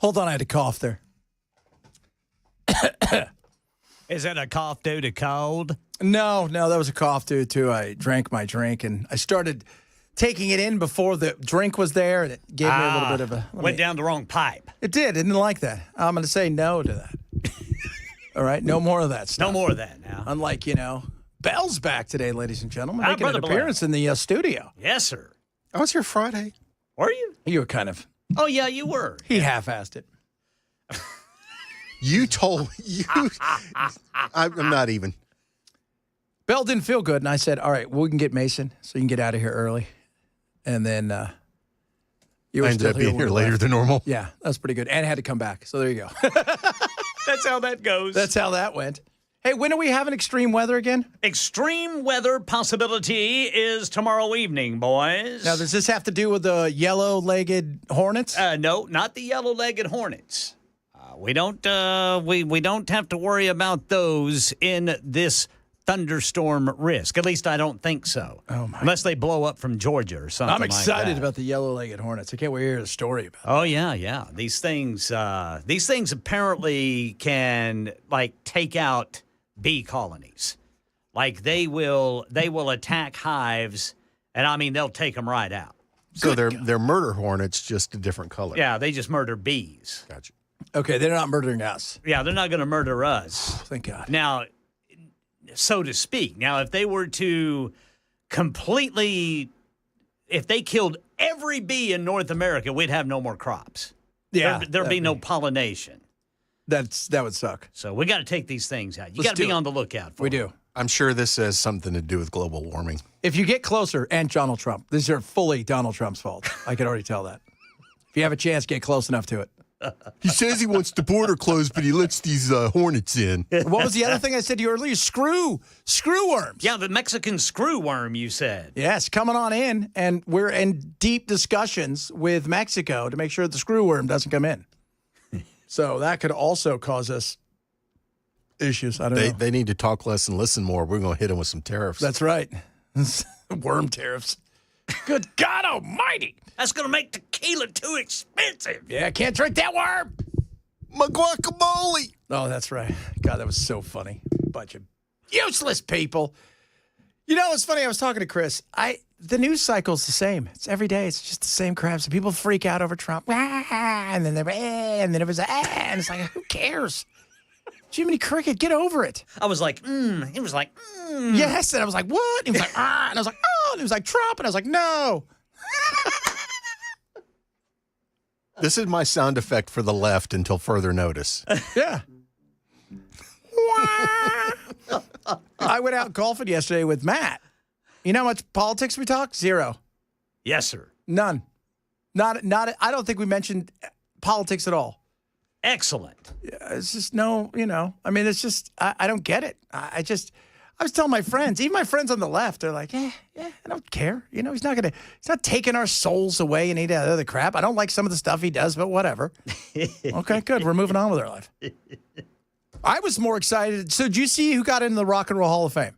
Hold on, I had a cough there. Is it a cough due to cold? No, that was a cough due to I drank my drink, and I started taking it in before the drink was there, and it gave me a little bit of a... Went down the wrong pipe. It did. I didn't like that. I'm going to say no to that. All right? No more of that stuff. No more of that now. Unlike, Bell's back today, ladies and gentlemen, making an Brother Blair. appearance in the studio. Yes, sir. I was here Friday. Were you? You were kind of... Oh, yeah, you were. He half-assed it. You told you. I'm not even. Bell didn't feel good, and I said, all right, we can get Mason so you can get out of here early. And then you were I ended still up being here when we later left. than normal. Yeah, that's pretty good. And had to come back. So there you go. That's how that goes. That's how that went. Hey, when are we having extreme weather again? Extreme weather possibility is tomorrow evening, boys. Now, does this have to do with the yellow-legged hornets? No, not the yellow-legged hornets. We don't have to worry about those in this thunderstorm risk. At least I don't think so. Oh, my. Unless they blow up from Georgia or something. I'm excited like that. about the yellow-legged hornets. I can't wait to hear the story about it. Oh yeah. These things apparently can take out bee colonies. Like they will attack hives, and I mean they'll take them right out. So they're murder hornets, just a different color. Yeah, they just murder bees. Gotcha. Okay, they're not murdering us. Yeah, they're not going to murder us. Thank God. Now, so to speak. Now, if they were to if they killed every bee in North America, we'd have no more crops. Yeah, There'd be no pollination. That would suck. So we got to take these things out. You Let's got to be do it. on the lookout for We them. do. I'm sure this has something to do with global warming. If you get closer, and Donald Trump, these are fully Donald Trump's fault. I can already tell that. If you have a chance, get close enough to it. He says he wants the border closed, but he lets these hornets in. What was the other thing I said to you earlier? Screw worms. Yeah, the Mexican screw worm, you said. Yes, coming on in, and we're in deep discussions with Mexico to make sure the screw worm doesn't come in. So that could also cause us issues. I don't know. They need to talk less and listen more. We're going to hit them with some tariffs. That's right. Worm tariffs. Good God almighty. That's going to make tequila too expensive. Yeah, can't drink that worm. My guacamole. Oh, that's right. God, that was so funny. Bunch of useless people. You know, it's funny. I was talking to Chris. The news cycle's the same. It's every day. It's just the same crap. So people freak out over Trump. And then it was, and it's like, who cares? Jiminy Cricket, get over it. I was like, He was like, Yes. And I was like, what? And he was like, And I was like, oh. And he was like, Trump. And I was like, no. This is my sound effect for the left until further notice. Yeah. I went out golfing yesterday with Matt. You know how much politics we talked? Zero. Yes, sir. None. Not. I don't think we mentioned politics at all. Excellent. It's just no, I mean, it's just, I don't get it. I was telling my friends, even my friends on the left, they're like, yeah, I don't care. He's not taking our souls away and any of that other crap. I don't like some of the stuff he does, but whatever. Okay, good. We're moving on with our life. I was more excited. So did you see who got into the Rock and Roll Hall of Fame?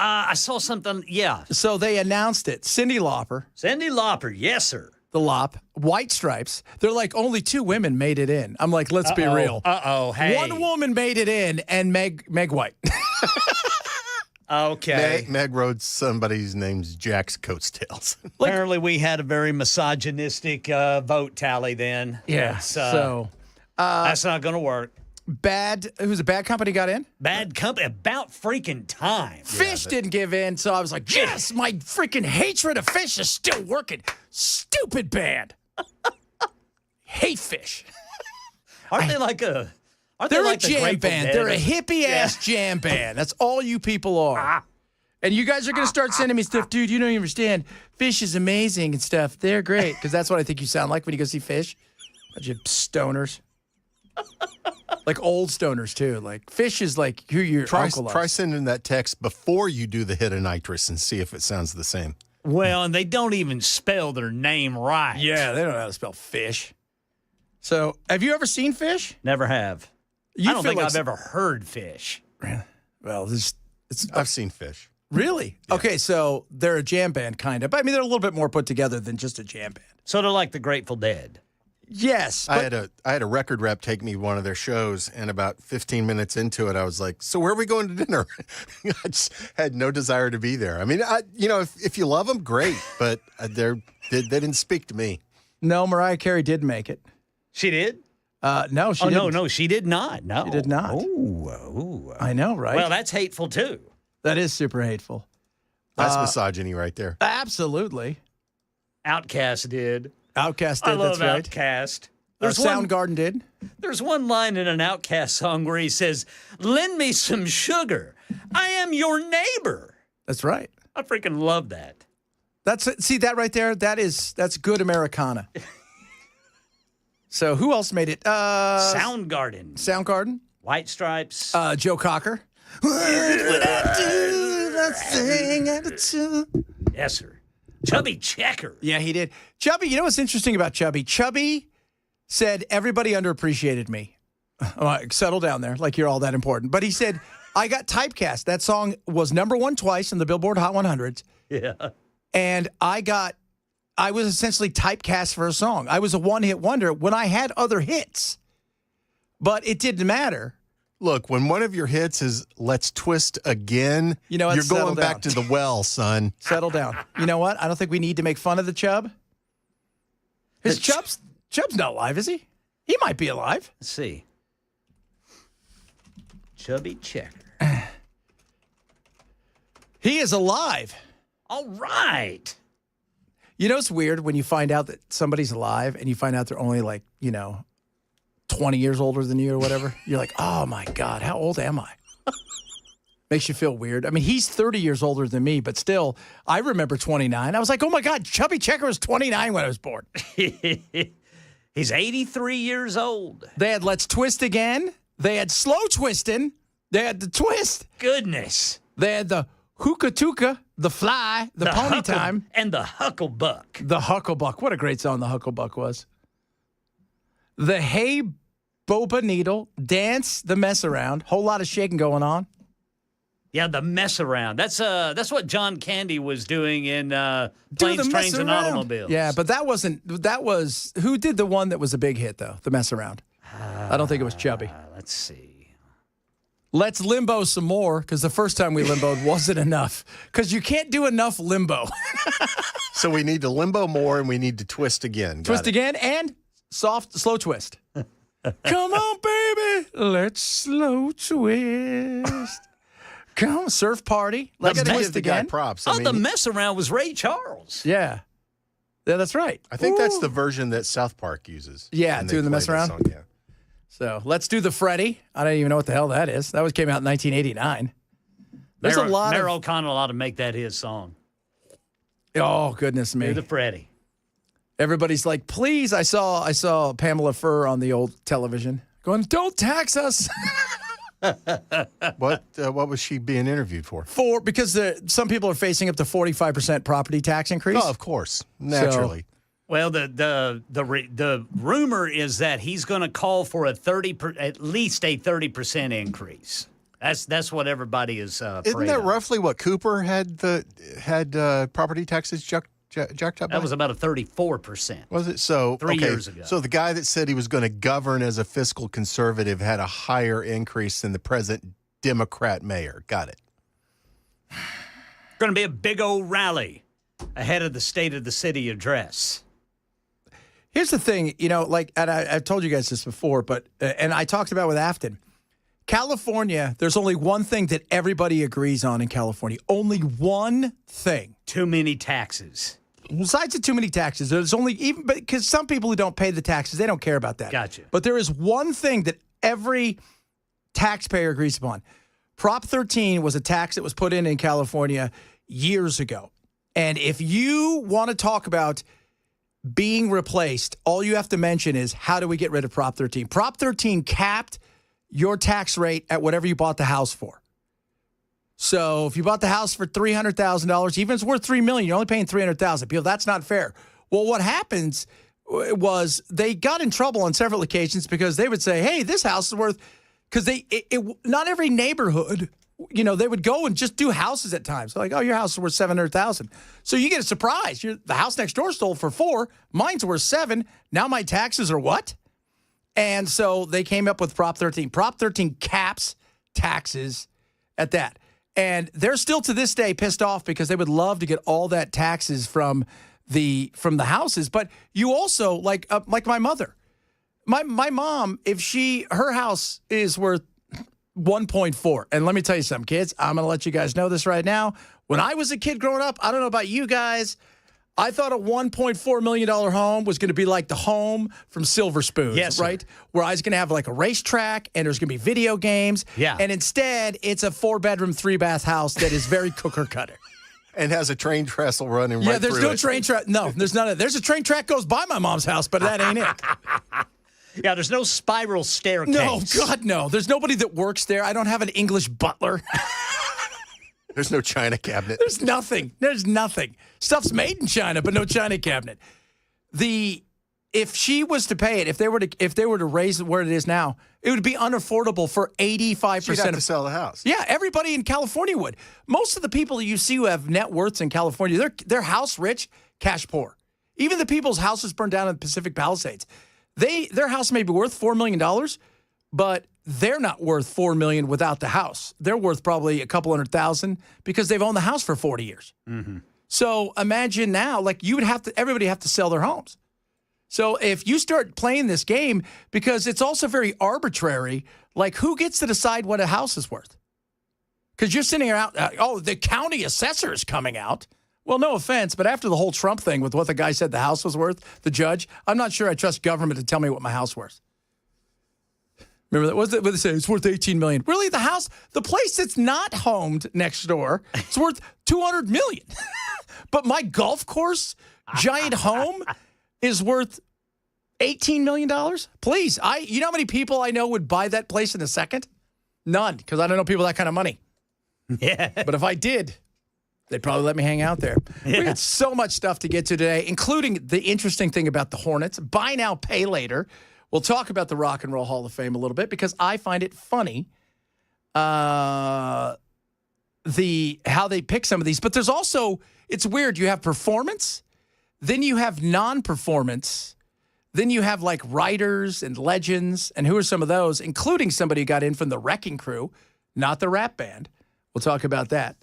I saw something, yeah. So they announced it. Cyndi Lauper. Cyndi Lauper, yes, sir. The Lop, White Stripes. They're like, only 2 women made it in. I'm like, let's be real. Hey. 1 woman made it in, and Meg White. Okay. Meg rode somebody's name's Jack's coattails. Apparently we had a very misogynistic vote tally then. Yeah. That's not going to work. Who's a Bad Company got in? Bad company. About freaking time. Fish didn't give in, so I was like, yes, my freaking hatred of Fish is still working. Stupid band. Hate Fish. Aren't they like a... They're like a jam band. They're a hippie-ass jam band. That's all you people are. And you guys are going to start sending me stuff. Dude, you don't even understand. Fish is amazing and stuff. They're great. Because that's what I think you sound like when you go see Fish. Bunch of stoners. Like old stoners, too. Like, Fish is like who your uncle loves. Try sending that text before you do the hit of nitrous and see if it sounds the same. Well, and they don't even spell their name right. Yeah, they don't know how to spell Fish. So, have you ever seen Fish? Never have. I don't think I've ever heard Fish. Well, I've seen Fish. Really? Yeah. Okay, so they're a jam band, kind of. But I mean, they're a little bit more put together than just a jam band. So they're like the Grateful Dead. Yes. I had a record rep take me to one of their shows, and about 15 minutes into it, I was like, "So where are we going to dinner?" I just had no desire to be there. I mean, if you love them, great, but they didn't speak to me. No, Mariah Carey did make it. She did? No, she didn't. No, she did not. No. She did not. Oh. I know, right? Well, that's hateful, too. That is super hateful. That's misogyny right there. Absolutely. Outcast did. Outcast did, I love that's right. Outcast. Soundgarden did. There's one line in an Outcast song where he says, "Lend me some sugar. I am your neighbor." That's right. I freaking love that. See that right there? That's good Americana. So who else made it? Soundgarden. Soundgarden. White Stripes. Joe Cocker. What would I do? Nothing I do. Yes, sir. Chubby Checker. Yeah, he did. Chubby, you know what's interesting about Chubby? Chubby said everybody underappreciated me. Settle down there, like you're all that important. But he said, I got typecast. That song was #1 twice in the Billboard Hot 100s. Yeah. And I was essentially typecast for a song. I was a one-hit wonder when I had other hits. But it didn't matter. Look, when one of your hits is "Let's Twist Again," you know what? You're going back to the well, son. Settle down. You know what? I don't think we need to make fun of the Chub. Chub's not alive, is he? He might be alive. Let's see. Chubby Checker. He is alive. All right. You know, it's weird when you find out that somebody's alive and you find out they're only 20 years older than you or whatever. You're like, oh my God, how old am I? Makes you feel weird. I mean, he's 30 years older than me, but still, I remember 29. I was like, oh my God, Chubby Checker was 29 when I was born. He's 83 years old. They had Let's Twist Again. They had Slow Twistin'. They had The Twist. Goodness. They had the Hookah Tuka, The Fly, The Pony Time. And the Hucklebuck. The Hucklebuck. What a great song the Hucklebuck was. The Hey Boba Needle, Dance, The Mess Around. Whole lot of shaking going on. Yeah, the mess around. That's what John Candy was doing in Planes, Trains, and Automobiles. Yeah, but that was, who did the one that was a big hit, though? The Mess Around. I don't think it was Chubby. Let's see. Let's limbo some more, because the first time we limboed wasn't enough. Because you can't do enough limbo. So we need to limbo more and we need to twist again. Twist again and slow twist. Come on, baby. Let's slow twist. Come on, surf party. Let's twist the guy again. props. The mess around was Ray Charles. Yeah. Yeah, that's right. I think that's the version that South Park uses. Yeah, doing the mess around. Song, yeah. So let's do the Freddie. I don't even know what the hell that is. That came out in 1989. There's a lot Mayor O'Connell ought to make that his song. Oh, goodness me. Do the Freddie. Everybody's like, please. I saw Pamela Furr on the old television going, don't tax us. What was she being interviewed for? Because some people are facing up to 45% property tax increase. Oh, of course, naturally. Well, the rumor is that he's going to call for at least a 30% increase. That's what everybody is. Isn't that roughly what Cooper had property taxes jacked up? That was about a 34%. Was it so? 3 years ago. So the guy that said he was going to govern as a fiscal conservative had a higher increase than the present Democrat mayor. Got it. Going to be a big old rally ahead of the State of the City address. Here's the thing, and I've told you guys this before, but and I talked about with Afton. California, there's only one thing that everybody agrees on in California. Only one thing. Too many taxes. Besides the too many taxes, there's only because some people who don't pay the taxes, they don't care about that. Gotcha. But there is one thing that every taxpayer agrees upon. Prop 13 was a tax that was put in California years ago. And if you want to talk about being replaced, all you have to mention is how do we get rid of Prop 13? Prop 13 capped your tax rate at whatever you bought the house for. So if you bought the house for $300,000, even if it's worth $3 million, you're only paying $300,000. People, that's not fair. Well, what happens was they got in trouble on several occasions because they would say, "Hey, this house is worth," because not every neighborhood they would go and just do houses at times. Like, oh, your house is worth $700,000. So you get a surprise. The house next door sold for $4 million. Mine's worth $7 million. Now my taxes are what? And so they came up with Prop 13. Prop 13 caps taxes at that. And they're still to this day pissed off because they would love to get all that taxes from the houses. But you also, like my mother, my mom, her house is worth 1.4. And let me tell you something, kids. I'm going to let you guys know this right now. When I was a kid growing up, I don't know about you guys, I thought a $1.4 million home was going to be like the home from Silver Spoons, yes, right? Where I was going to have like a racetrack and there's going to be video games. Yeah. And instead, it's a 4-bedroom, 3-bath house that is very cooker-cutter. And has a train trestle running right through it. Yeah, there's no train track. No, there's none of that. There's a train track goes by my mom's house, but that ain't it. Yeah, there's no spiral staircase. No, God, no. There's nobody that works there. I don't have an English butler. There's no china cabinet. There's nothing. There's nothing. Stuff's made in China, but no china cabinet. If she was to pay it, if they were to raise it where it is now, it would be unaffordable for 85% You'd have to sell the house. Yeah, everybody in California would. Most of the people you see who have net worths in California, they're house rich, cash poor. Even the people's houses burned down in the Pacific Palisades. Their house may be worth $4 million, but they're not worth $4 million without the house. They're worth probably a couple $100,000 because they've owned the house for 40 years. Mm-hmm. So imagine now, like everybody have to sell their homes. So if you start playing this game, because it's also very arbitrary, like who gets to decide what a house is worth? Because you're sitting around, the county assessor is coming out. Well, no offense, but after the whole Trump thing with what the guy said the house was worth, the judge, I'm not sure I trust government to tell me what my house is worth. Remember that? What did they say? It's worth $18 million. Really, the place that's not homed next door, it's worth $200 million. But my golf course, giant home, is worth $18 million? Please, you know how many people I know would buy that place in a second? None, because I don't know people with that kind of money. Yeah. But if I did, they'd probably let me hang out there. Yeah. We got so much stuff to get to today, including the interesting thing about the Hornets. Buy now, pay later. We'll talk about the Rock and Roll Hall of Fame a little bit because I find it funny how they pick some of these. But there's also, it's weird. You have performance, then you have non-performance, then you have like writers and legends. And who are some of those, including somebody who got in from the Wrecking Crew, not the rap band. We'll talk about that.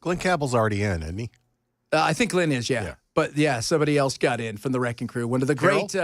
Glenn Campbell's already in, isn't he? I think Glenn is, yeah. But yeah, somebody else got in from the Wrecking Crew. One of the great,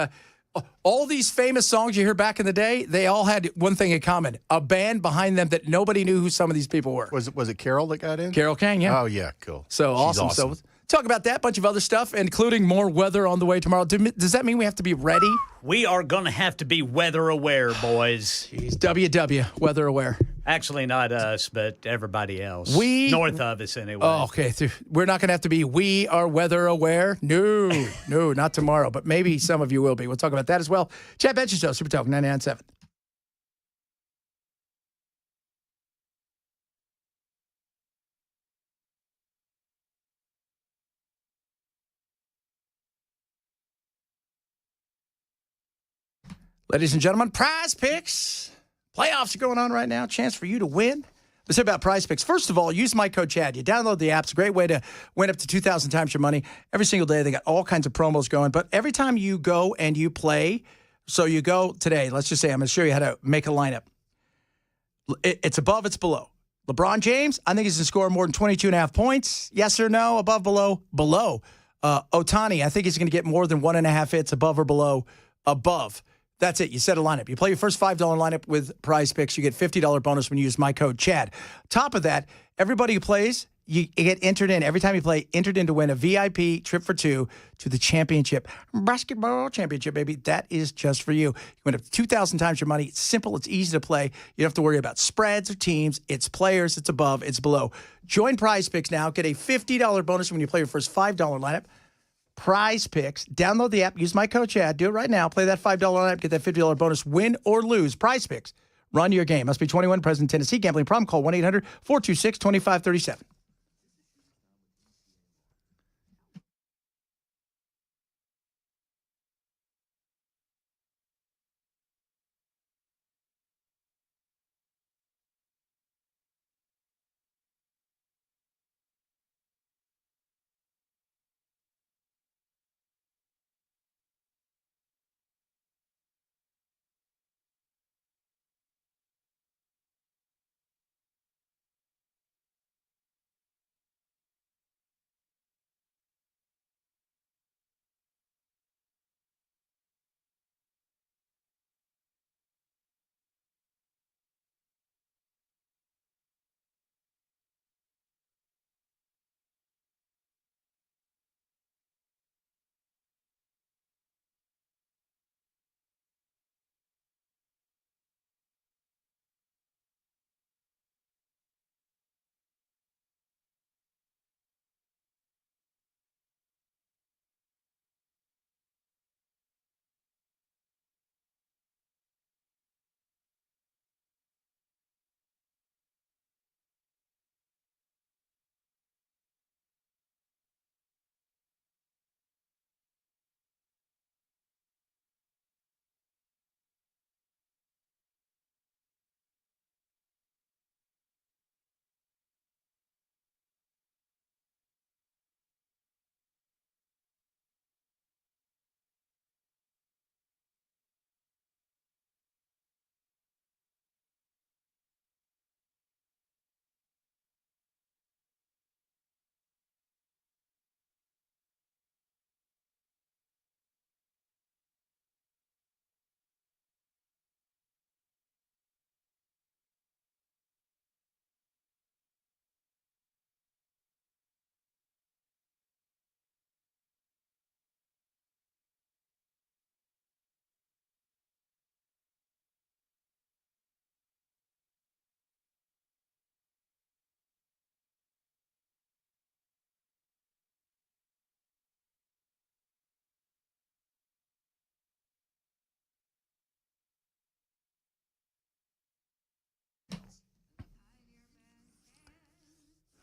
all these famous songs you hear back in the day, they all had one thing in common: a band behind them that nobody knew who some of these people were. Was it Carol that got in? Carol Kane, yeah. Oh, yeah, cool. So awesome. So talk about that, bunch of other stuff, including more weather on the way tomorrow. Does that mean we have to be ready? We are going to have to be weather aware, boys. Jeez, WW, weather aware. Actually, not us, but everybody else. North of us, anyway. Oh, okay. We're not going to have to be, we are weather aware? No, not tomorrow, but maybe some of you will be. We'll talk about that as well. Chad Benson Show, Super Talk 99.7. Ladies and gentlemen, Prize Picks. Playoffs are going on right now. Chance for you to win. Let's say about Prize Picks. First of all, use my code Chad. You download the app. It's a great way to win up to 2,000 times your money. Every single day, they got all kinds of promos going. But every time you go and you play, so you go today, let's just say I'm going to show you how to make a lineup. It's above, it's below. LeBron James, I think he's going to score more than 22.5 points. Yes or no? Above, below? Below. Ohtani, I think he's going to get more than 1.5 hits. Above or below? Above. That's it. You set a lineup. You play your first $5 lineup with Prize Picks. You get $50 bonus when you use my code Chad. Top of that, everybody who plays, you get entered in. Every time you play, entered in to win a VIP trip for two to the championship. Basketball championship, baby. That is just for you. You win up to 2,000 times your money. It's simple. It's easy to play. You don't have to worry about spreads or teams. It's players. It's above. It's below. Join Prize Picks now. Get a $50 bonus when you play your first $5 lineup. Prize Picks. Download the app. Use my code Chad. Do it right now. Play that $5 lineup. Get that $50 bonus. Win or lose. Prize Picks. Run your game. Must be 21. Present Tennessee. Gambling problem. Call 1-800-426-2537.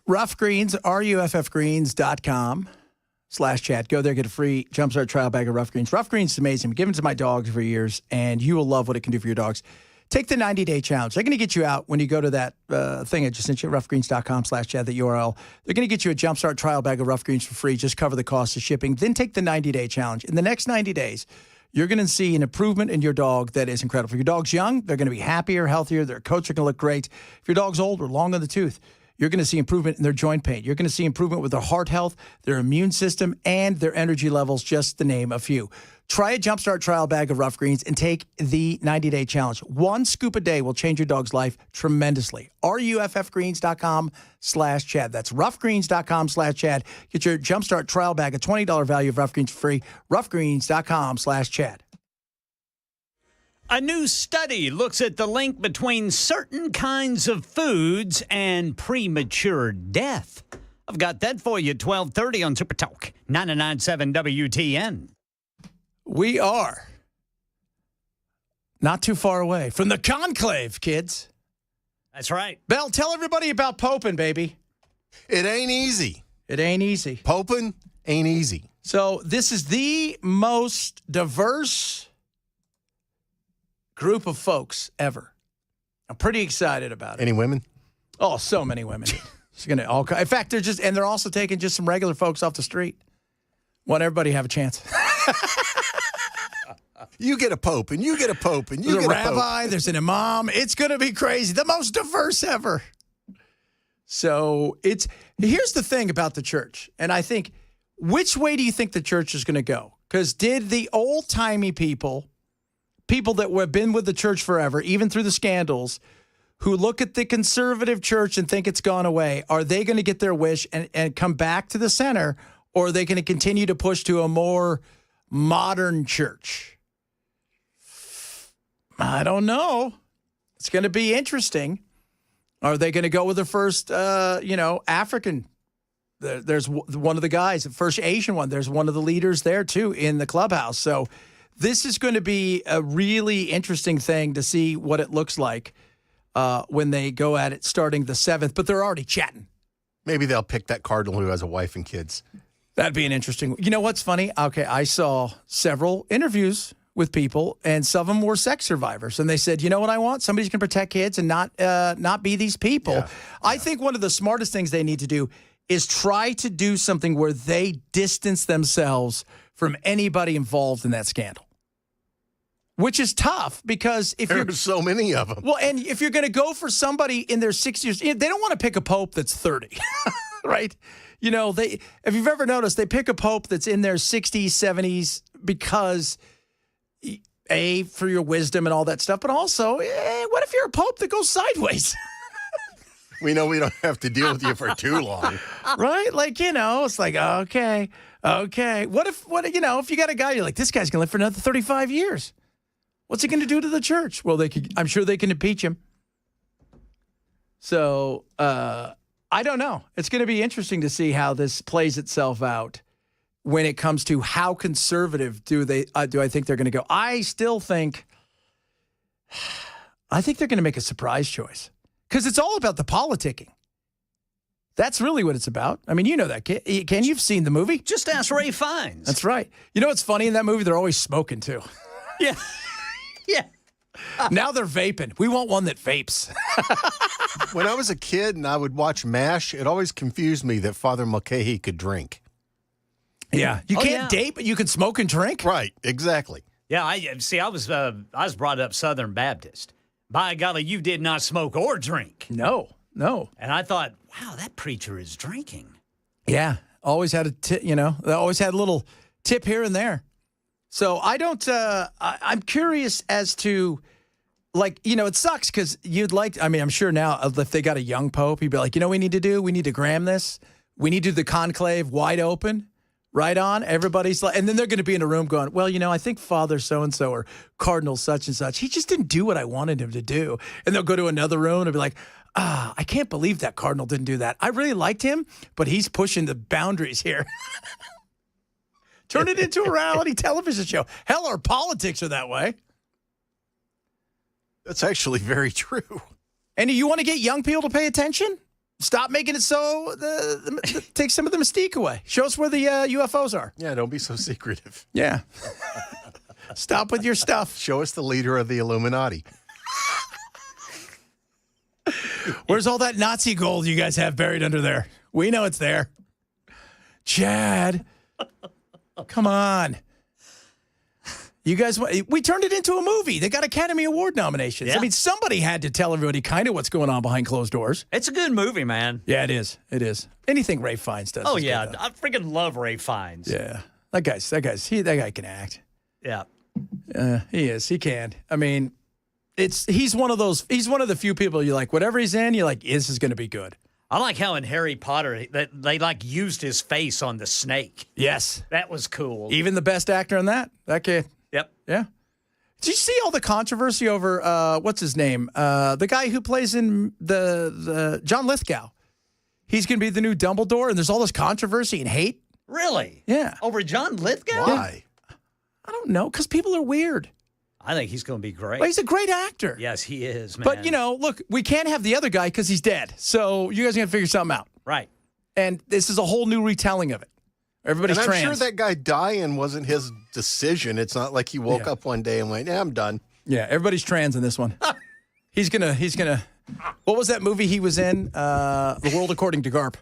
Ruff Greens, ruffgreens.com/chat. Go there, get a free Jumpstart trial bag of Ruff Greens. Ruff Greens is amazing. I've given it to my dogs for years, and you will love what it can do for your dogs. Take the 90-day challenge. They're going to get you out when you go to that thing I just sent you, ruffgreens.com/chat, the URL. They're going to get you a Jumpstart trial bag of Ruff Greens for free. Just cover the cost of shipping. Then take the 90-day challenge. In the next 90 days, you're going to see an improvement in your dog that is incredible. If your dog's young, they're going to be happier, healthier. Their coats are going to look great. If your dog's old or long on the tooth, you're going to see improvement in their joint pain. You're going to see improvement with their heart health, their immune system, and their energy levels, just to name a few. Try a Jumpstart trial bag of Ruff Greens and take the 90-day challenge. One scoop a day will change your dog's life tremendously. ruffgreens.com/Chad. That's ruffgreens.com/Chad. Get your Jumpstart trial bag, a $20 value of Ruff Greens for free. ruffgreens.com/Chad. A new study looks at the link between certain kinds of foods and premature death. I've got that for you at 12:30 on Super Talk 99.7 WTN. We are not too far away from the conclave, kids. That's right. Bell, tell everybody about Popin', baby. It ain't easy. It ain't easy. Popin' ain't easy. So this is the most diverse group of folks ever. I'm pretty excited about it. Any women? Oh, so many women. It's gonna all. In fact, they're also taking just some regular folks off the street. Want everybody to have a chance. You get a pope, and you get a pope, and you There's get a a pope. rabbi. There's an imam. It's going to be crazy. The most diverse ever. So here's the thing about the church. And I think, which way do you think the church is going to go? Because did the old-timey people that have been with the church forever, even through the scandals, who look at the conservative church and think it's gone away, are they going to get their wish and come back to the center, or are they going to continue to push to a more modern church? I don't know. It's going to be interesting. Are they going to go with the first, African? There's one of the guys, the first Asian one. There's one of the leaders there, too, in the clubhouse. So this is going to be a really interesting thing to see what it looks like when they go at it starting the 7th. But they're already chatting. Maybe they'll pick that cardinal who has a wife and kids. That'd be an interesting. You know what's funny? Okay, I saw several interviews with people, and some of them were sex survivors, and they said, "You know what I want? Somebody's going to protect kids and not be these people." Yeah. I think one of the smartest things they need to do is try to do something where they distance themselves from anybody involved in that scandal, which is tough because if you're There's so many of them. well, and if you're going to go for somebody in their 60s, they don't want to pick a pope that's 30, right? You know, if you've ever noticed, they pick a pope that's in their 60s, 70s because, A, for your wisdom and all that stuff, but also, what if you're a pope that goes sideways? We know we don't have to deal with you for too long. Right? Like, it's like, okay. What if you got a guy, you're like, this guy's going to live for another 35 years. What's he going to do to the church? Well, I'm sure they can impeach him. So, I don't know. It's going to be interesting to see how this plays itself out when it comes to how conservative do I think they're going to go. I think they're going to make a surprise choice because it's all about the politicking. That's really what it's about. I mean, you know that, Ken. You've seen the movie. Just ask Ray Fiennes. That's right. You know what's funny in that movie? They're always smoking, too. Yeah. Yeah. Now they're vaping. We want one that vapes. When I was a kid and I would watch MASH, it always confused me that Father Mulcahy could drink. Yeah. You can't date, but you can smoke and drink? Right, exactly. Yeah, I was brought up Southern Baptist. By golly, you did not smoke or drink. No. And I thought, wow, that preacher is drinking. Yeah. Always had they always had a little tip here and there. So I don't, I'm curious as to, it sucks because I'm sure now if they got a young pope, he'd be like, we need to do? We need to gram this. We need to do the conclave wide open, right on. Everybody's like, and then they're going to be in a room going, well, I think Father so-and-so or Cardinal such and such, he just didn't do what I wanted him to do. And they'll go to another room and be like, I can't believe that Cardinal didn't do that. I really liked him, but he's pushing the boundaries here. Turn it into a reality television show. Hell, our politics are that way. That's actually very true. And you want to get young people to pay attention? Stop making it so take some of the mystique away. Show us where the UFOs are. Yeah, don't be so secretive. Yeah. Stop with your stuff. Show us the leader of the Illuminati. Where's all that Nazi gold you guys have buried under there? We know it's there. Chad, come on. You guys, we turned it into a movie. They got Academy Award nominations. Yeah. I mean, somebody had to tell everybody kind of what's going on behind closed doors. It's a good movie, man. Yeah, it is. It is. Anything Ray Fiennes does. Oh, is yeah. good, though. I freaking love Ray Fiennes. Yeah. That guy can act. Yeah. He is. He can. I mean, he's one of the few people you like, whatever he's in, you're like, this is going to be good. I like how in Harry Potter, they like used his face on the snake. Yes. That was cool. Even the best actor in that kid. Yep. Yeah. Did you see all the controversy over, what's his name? The guy who plays in the John Lithgow. He's going to be the new Dumbledore, and there's all this controversy and hate. Really? Yeah. Over John Lithgow? Why? I don't know, because people are weird. I think he's going to be great. Well, he's a great actor. Yes, he is, man. But, look, we can't have the other guy because he's dead. So you guys got to figure something out. Right. And this is a whole new retelling of it. Everybody's And I'm trans. sure that guy dying wasn't his decision. It's not like he woke up one day and went, I'm done. Yeah, everybody's trans in this one. He's gonna. What was that movie he was in? The World According to Garp.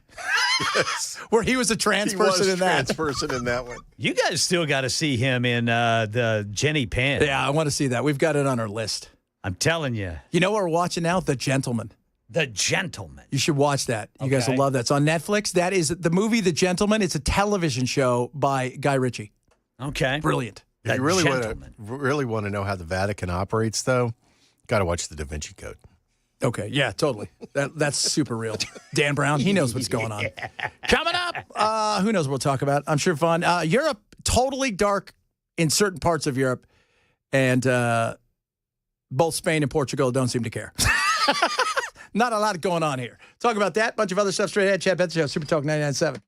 Yes. Where he was a trans He person was in that. trans person in that one. You guys still got to see him in the Jenny Penn. Yeah, I want to see that. We've got it on our list. I'm telling you. You know what we're watching now? The Gentleman. The Gentleman. You should watch that. You guys will love that. It's on Netflix. That is the movie The Gentleman. It's a television show by Guy Ritchie. Okay. Brilliant. If The you really Gentleman. want to know how the Vatican operates, though, got to watch the Da Vinci Code. Okay, yeah, totally. That's super real. Dan Brown, he knows what's going on. Coming up, who knows what we'll talk about. I'm sure fun. Europe, totally dark in certain parts of Europe. And both Spain and Portugal don't seem to care. Not a lot going on here. Talk about that. Bunch of other stuff straight ahead. Chad Benson Show, Super Talk 99.7.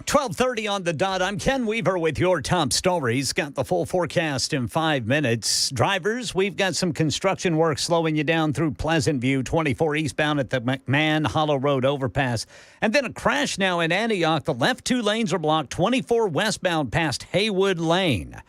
.30 on the dot. I'm Ken Weaver with your top stories. Got the full forecast in 5 minutes. Drivers, we've got some construction work slowing you down through Pleasant View, 24 eastbound at the McMahon Hollow Road overpass. And then a crash now in Antioch. The left two lanes are blocked, 24 westbound past Haywood Lane.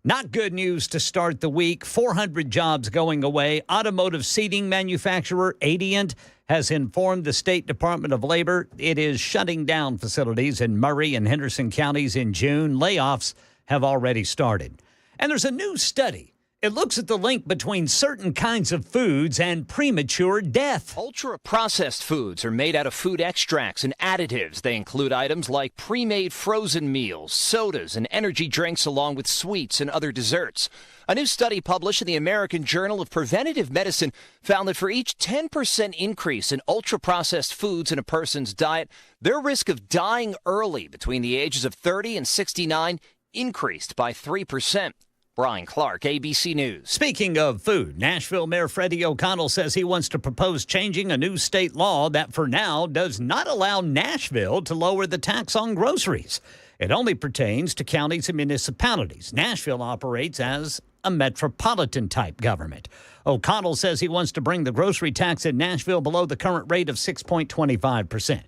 Not good news to start the week. 400 jobs going away. Automotive seating manufacturer Adient has informed the State Department of Labor it is shutting down facilities in Murray and Henderson counties in June. Layoffs have already started. And there's a new study. It looks at the link between certain kinds of foods and premature death. Ultra-processed foods are made out of food extracts and additives. They include items like pre-made frozen meals, sodas, and energy drinks, along with sweets and other desserts. A new study published in the American Journal of Preventive Medicine found that for each 10% increase in ultra-processed foods in a person's diet, their risk of dying early between the ages of 30 and 69 increased by 3%. Brian Clark, ABC News. Speaking of food, Nashville Mayor Freddie O'Connell says he wants to propose changing a new state law that for now does not allow Nashville to lower the tax on groceries. It only pertains to counties and municipalities. Nashville operates as a metropolitan-type government. O'Connell says he wants to bring the grocery tax in Nashville below the current rate of 6.25%.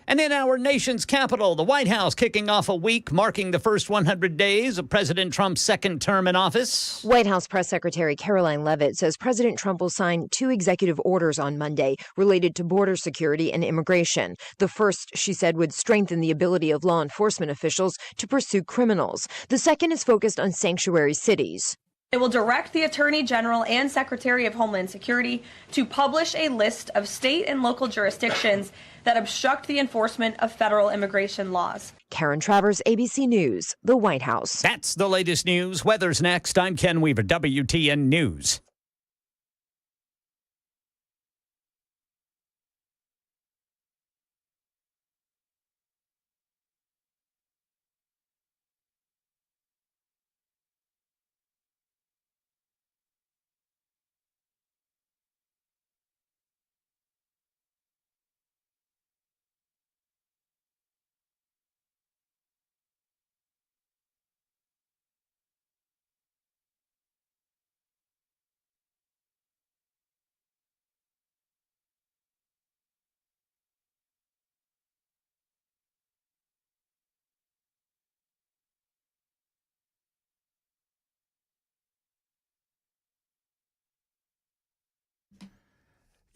And in our nation's capital, the White House kicking off a week marking the first 100 days of President Trump's second term in office. White House Press Secretary Caroline Leavitt says President Trump will sign 2 executive orders on Monday related to border security and immigration. The first, she said, would strengthen the ability of law enforcement officials to pursue criminals. The second is focused on sanctuary cities. It will direct the Attorney General and Secretary of Homeland Security to publish a list of state and local jurisdictions that obstruct the enforcement of federal immigration laws. Karen Travers, ABC News, the White House. That's the latest news. Weather's next. I'm Ken Weaver, WTN News.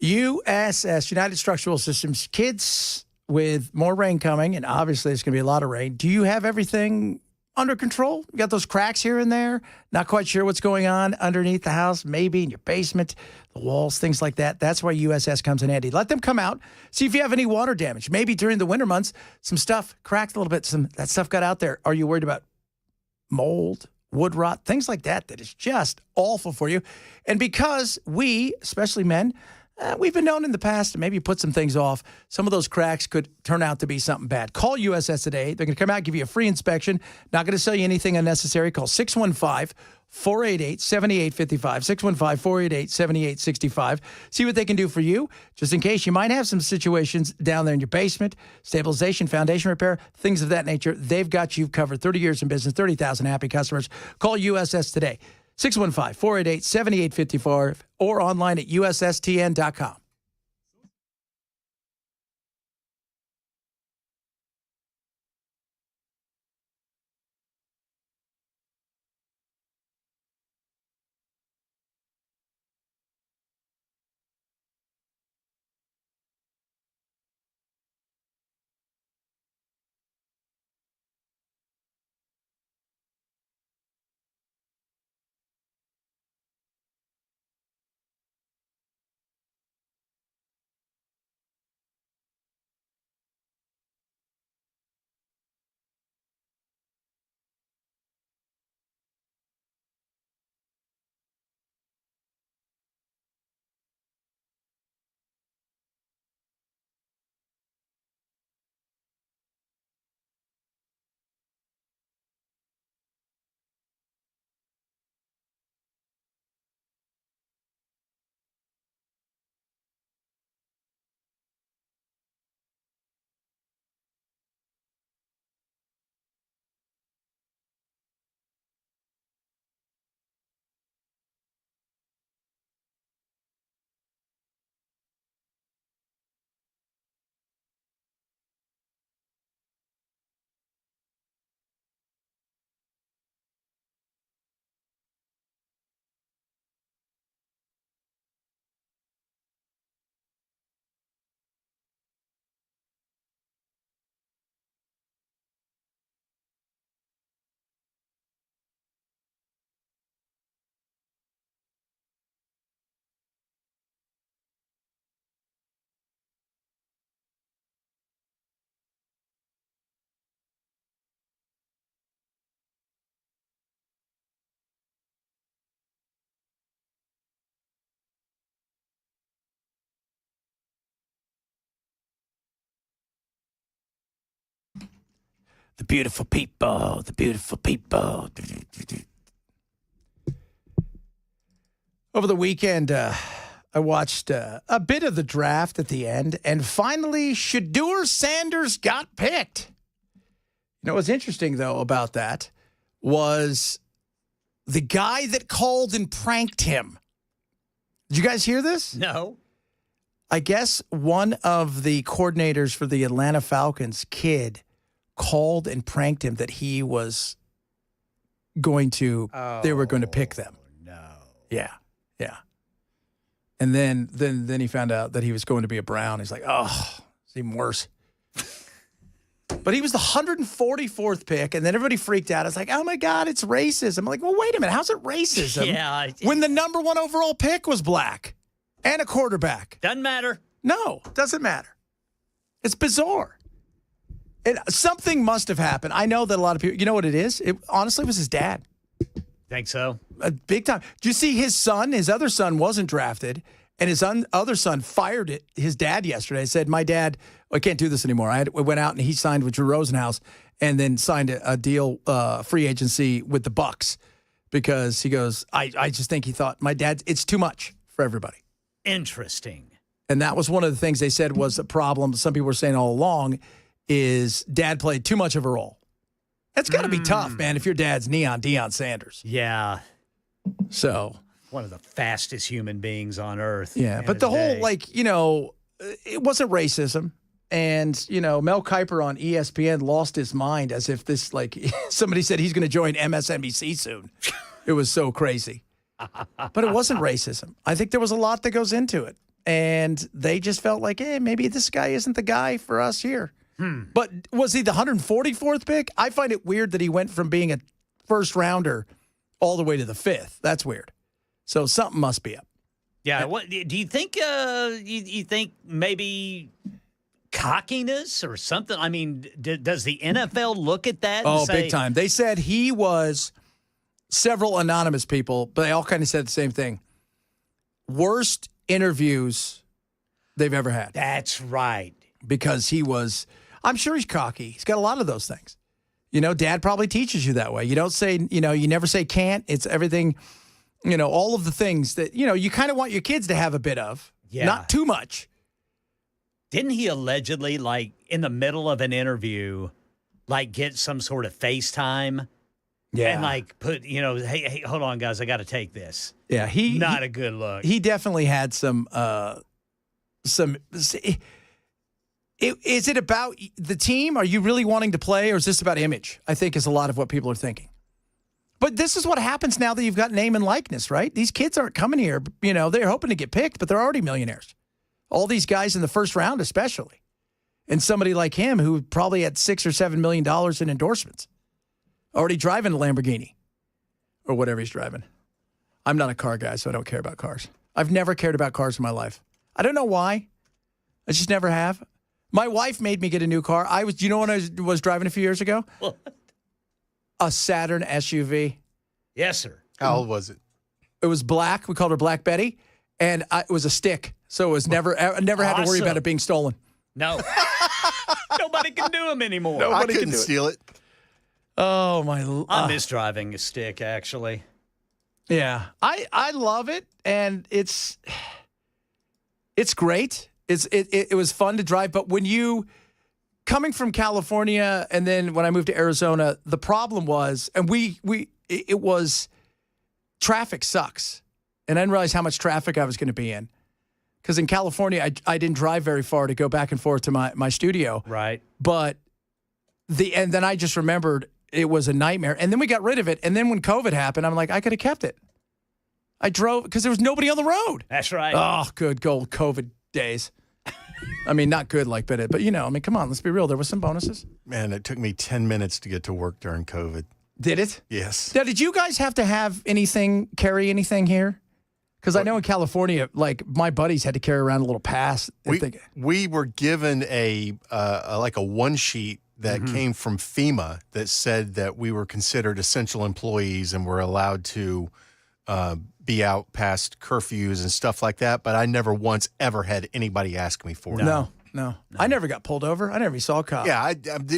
USS, United Structural Systems, kids with more rain coming, and obviously it's going to be a lot of rain. Do you have everything under control? You got those cracks here and there? Not quite sure what's going on underneath the house, maybe in your basement, the walls, things like that. That's why USS comes in handy. Let them come out, see if you have any water damage. Maybe during the winter months, some stuff cracked a little bit, that stuff got out there. Are you worried about mold, wood rot, things like that is just awful for you? And because we, especially men, we've been known in the past to maybe put some things off. Some of those cracks could turn out to be something bad. Call USS today. They're going to come out, give you a free inspection. Not going to sell you anything unnecessary. Call 615-488-7855, 615-488-7865. See what they can do for you, just in case you might have some situations down there in your basement, stabilization, foundation repair, things of that nature. They've got you covered. 30 years in business, 30,000 happy customers. Call USS today. 615-488-7855 or online at ussTN.com. The beautiful people, the beautiful people. Over the weekend, I watched a bit of the draft at the end, and finally, Shedeur Sanders got picked. You know what's interesting, though, about that was the guy that called and pranked him. Did you guys hear this? No. I guess one of the coordinators for the Atlanta Falcons kid called and pranked him that he was going to, they were going to pick them. No. Yeah. And then he found out that he was going to be a Brown. He's like, oh, it's even worse. But he was the 144th pick, and then everybody freaked out. It's like, oh, my God, it's racism. I'm like, well, wait a minute. How's it racism? Yeah. When the number one overall pick was black and a quarterback. Doesn't matter. No, doesn't matter. It's bizarre. Something must have happened. I know that a lot of people, you know what it is? It honestly was his dad. Think so? Big time. Do you see his son? His other son wasn't drafted, and his other son fired his dad yesterday. Said, my dad, I can't do this anymore. I went out and he signed with Drew Rosenhaus and then signed a deal, free agency with the Bucks because he goes, I just think he thought, my dad, it's too much for everybody. Interesting. And that was one of the things they said was a problem. Some people were saying all along is dad played too much of a role. That's got to be tough, man, if your dad's Neon Deion Sanders. Yeah. So. One of the fastest human beings on earth. Yeah, but the whole, it wasn't racism. And, Mel Kiper on ESPN lost his mind as if this, somebody said he's going to join MSNBC soon. It was so crazy. But it wasn't racism. I think there was a lot that goes into it. and they just felt like, hey, maybe this guy isn't the guy for us here. But was he the 144th pick? I find it weird that he went from being a first rounder all the way to the 5th. That's weird. So something must be up. Yeah. What do you think? You think maybe cockiness or something? I mean, does the NFL look at that? Oh, and say, big time. They said he was several anonymous people, but they all kind of said the same thing. Worst interviews they've ever had. That's right. Because he was, I'm sure he's cocky. He's got a lot of those things. Dad probably teaches you that way. You don't say, you never say can't. It's everything, all of the things that, you kind of want your kids to have a bit of. Yeah. Not too much. Didn't he allegedly, like, in the middle of an interview, like, get some sort of FaceTime? Yeah. And, like, put, hey, hold on, guys, I got to take this. Yeah. Not a good look. He definitely had some. Is it about the team? Are you really wanting to play, or is this about image? I think is a lot of what people are thinking. But this is what happens now that you've got name and likeness, right? These kids aren't coming here, they're hoping to get picked, but they're already millionaires. All these guys in the first round, especially. And somebody like him who probably had $6 or $7 million in endorsements, already driving a Lamborghini or whatever he's driving. I'm not a car guy, so I don't care about cars. I've never cared about cars in my life. I don't know why. I just never have. My wife made me get a new car. Do you know what I was driving a few years ago? What? A Saturn SUV. Yes, sir. How old was it? It was black. We called her Black Betty. And it was a stick. So it was I never had to worry about it being stolen. No. Nobody can do them anymore. I couldn't steal it. Oh, my. I miss driving a stick, actually. Yeah. I love it. And it's great. It was fun to drive. But when coming from California and then when I moved to Arizona, the problem was, and it was traffic sucks. And I didn't realize how much traffic I was going to be in. Because in California, I didn't drive very far to go back and forth to my studio. Right. But and then I just remembered it was a nightmare. And then we got rid of it. And then when COVID happened, I'm like, I could have kept it. I drove because there was nobody on the road. That's right. Oh, good old COVID days. I mean, not good like, but come on, let's be real. There was some bonuses. Man, it took me 10 minutes to get to work during COVID. Did it? Yes. Now, did you guys have to carry anything here? Because I know in California, like my buddies had to carry around a little pass. We were given a one sheet that came from FEMA that said that we were considered essential employees and were allowed to be out past curfews and stuff like that. But I never once ever had anybody ask me for it. No. I never got pulled over. I never saw a cop. Yeah,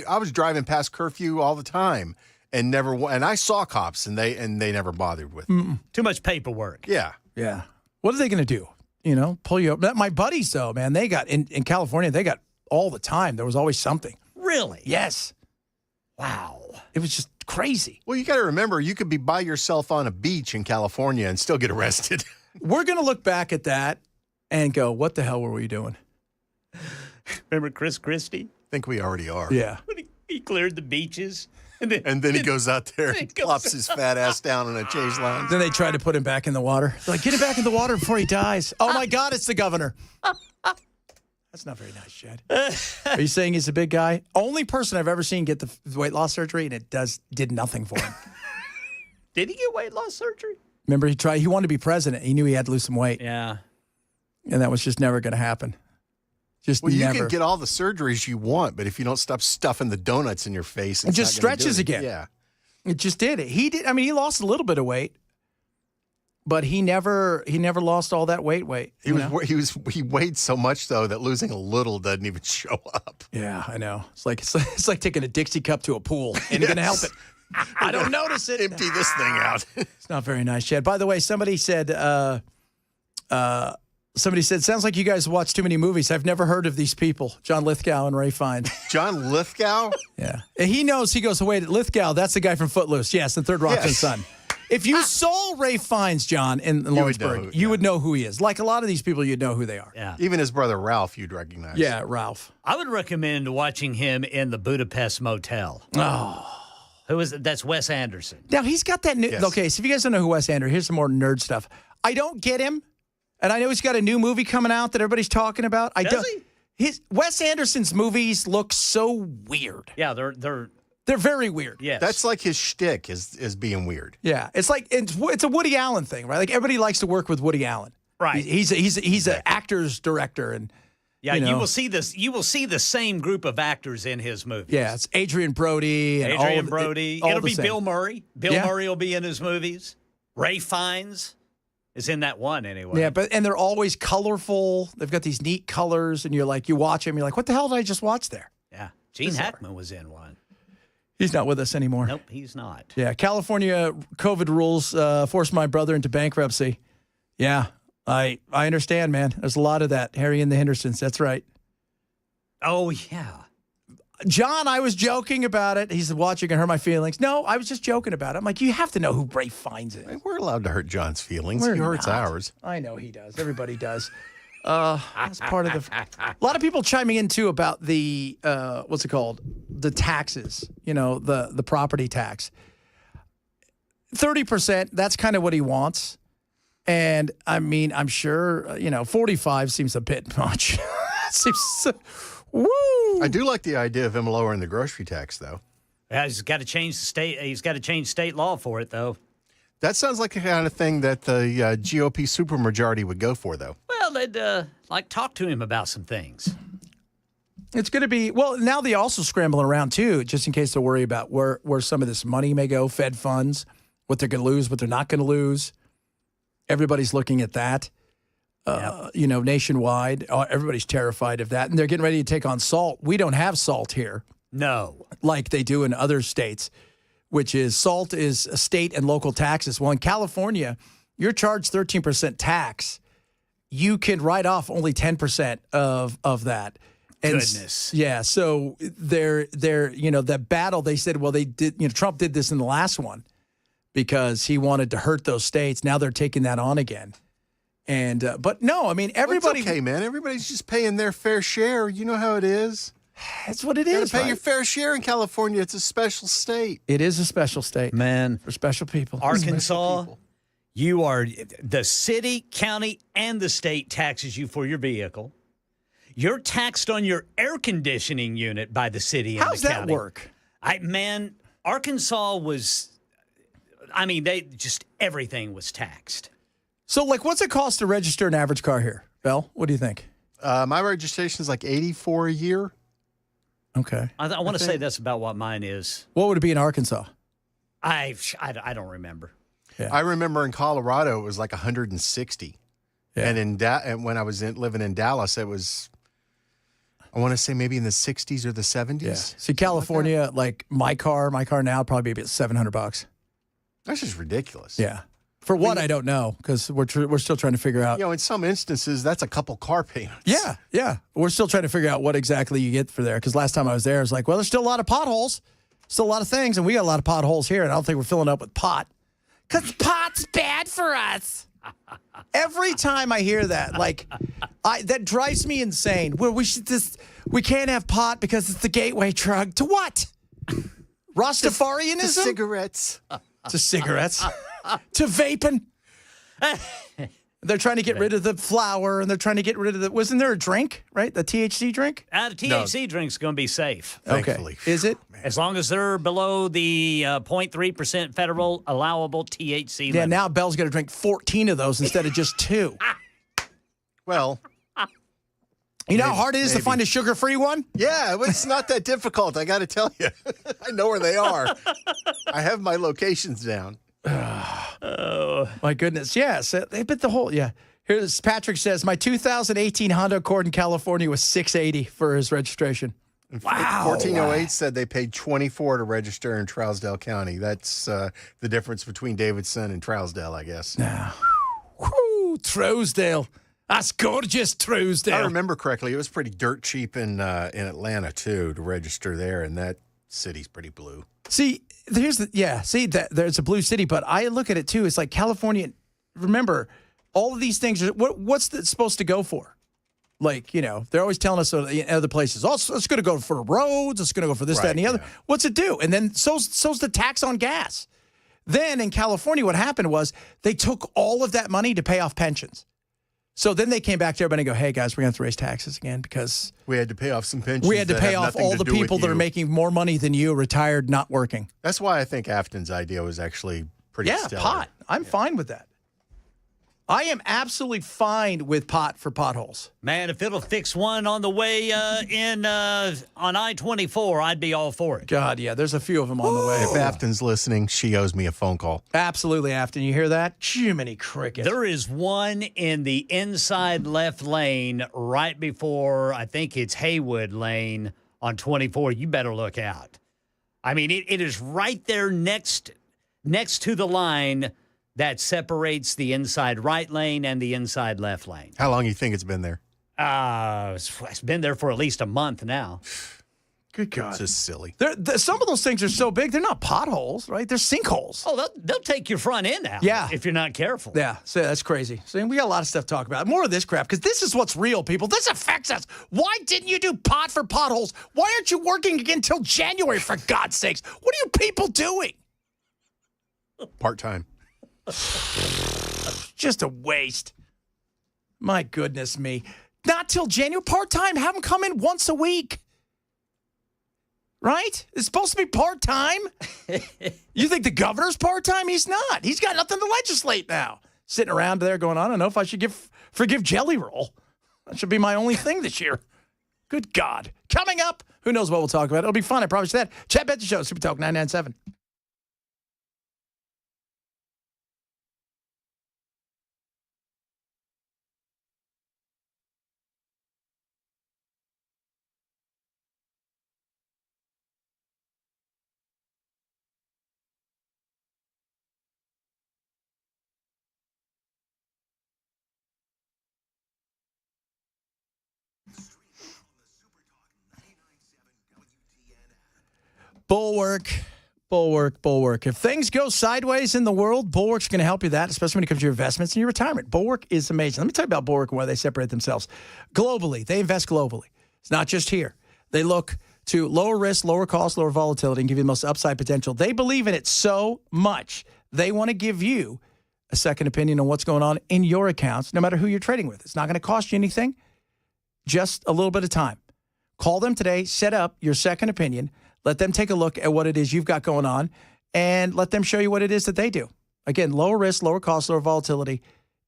I was driving past curfew all the time and I saw cops and they never bothered with me. Too much paperwork. Yeah. Yeah. What are they going to do? Pull you up. My buddies, though, man, they got in California, they got all the time. There was always something. Really? Yes. Wow. It was just crazy. Well, you got to remember, you could be by yourself on a beach in California and still get arrested. We're going to look back at that and go, what the hell were we doing? Remember Chris Christie? I think we already are. Yeah. When he cleared the beaches. And then he goes out there and plops his fat ass down on a change line. Then they tried to put him back in the water. They're like, get him back in the water before he dies. Oh, my God, it's the governor. That's not very nice, Jed. Are you saying he's a big guy? Only person I've ever seen get the weight loss surgery, and it did nothing for him. Did he get weight loss surgery? Remember, he wanted to be president. He knew he had to lose some weight. Yeah. And that was just never going to happen. You never. can get all the surgeries you want, but if you don't stop stuffing the donuts in your face, it just stretches again. Yeah, it just did it. He did. I mean, he lost a little bit of weight, but he never lost all that weight. He weighed so much though that losing a little doesn't even show up. Yeah, I know. It's like taking a Dixie cup to a pool. Ain't gonna help it. I don't notice it. Empty this thing out. It's not very nice, Chad. By the way, somebody said. Somebody said, sounds like you guys watch too many movies. I've never heard of these people, John Lithgow and Ray Fiennes. John Lithgow? Yeah. And he knows. He goes, wait, Lithgow, that's the guy from Footloose. Yes, and Third Rock from the Sun. If you saw Ray Fiennes, John, in Lawrenceburg, you would know who he is. Like a lot of these people, you'd know who they are. Yeah. Even his brother Ralph, you'd recognize. Yeah, Ralph. I would recommend watching him in the Budapest Motel. Oh. That's Wes Anderson. Now, he's got that new. Yes. Okay, so if you guys don't know who Wes Anderson, here's some more nerd stuff. I don't get him. And I know he's got a new movie coming out that everybody's talking about. Does he? Wes Anderson's movies look so weird. Yeah, they're very weird. yes. That's like his shtick is being weird. Yeah, it's like it's a Woody Allen thing, right? Like everybody likes to work with Woody Allen. Right. He's an actor's director, and Yeah, you know. you will see this. You will see the same group of actors in his movies. Yeah, it's Adrian Brody. And Adrian Brody. all It'll the be same. Bill Murray. Bill Yeah. Murray will be in his movies. Ray Fiennes is in that one anyway. Yeah, and they're always colorful. They've got these neat colors, and you watch them. You're like, what the hell did I just watch there? Yeah. Gene Hackman was in one. He's not with us anymore. Nope, he's not. Yeah, California COVID rules forced my brother into bankruptcy. Yeah, I understand, man. There's a lot of that. Harry and the Hendersons. That's right. Oh yeah. John, I was joking about it. He's watching and hurt my feelings. No, I was just joking about it. I'm like, you have to know who Ray Fiennes is. We're allowed to hurt John's feelings. We're He hurts not. ours. I know he does. Everybody does. That's part of the. A lot of people chiming in too about the what's it called? The taxes. You know, the property tax. 30%. That's kind of what he wants. And I mean, I'm sure 45 seems a bit much. Seems so, woo. I do like the idea of him lowering the grocery tax, though. Yeah, he's got to change the state. He's got to change state law for it, though. That sounds like the kind of thing that the GOP supermajority would go for, though. Well, they'd talk to him about some things. It's going to be, well, now they're also scrambling around, too, just in case they worry about where some of this money may go, Fed funds, what they're going to lose, what they're not going to lose. Everybody's looking at that, nationwide. Everybody's terrified of that. And they're getting ready to take on salt. We don't have salt here No. like they do in other states, which is salt is state and local taxes. Well, in California, you're charged 13% tax. You can write off only 10% of that. And Goodness. Yeah. So they're that battle, they said, well, they did, Trump did this in the last one because he wanted to hurt those states. Now they're taking that on again. And, but no, I mean, everybody. It's okay, man. Everybody's just paying their fair share. You know how it is. That's what it You is. gotta pay right? your fair share in California. It's a special state. It is a special state Man, for special people. Arkansas, you are the city, county, and the state taxes you for your vehicle. You're taxed on your air conditioning unit by the city and How's the that county. work? Arkansas was, everything was taxed. So, what's it cost to register an average car here? Bell, what do you think? My registration is like $84 a year. Okay. I want to say that's about what mine is. What would it be in Arkansas? I don't remember. Yeah. I remember in Colorado it was like 160, Yeah. and and when I was living in Dallas, it was, I want to say maybe in the 60s or the 70s. Yeah. See, California, my car now would probably be about $700. That's just ridiculous. Yeah. For what, I don't know, because we're still trying to figure out. In some instances, that's a couple car payments. Yeah, yeah. We're still trying to figure out what exactly you get for there. Because last time I was there, I was like, well, there's still a lot of potholes, still a lot of things, and we got a lot of potholes here, and I don't think we're filling up with pot. Because pot's bad for us. Every time I hear that, that drives me insane. Well, we can't have pot because it's the gateway drug. To what? Rastafarianism? The cigarettes. To cigarettes. To vaping. They're trying to get rid of the flour, and they're trying to get rid of the. Wasn't there a drink, right? The THC drink? The THC drink's going to be safe. Thankfully. Okay. Is it? As long as they're below the 0.3% federal allowable THC limit. Yeah, now Bell's got to drink 14 of those instead of just 2. Well, You know how hard it is to maybe. find a sugar-free one? yeah, it's not that difficult, I got to tell you. I know where they are. I have my locations down. My goodness, yes. But the whole, yeah. Here's Patrick says, my 2018 Honda Accord in California was $680 for his registration. Wow. 1408 said they paid $24 to register in Trousdale County. That's the difference between Davidson and Trousdale, I guess. Whoo, Trousdale. That's gorgeous, Trousdale. I remember correctly, it was pretty dirt cheap in Atlanta, too, to register there, and that city's pretty blue. See, there's a blue city, but I look at it too. It's like California. Remember, all of these things are what's it supposed to go for? They're always telling us in other places, oh, it's going to go for roads, it's going to go for this, that, and the other. Yeah. What's it do? And then so's the tax on gas. Then in California, what happened was they took all of that money to pay off pensions. So then they came back to everybody and go, hey, guys, we're going to have to raise taxes again because We had to pay off some pensions. we had to that pay have off nothing all to the do with people that are you. making more money than you, retired, not working. That's why I think Afton's idea was actually pretty stellar. Pot. I'm fine with that. I am absolutely fine with pot for potholes. Man, if it'll fix one on the way on I-24, I'd be all for it. God, yeah, there's a few of them on the way. If Afton's listening, she owes me a phone call. Absolutely, Afton. You hear that? Jiminy cricket. There is one in the inside left lane right before, I think it's Haywood Lane on 24. You better look out. I mean, it is right there next to the line that separates the inside right lane and the inside left lane. How long you think it's been there? It's been there for at least a month now. Good God. It's just silly. Some of those things are so big, they're not potholes, right? They're sinkholes. Oh, they'll take your front end out if you're not careful. Yeah, so that's crazy. So we got a lot of stuff to talk about. More of this crap, because this is what's real, people. This affects us. Why didn't you do pot for potholes? Why aren't you working again until January, for God's sakes? What are you people doing? Part-time. Just a waste. My goodness me. Not till January. Part-time. Have them come in once a week. Right? It's supposed to be part-time. You think the governor's part-time? He's not. He's got nothing to legislate now. Sitting around there going, I don't know if I should forgive Jelly Roll. That should be my only thing this year. Good God. Coming up, who knows what we'll talk about. It'll be fun, I promise you that. Chad Benson Show, Super Talk 997. Bulwark. If things go sideways in the world, Bulwark's going to help you that, especially when it comes to your investments and your retirement. Bulwark is amazing. Let me tell you about Bulwark and why they separate themselves. Globally, they invest globally. It's not just here. They look to lower risk, lower cost, lower volatility, and give you the most upside potential. They believe in it so much, they want to give you a second opinion on what's going on in your accounts, no matter who you're trading with. It's not going to cost you anything, just a little bit of time. Call them today, set up your second opinion. Let them take a look at what it is you've got going on and let them show you what it is that they do. Again, lower risk, lower cost, lower volatility.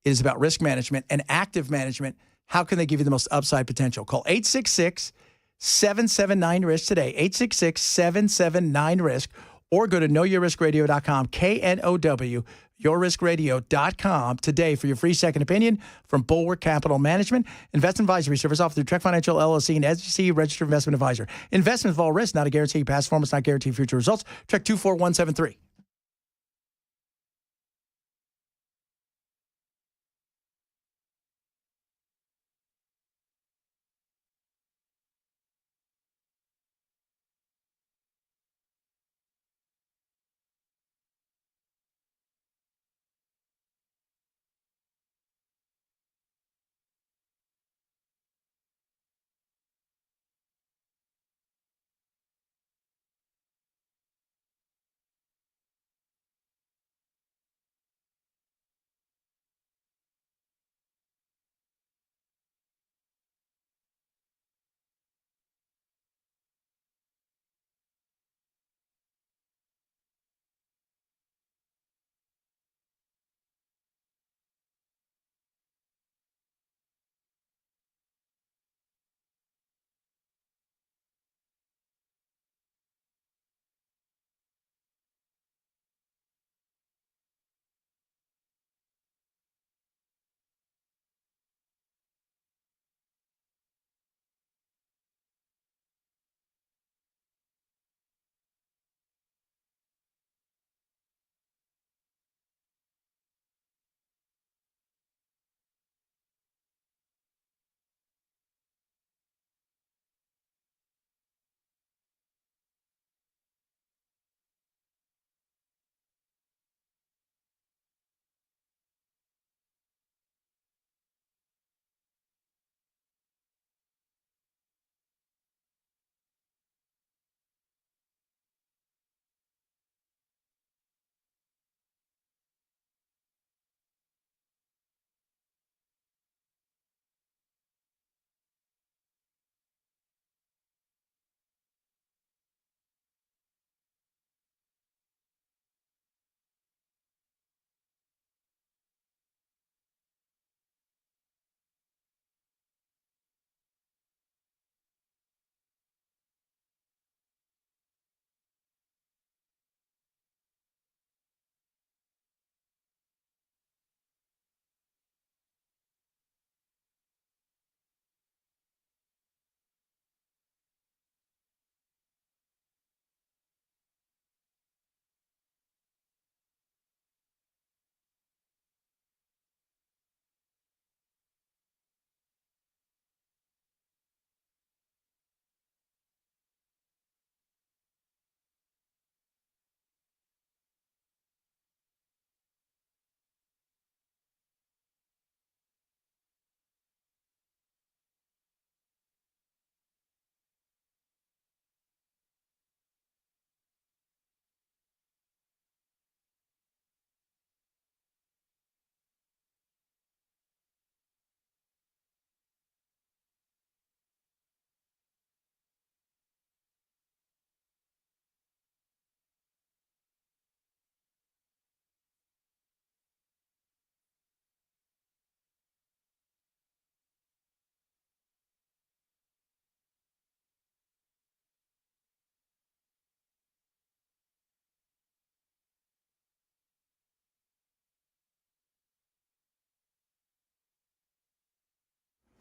It is about risk management and active management. How can they give you the most upside potential? Call 866-779-RISK today, 866-779-RISK, or go to knowyourriskradio.com, KNOW, yourriskradio.com today for your free second opinion from Bullwork Capital Management. Investment advisory service offered through Trek Financial LLC and SEC registered investment advisor. Investment involve risk, not a guarantee. Past performance, not guarantee future results. Trek 24173.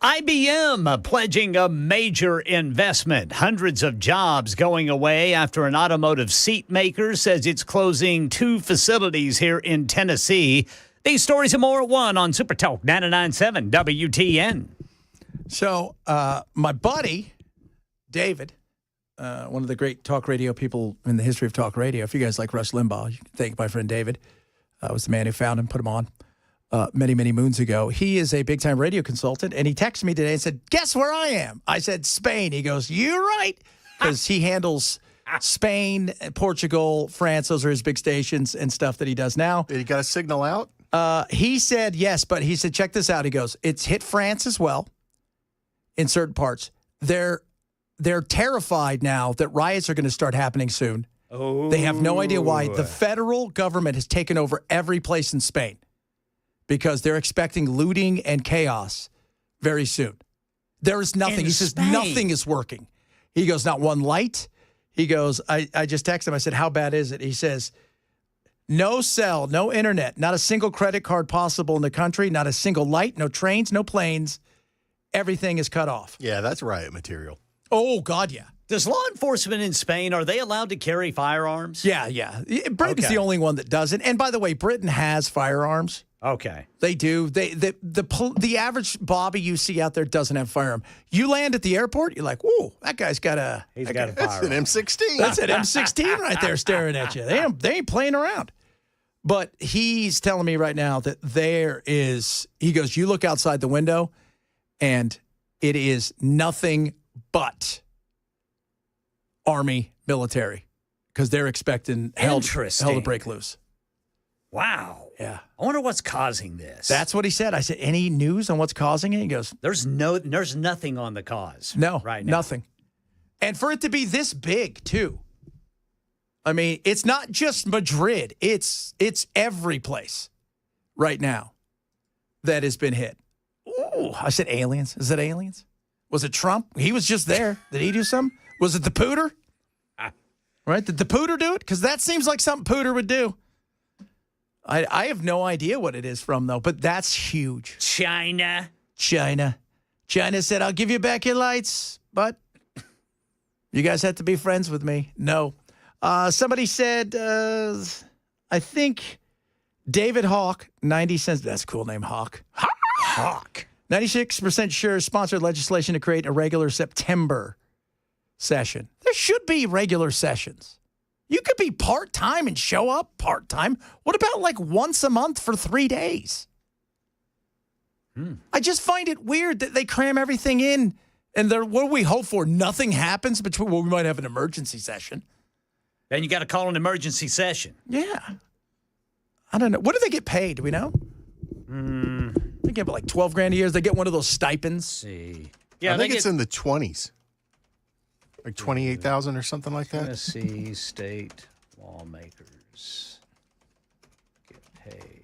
IBM pledging a major investment. Hundreds of jobs going away after an automotive seat maker says it's closing 2 facilities here in Tennessee. These stories and more at 1 on Super Talk 99.7 WTN. So my buddy, David, one of the great talk radio people in the history of talk radio, if you guys like Rush Limbaugh, you can thank my friend David. Was the man who found him, put him on. Many, many moons ago. He is a big-time radio consultant, and he texted me today and said, guess where I am? I said, Spain. He goes, you're right, because he handles Spain, Portugal, France. Those are his big stations and stuff that he does now. Did he got a signal out? He said yes, but he said, check this out. He goes, it's hit France as well in certain parts. They're terrified now that riots are going to start happening soon. Oh. They have no idea why. The federal government has taken over every place in Spain, because they're expecting looting and chaos very soon. There is nothing. He says nothing is working. He goes, not one light. He goes, I just texted him. I said, how bad is it? He says, no cell, no internet, not a single credit card possible in the country, not a single light, no trains, no planes. Everything is cut off. Yeah, that's riot material. Oh, God, yeah. Does law enforcement in Spain, are they allowed to carry firearms? Yeah. Britain's the only one that doesn't. And by the way, Britain has firearms. Okay. They do. The average Bobby you see out there doesn't have a firearm. You land at the airport, you're like, whoa, that guy's got a firearm. That's an M16. That's an M16 right there staring at you. They ain't playing around. But he's telling me right now that he goes, you look outside the window, and it is nothing but Army, military, because they're expecting hell to break loose. Wow. Yeah. I wonder what's causing this. That's what he said. I said, any news on what's causing it? He goes, there's nothing on the cause. No, right now. Nothing. And for it to be this big, too. I mean, it's not just Madrid. It's every place right now that has been hit. Ooh, I said aliens. Is it aliens? Was it Trump? He was just there. Did he do something? Was it the Pooter? Right? Did the Pooter do it? Because that seems like something Pooter would do. I have no idea what it is from, though, but that's huge. China said, I'll give you back your lights, but you guys have to be friends with me. No. Somebody said, I think David Hawk, 90 cents. That's a cool name, Hawk. Hawk. 96% sure sponsored legislation to create a regular September session. There should be regular sessions. You could be part-time and show up part-time. What about like once a month for 3 days? I just find it weird that they cram everything in. And what do we hope for? Nothing happens between, we might have an emergency session. Then you got to call an emergency session. Yeah. I don't know. What do they get paid? Do we know? They get like $12,000 a year. They get one of those stipends. See. Yeah, I think it's in the 20s. Like 28,000 or something like that. Tennessee state lawmakers get paid.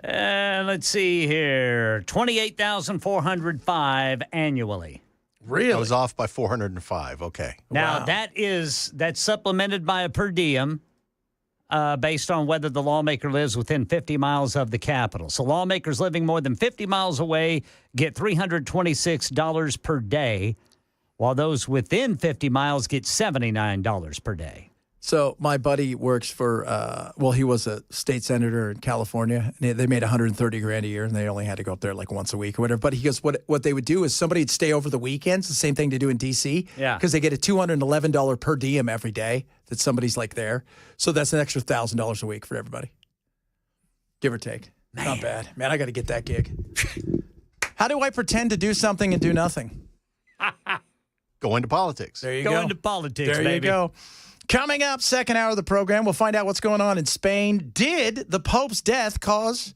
Let's see here. $28,405 annually. Really? I was off by 405. Okay. Now, that's supplemented by a per diem based on whether the lawmaker lives within 50 miles of the Capitol. So lawmakers living more than 50 miles away get $326 per day, while those within 50 miles get $79 per day. So my buddy works for, he was a state senator in California. And they made $130,000 a year, and they only had to go up there like once a week or whatever. But he goes, what they would do is somebody would stay over the weekends, the same thing they do in D.C. Yeah. Because they get a $211 per diem every day that somebody's like there. So that's an extra $1,000 a week for everybody, give or take. Man. Not bad. Man, I got to get that gig. How do I pretend to do something and do nothing? Go into politics. There you Go go. into politics, there baby. You go. Coming up, second hour of the program, we'll find out what's going on in Spain. Did the Pope's death cause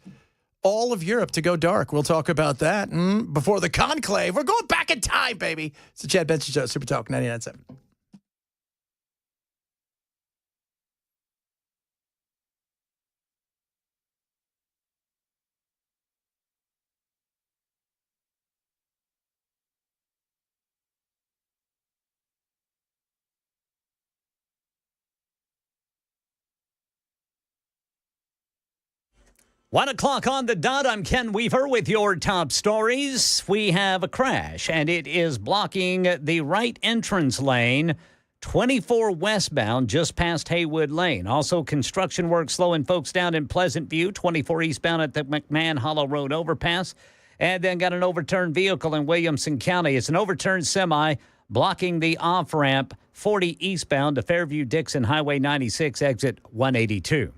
all of Europe to go dark? We'll talk about that before the conclave. We're going back in time, baby. It's the Chad Benson Show, Super Talk 99.7. 1 o'clock on the dot. I'm Ken Weaver with your top stories. We have a crash, and it is blocking the right entrance lane, 24 westbound, just past Haywood Lane. Also, construction work slowing folks down in Pleasant View, 24 eastbound at the McMahon Hollow Road overpass. And then got an overturned vehicle in Williamson County. It's an overturned semi blocking the off-ramp, 40 eastbound to Fairview-Dixon Highway 96, exit 182.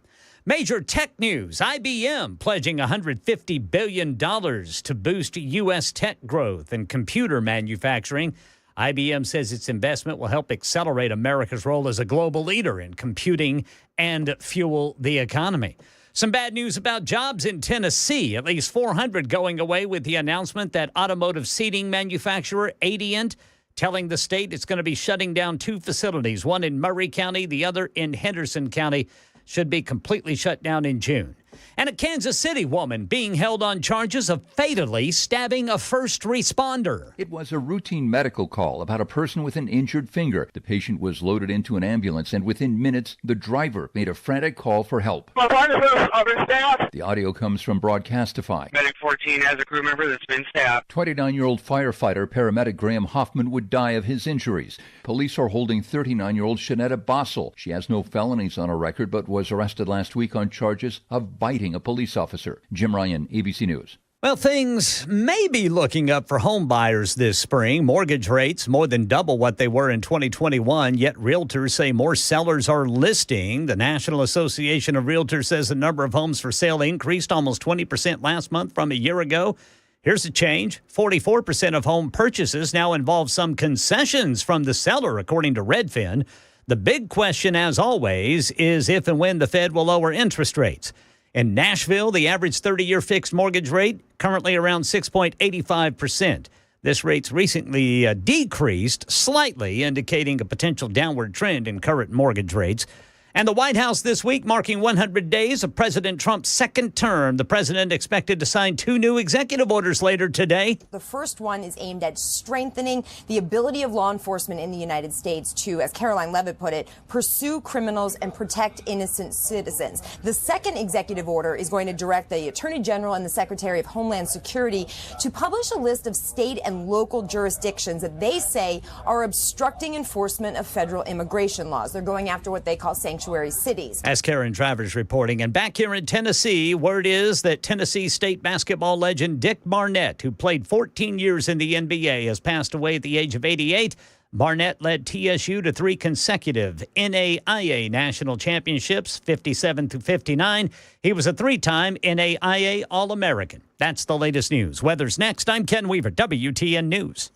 Major tech news. IBM pledging $150 billion to boost U.S. tech growth and computer manufacturing. IBM says its investment will help accelerate America's role as a global leader in computing and fuel the economy. Some bad news about jobs in Tennessee. At least 400 going away with the announcement that automotive seating manufacturer Adient telling the state it's going to be shutting down 2 facilities, one in Murray County, the other in Henderson County, should be completely shut down in June. And a Kansas City woman being held on charges of fatally stabbing a first responder. It was a routine medical call about a person with an injured finger. The patient was loaded into an ambulance, and within minutes, the driver made a frantic call for help. Other staff. The audio comes from Broadcastify. Medic 14 has a crew member that's been stabbed. 29-year-old firefighter paramedic Graham Hoffman would die of his injuries. Police are holding 39-year-old Shanetta Bossel. She has no felonies on her record, but was arrested last week on charges of biting a police officer. Jim Ryan, ABC News. Well, things may be looking up for home buyers this spring. Mortgage rates more than double what they were in 2021, yet realtors say more sellers are listing. The National Association of Realtors says the number of homes for sale increased almost 20% last month from a year ago. Here's a change. 44% of home purchases now involve some concessions from the seller, according to Redfin. The big question, as always, is if and when the Fed will lower interest rates. In Nashville, the average 30-year fixed mortgage rate currently around 6.85%. This rate's recently decreased slightly, indicating a potential downward trend in current mortgage rates. And the White House this week marking 100 days of President Trump's second term. The president expected to sign 2 new executive orders later today. The first one is aimed at strengthening the ability of law enforcement in the United States to, as Caroline Levitt put it, pursue criminals and protect innocent citizens. The second executive order is going to direct the Attorney General and the Secretary of Homeland Security to publish a list of state and local jurisdictions that they say are obstructing enforcement of federal immigration laws. They're going after what they call sanctuary cities. As Karen Travers reporting. And back here in Tennessee, word is that Tennessee State basketball legend Dick Barnett, who played 14 years in the NBA, has passed away at the age of 88. Barnett led TSU to 3 consecutive NAIA national championships, 57-59. He was a 3-time NAIA All-American. That's the latest news. Weather's next. I'm Ken Weaver, WTN News.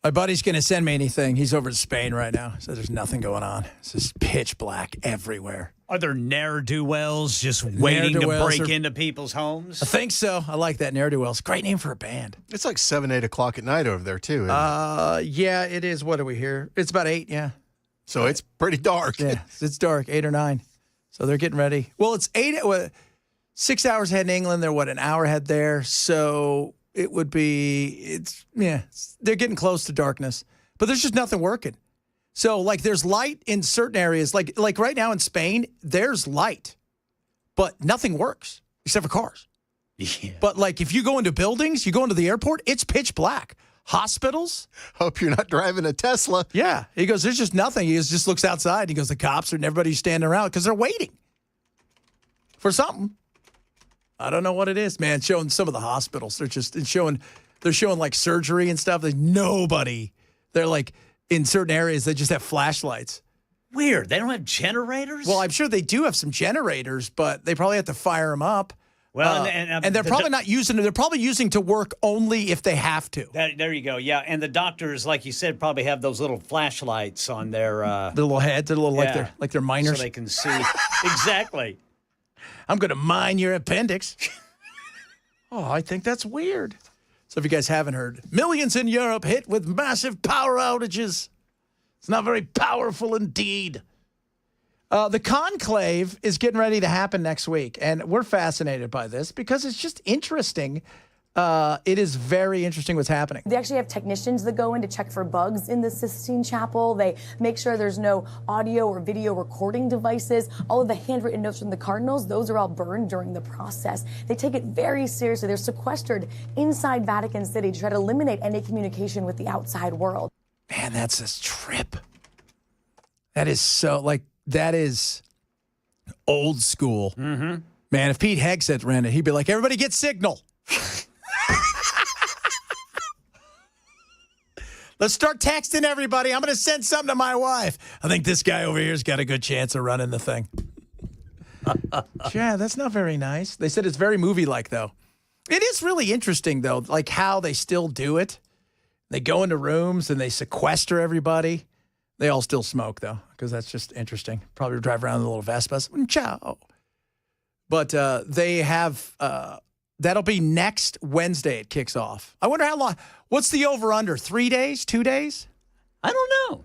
My buddy's going to send me anything. He's over in Spain right now, so there's nothing going on. It's just pitch black everywhere. Are there ne'er-do-wells just waiting to Ne'er-do-wells break into people's homes? I think so. I like that, ne'er-do-wells. Great name for a band. It's like 7, 8 o'clock at night over there, too. Isn't it? Yeah, it is. What are we here? It's about 8, yeah. So it's pretty dark. Yeah, it's dark, 8 or 9. So they're getting ready. Well, it's 6 hours ahead in England. They're, an hour ahead there. So it would be, they're getting close to darkness. But there's just nothing working. So, there's light in certain areas. Like right now in Spain, there's light. But nothing works except for cars. Yeah. But, if you go into buildings, you go into the airport, it's pitch black. Hospitals. Hope you're not driving a Tesla. Yeah. He goes, there's just nothing. He just looks outside. He goes, the cops and everybody's standing around because they're waiting for something. I don't know what it is, man. Showing some of the hospitals. They're showing surgery and stuff. There's nobody. They're in certain areas, they just have flashlights. Weird. They don't have generators? Well, I'm sure they do have some generators, but they probably have to fire them up. Well, and they're probably not using it. They're probably using to work only if they have to. There you go. Yeah, and the doctors, like you said, probably have those little flashlights on their the little heads, like they're miners, so they can see. Exactly. I'm going to mine your appendix. Oh, I think that's weird. So if you guys haven't heard, millions in Europe hit with massive power outages. It's not very powerful indeed. The conclave is getting ready to happen next week, and we're fascinated by this because it's just interesting. It is very interesting what's happening. They actually have technicians that go in to check for bugs in the Sistine Chapel. They make sure there's no audio or video recording devices. All of the handwritten notes from the cardinals, those are all burned during the process. They take it very seriously. They're sequestered inside Vatican City to try to eliminate any communication with the outside world. Man, that's a trip. That is so, that is old school. Mm-hmm. Man, if Pete Hegseth ran it, he'd be like, everybody get signal. Let's start texting everybody. I'm going to send something to my wife. I think this guy over here's got a good chance of running the thing. Yeah, that's not very nice. They said it's very movie-like, though. It is really interesting, though, how they still do it. They go into rooms and they sequester everybody. They all still smoke, though, because that's just interesting. Probably drive around in the little Vespas. Ciao. But they have that'll be next Wednesday it kicks off. I wonder how long. What's the over-under? 3 days? 2 days? I don't know.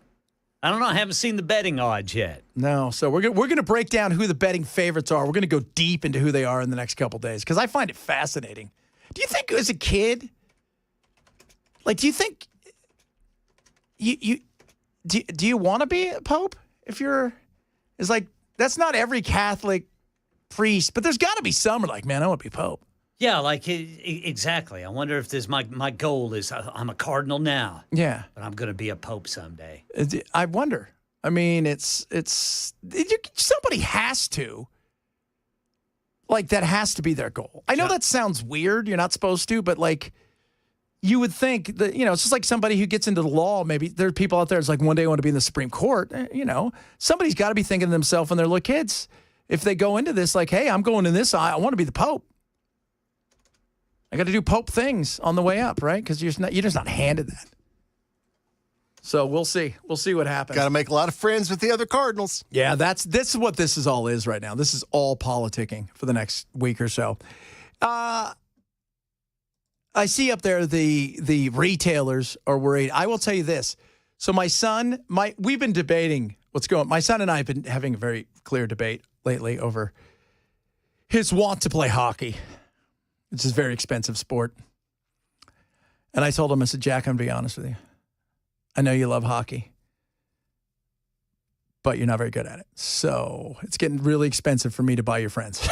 I haven't seen the betting odds yet. No. So we're gonna break down who the betting favorites are. We're going to go deep into who they are in the next couple days because I find it fascinating. Do you think as a kid, do you think do you want to be a pope if you're – that's not every Catholic priest, but there's got to be some who are man, I want to be pope. Yeah, exactly. I wonder if there's my goal is I'm a cardinal now. Yeah. But I'm going to be a pope someday. I wonder. I mean, somebody has to. That has to be their goal. I know that sounds weird. You're not supposed to, but you would think that, it's just like somebody who gets into the law. Maybe there are people out there, it's one day I want to be in the Supreme Court. Somebody's got to be thinking to themselves when they're little kids. If they go into this hey, I'm going in this, I want to be the Pope. I got to do Pope things on the way up, right? Because you're just not handed that. So we'll see. We'll see what happens. Got to make a lot of friends with the other cardinals. Yeah, this is what this is all is right now. This is all politicking for the next week or so. I see up there the retailers are worried. I will tell you this. So my son, we've been debating what's going on. My son and I have been having a very clear debate lately over his want to play hockey. It's a very expensive sport. And I told him, I said, Jack, I'm going to be honest with you. I know you love hockey, but you're not very good at it. So it's getting really expensive for me to buy your friends.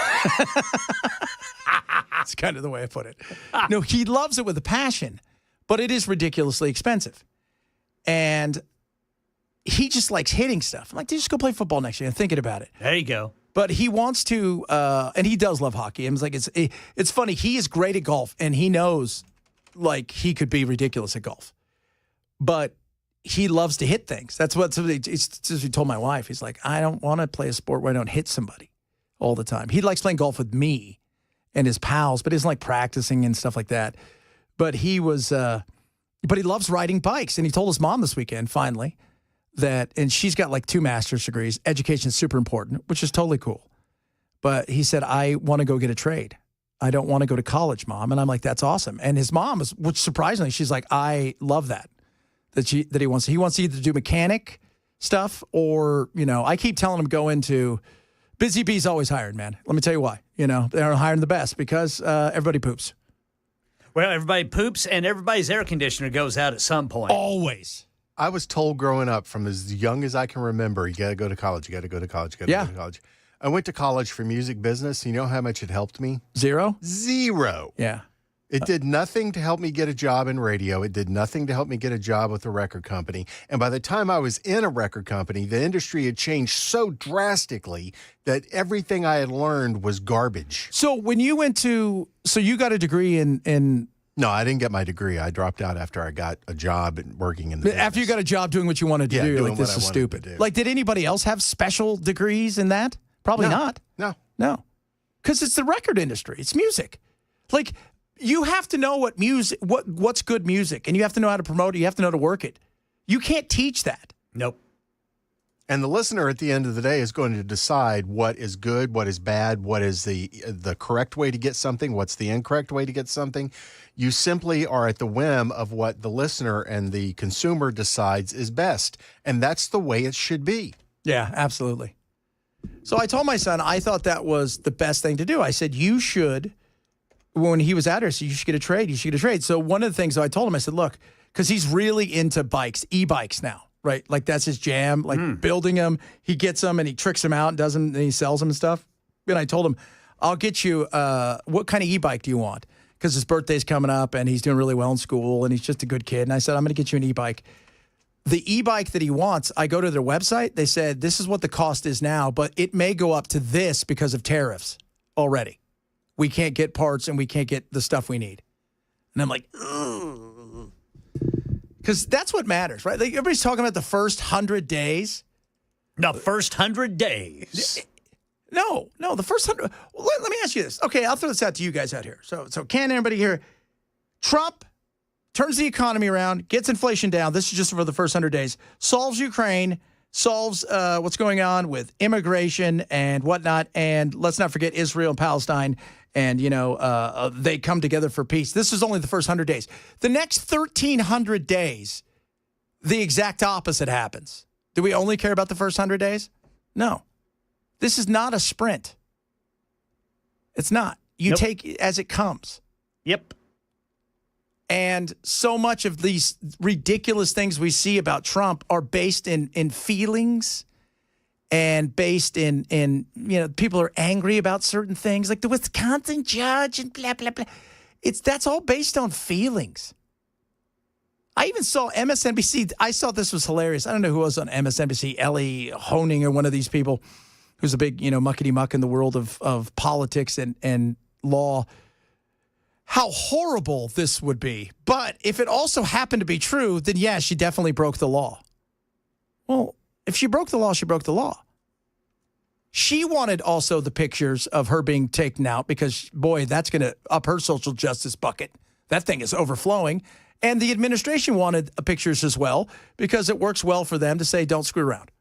That's kind of the way I put it. No, he loves it with a passion, but it is ridiculously expensive. And he just likes hitting stuff. I'm like, just go play football next year. I'm thinking about it. There you go. But he wants to, and he does love hockey. And it's funny. He is great at golf, and he knows, he could be ridiculous at golf. But he loves to hit things. That's what he told my wife. He's like, I don't want to play a sport where I don't hit somebody all the time. He likes playing golf with me and his pals, but he doesn't like practicing and stuff like that. But he was, But he loves riding bikes. And he told his mom this weekend, finally, and she's got like 2 master's degrees. Education's super important, which is totally cool. But he said, I want to go get a trade. I don't want to go to college, Mom. And I'm like, that's awesome. And his mom is, which surprisingly, she's like, I love that he wants to either do mechanic stuff or, I keep telling him go into Busy Bee's always hired, man. Let me tell you why. They're hiring the best because everybody poops. Well, everybody poops and everybody's air conditioner goes out at some point. Always. I was told growing up from as young as I can remember, you got to go to college, you got to go to college, you got to go to college. I went to college for music business. You know how much it helped me? Zero. Yeah. It did nothing to help me get a job in radio. It did nothing to help me get a job with a record company. And by the time I was in a record company, the industry had changed so drastically that everything I had learned was garbage. So when you you got a degree in No, I didn't get my degree. I dropped out after I got a job and working in the business. After you got a job doing what you wanted to do, doing like this what I is wanted stupid. to do. Like, did anybody else have special degrees in that? Probably not. No. Because it's the record industry. It's music. Like, you have to know what's good music, and you have to know how to promote it. You have to know how to work it. You can't teach that. Nope. And the listener at the end of the day is going to decide what is good, what is bad, what is the correct way to get something, what's the incorrect way to get something. You simply are at the whim of what the listener and the consumer decides is best. And that's the way it should be. Yeah, absolutely. So I told my son I thought that was the best thing to do. I said, you should, when he was out here, I said, you should get a trade. You should get a trade. So one of the things I told him, I said, look, because he's really into bikes, e-bikes now. Right, like that's his jam. Like building them, he gets them and he tricks them out and does them and he sells them and stuff. And I told him, I'll get you. What kind of e-bike do you want? Because his birthday's coming up and he's doing really well in school and he's just a good kid. And I said, I'm going to get you an e-bike. The e-bike that he wants, I go to their website. They said this is what the cost is now, but it may go up to this because of tariffs already. We can't get parts and we can't get the stuff we need. And I'm like, ugh. Because that's what matters, right? Like everybody's talking about the first 100 days. The first 100 days. No, the first 100. Well, let me ask you this. Okay, I'll throw this out to you guys out here. So can anybody here? Trump turns the economy around, gets inflation down. This is just for the first 100 days. Solves Ukraine, solves what's going on with immigration and whatnot. And let's not forget Israel and Palestine. And, they come together for peace. This is only the first 100 days. The next 1,300 days, the exact opposite happens. Do we only care about the first 100 days? No. This is not a sprint. It's not. You take it as it comes. Yep. And so much of these ridiculous things we see about Trump are based in feelings and based in people are angry about certain things, like the Wisconsin judge and blah, blah, blah. That's all based on feelings. I even saw MSNBC. I thought this was hilarious. I don't know who was on MSNBC, Ellie Honing or one of these people who's a big, muckety-muck in the world of politics and law. How horrible this would be. But if it also happened to be true, then yeah, she definitely broke the law. Well, if she broke the law, she broke the law. She wanted also the pictures of her being taken out because, boy, that's going to up her social justice bucket. That thing is overflowing. And the administration wanted pictures as well because it works well for them to say, don't screw around.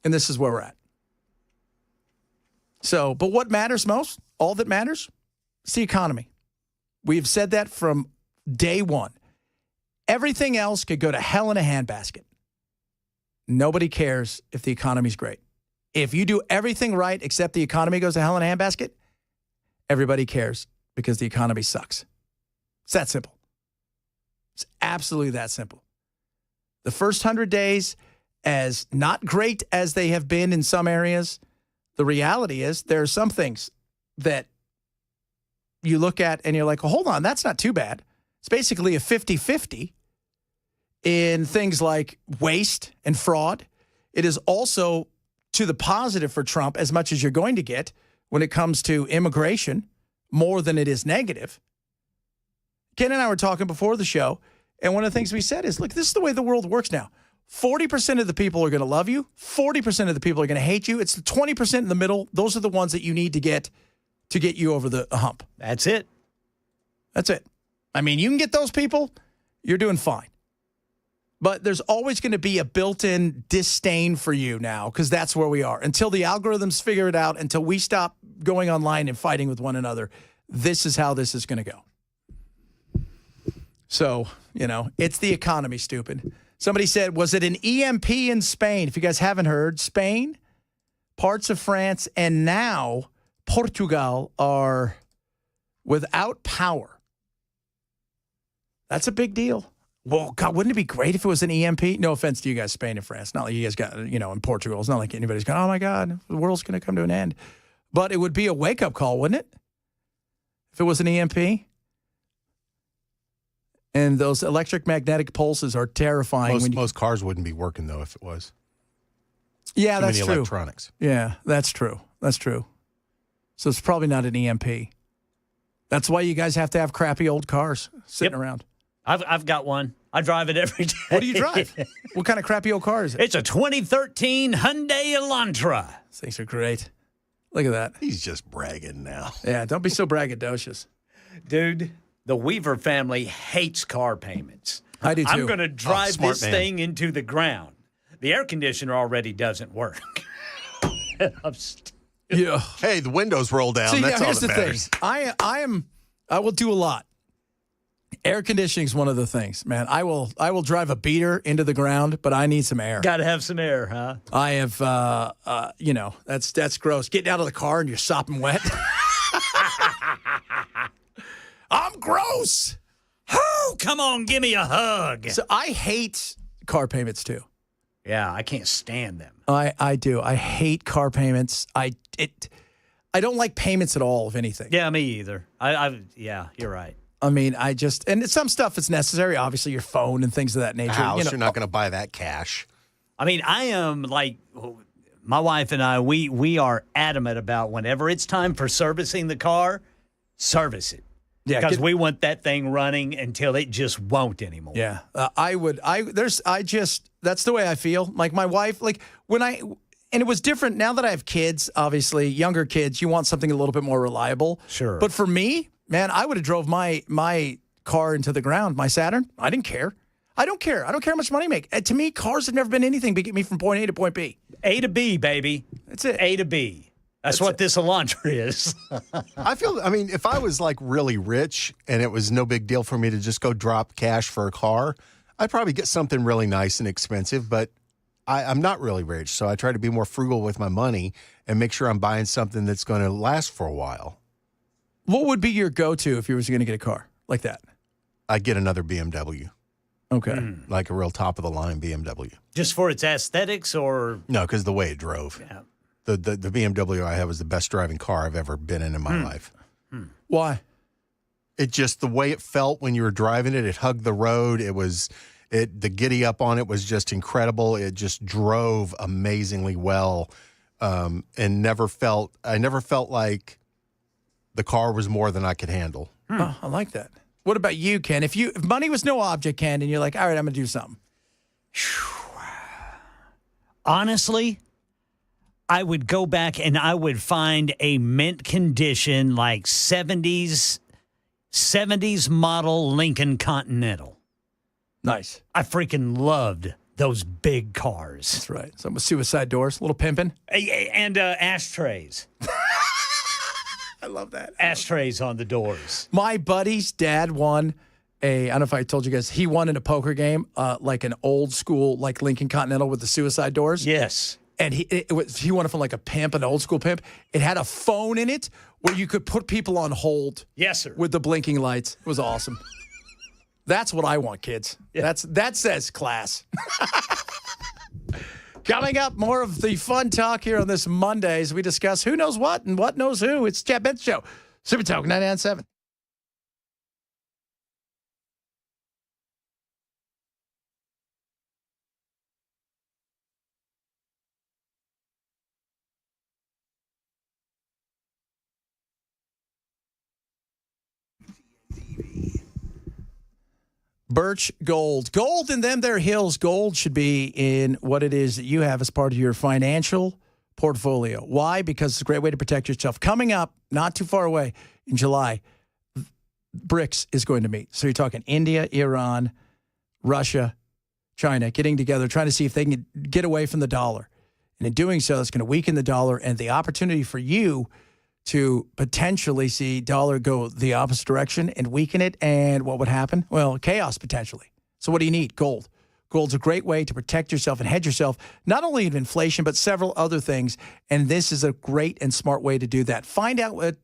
And this is where we're at. So, but what matters most, all that matters, is the economy. We've said that from day one. Everything else could go to hell in a handbasket. Nobody cares if the economy's great. If you do everything right except the economy goes to hell in a handbasket, everybody cares because the economy sucks. It's that simple. It's absolutely that simple. The first 100 days, as not great as they have been in some areas, the reality is there are some things that you look at and you're like, well, hold on, that's not too bad. It's basically a 50-50 in things like waste and fraud. It is also to the positive for Trump as much as you're going to get when it comes to immigration, more than it is negative. Ken and I were talking before the show, and one of the things we said is, look, this is the way the world works now. 40% of the people are going to love you. 40% of the people are going to hate you. It's the 20% in the middle. Those are the ones that you need to get you over the hump. That's it. That's it. I mean, you can get those people, you're doing fine. But there's always going to be a built-in disdain for you now because that's where we are. Until the algorithms figure it out, until we stop going online and fighting with one another, this is how this is going to go. So, it's the economy, stupid. Somebody said, was it an EMP in Spain? If you guys haven't heard, Spain, parts of France, and now Portugal are without power. That's a big deal. Well, God, wouldn't it be great if it was an EMP? No offense to you guys, Spain and France. Not like you guys got, in Portugal. It's not like anybody's going, oh, my God, the world's going to come to an end. But it would be a wake-up call, wouldn't it? If it was an EMP? And those electric magnetic pulses are terrifying. Most cars wouldn't be working, though, if it was. Yeah, that's true. true. Electronics. Yeah, that's true. That's true. So it's probably not an EMP. That's why you guys have to have crappy old cars sitting around. I've got one. I drive it every day. What do you drive? What kind of crappy old car is it? It's a 2013 Hyundai Elantra. These things are great. Look at that. He's just bragging now. Yeah, don't be so braggadocious. Dude, the Weaver family hates car payments. I do too. I'm going to drive this man. thing into the ground. The air conditioner already doesn't work. Yeah. Hey, the windows roll down. See, That's all here's that the matters. thing. I will do a lot. Air conditioning is one of the things, man. I will drive a beater into the ground, but I need some air. Got to have some air, huh? I have, that's gross. Getting out of the car and you're sopping wet. I'm gross. Oh, come on, give me a hug. So I hate car payments too. Yeah, I can't stand them. I do. I hate car payments. I don't like payments at all, if anything. Yeah, me either. Yeah, you're right. I mean, and some stuff is necessary, obviously your phone and things of that nature. House, you're not going to buy that cash. I mean, I am like, my wife and I, we are adamant about whenever it's time for servicing the car, service it. Yeah, because we want that thing running until it just won't anymore. Yeah, that's the way I feel. Like my wife, and it was different now that I have kids, obviously, younger kids, you want something a little bit more reliable. Sure. But for me, man, I would have drove my car into the ground, my Saturn. I didn't care. I don't care. I don't care how much money I make. To me, cars have never been anything but get me from point A to point B. A to B, baby. That's it. A to B. That's what this Elantra is. If I was like really rich and it was no big deal for me to just go drop cash for a car, I'd probably get something really nice and expensive, but I'm not really rich. So I try to be more frugal with my money and make sure I'm buying something that's going to last for a while. What would be your go-to if you was going to get a car like that? I'd get another BMW. Okay. Like a real top-of-the-line BMW. Just for its aesthetics or? No, because the way it drove. Yeah. The BMW I have was the best driving car I've ever been in my life. Why? It just, the way it felt when you were driving it, it hugged the road. The giddy up on it was just incredible. It just drove amazingly well. And I never felt like the car was more than I could handle. Oh, I like that. What about you, Ken? If money was no object, Ken, and you're like, all right, I'm going to do something. Honestly, I would go back and I would find a mint condition like 70s model Lincoln Continental. Nice. I freaking loved those big cars. That's right. Some with suicide doors, a little pimping. And ashtrays. I love that. Ashtrays on the doors. My buddy's dad won I don't know if I told you guys, he won in a poker game, like an old school, like Lincoln Continental with the suicide doors. Yes. And he won it from like a pimp, an old school pimp. It had a phone in it where you could put people on hold. Yes, sir. With the blinking lights. It was awesome. That's what I want, kids. Yeah. That says class. Coming up, more of the fun talk here on this Monday as we discuss who knows what and what knows who. It's Chad Benson Show. Super Talk 99.7. Birch Gold. Gold in them there hills. Gold should be in what it is that you have as part of your financial portfolio. Why? Because it's a great way to protect yourself. Coming up, not too far away, in July, BRICS is going to meet. So you're talking India, Iran, Russia, China getting together, trying to see if they can get away from the dollar. And in doing so, it's going to weaken the dollar, and the opportunity for you to potentially see dollar go the opposite direction and weaken it. And what would happen? Well, chaos potentially. So what do you need? Gold. Gold's a great way to protect yourself and hedge yourself, not only of inflation, but several other things. And this is a great and smart way to do that. Find out what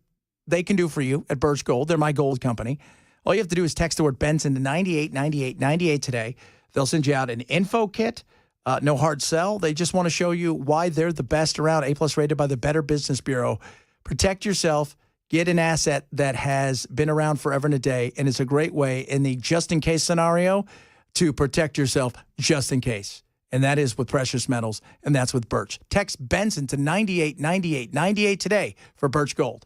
they can do for you at Birch Gold. They're my gold company. All you have to do is text the word Benson to 989898 today. They'll send you out an info kit. No hard sell. They just want to show you why they're the best around. A+ rated by the Better Business Bureau. Protect yourself. Get an asset that has been around forever and a day, and it's a great way in the just-in-case scenario to protect yourself just in case. And that is with precious metals, and that's with Birch. Text Benson to 989898 today for Birch Gold.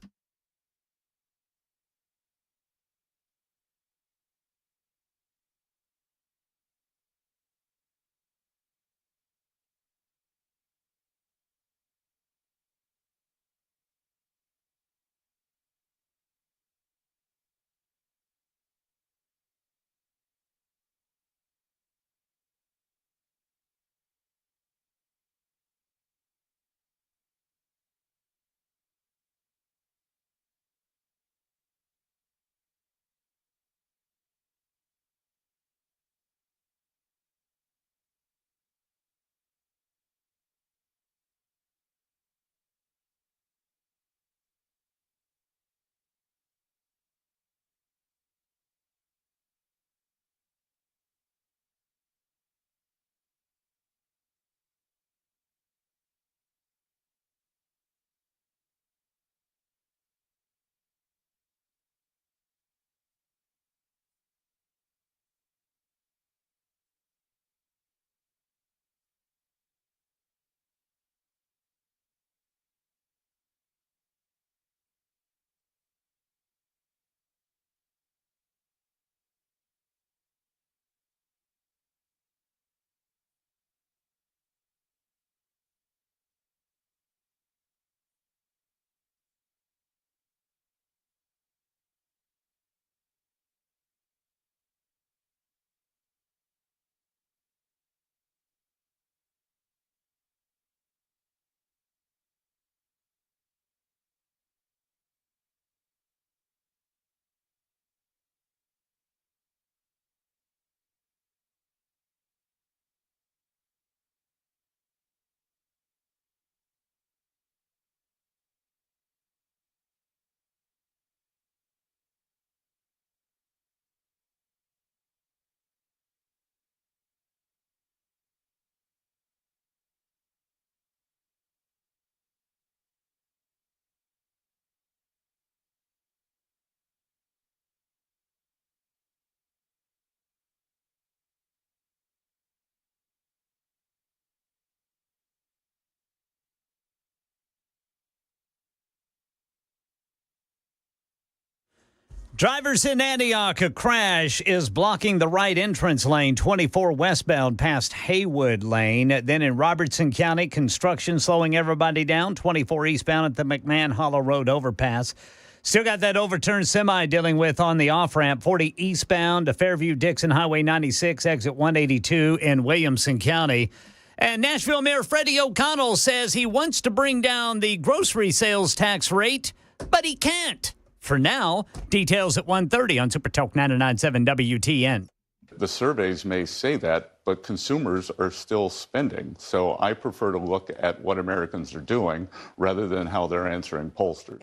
Drivers in Antioch, a crash is blocking the right entrance lane, 24 westbound past Haywood Lane. Then in Robertson County, construction slowing everybody down, 24 eastbound at the McMahon Hollow Road overpass. Still got that overturned semi dealing with on the off-ramp, 40 eastbound to Fairview-Dixon Highway 96, exit 182 in Williamson County. And Nashville Mayor Freddie O'Connell says he wants to bring down the grocery sales tax rate, but he can't. For now, details at 1:30 on Super Talk 99.7 WTN. The surveys may say that, but consumers are still spending. So I prefer to look at what Americans are doing rather than how they're answering pollsters.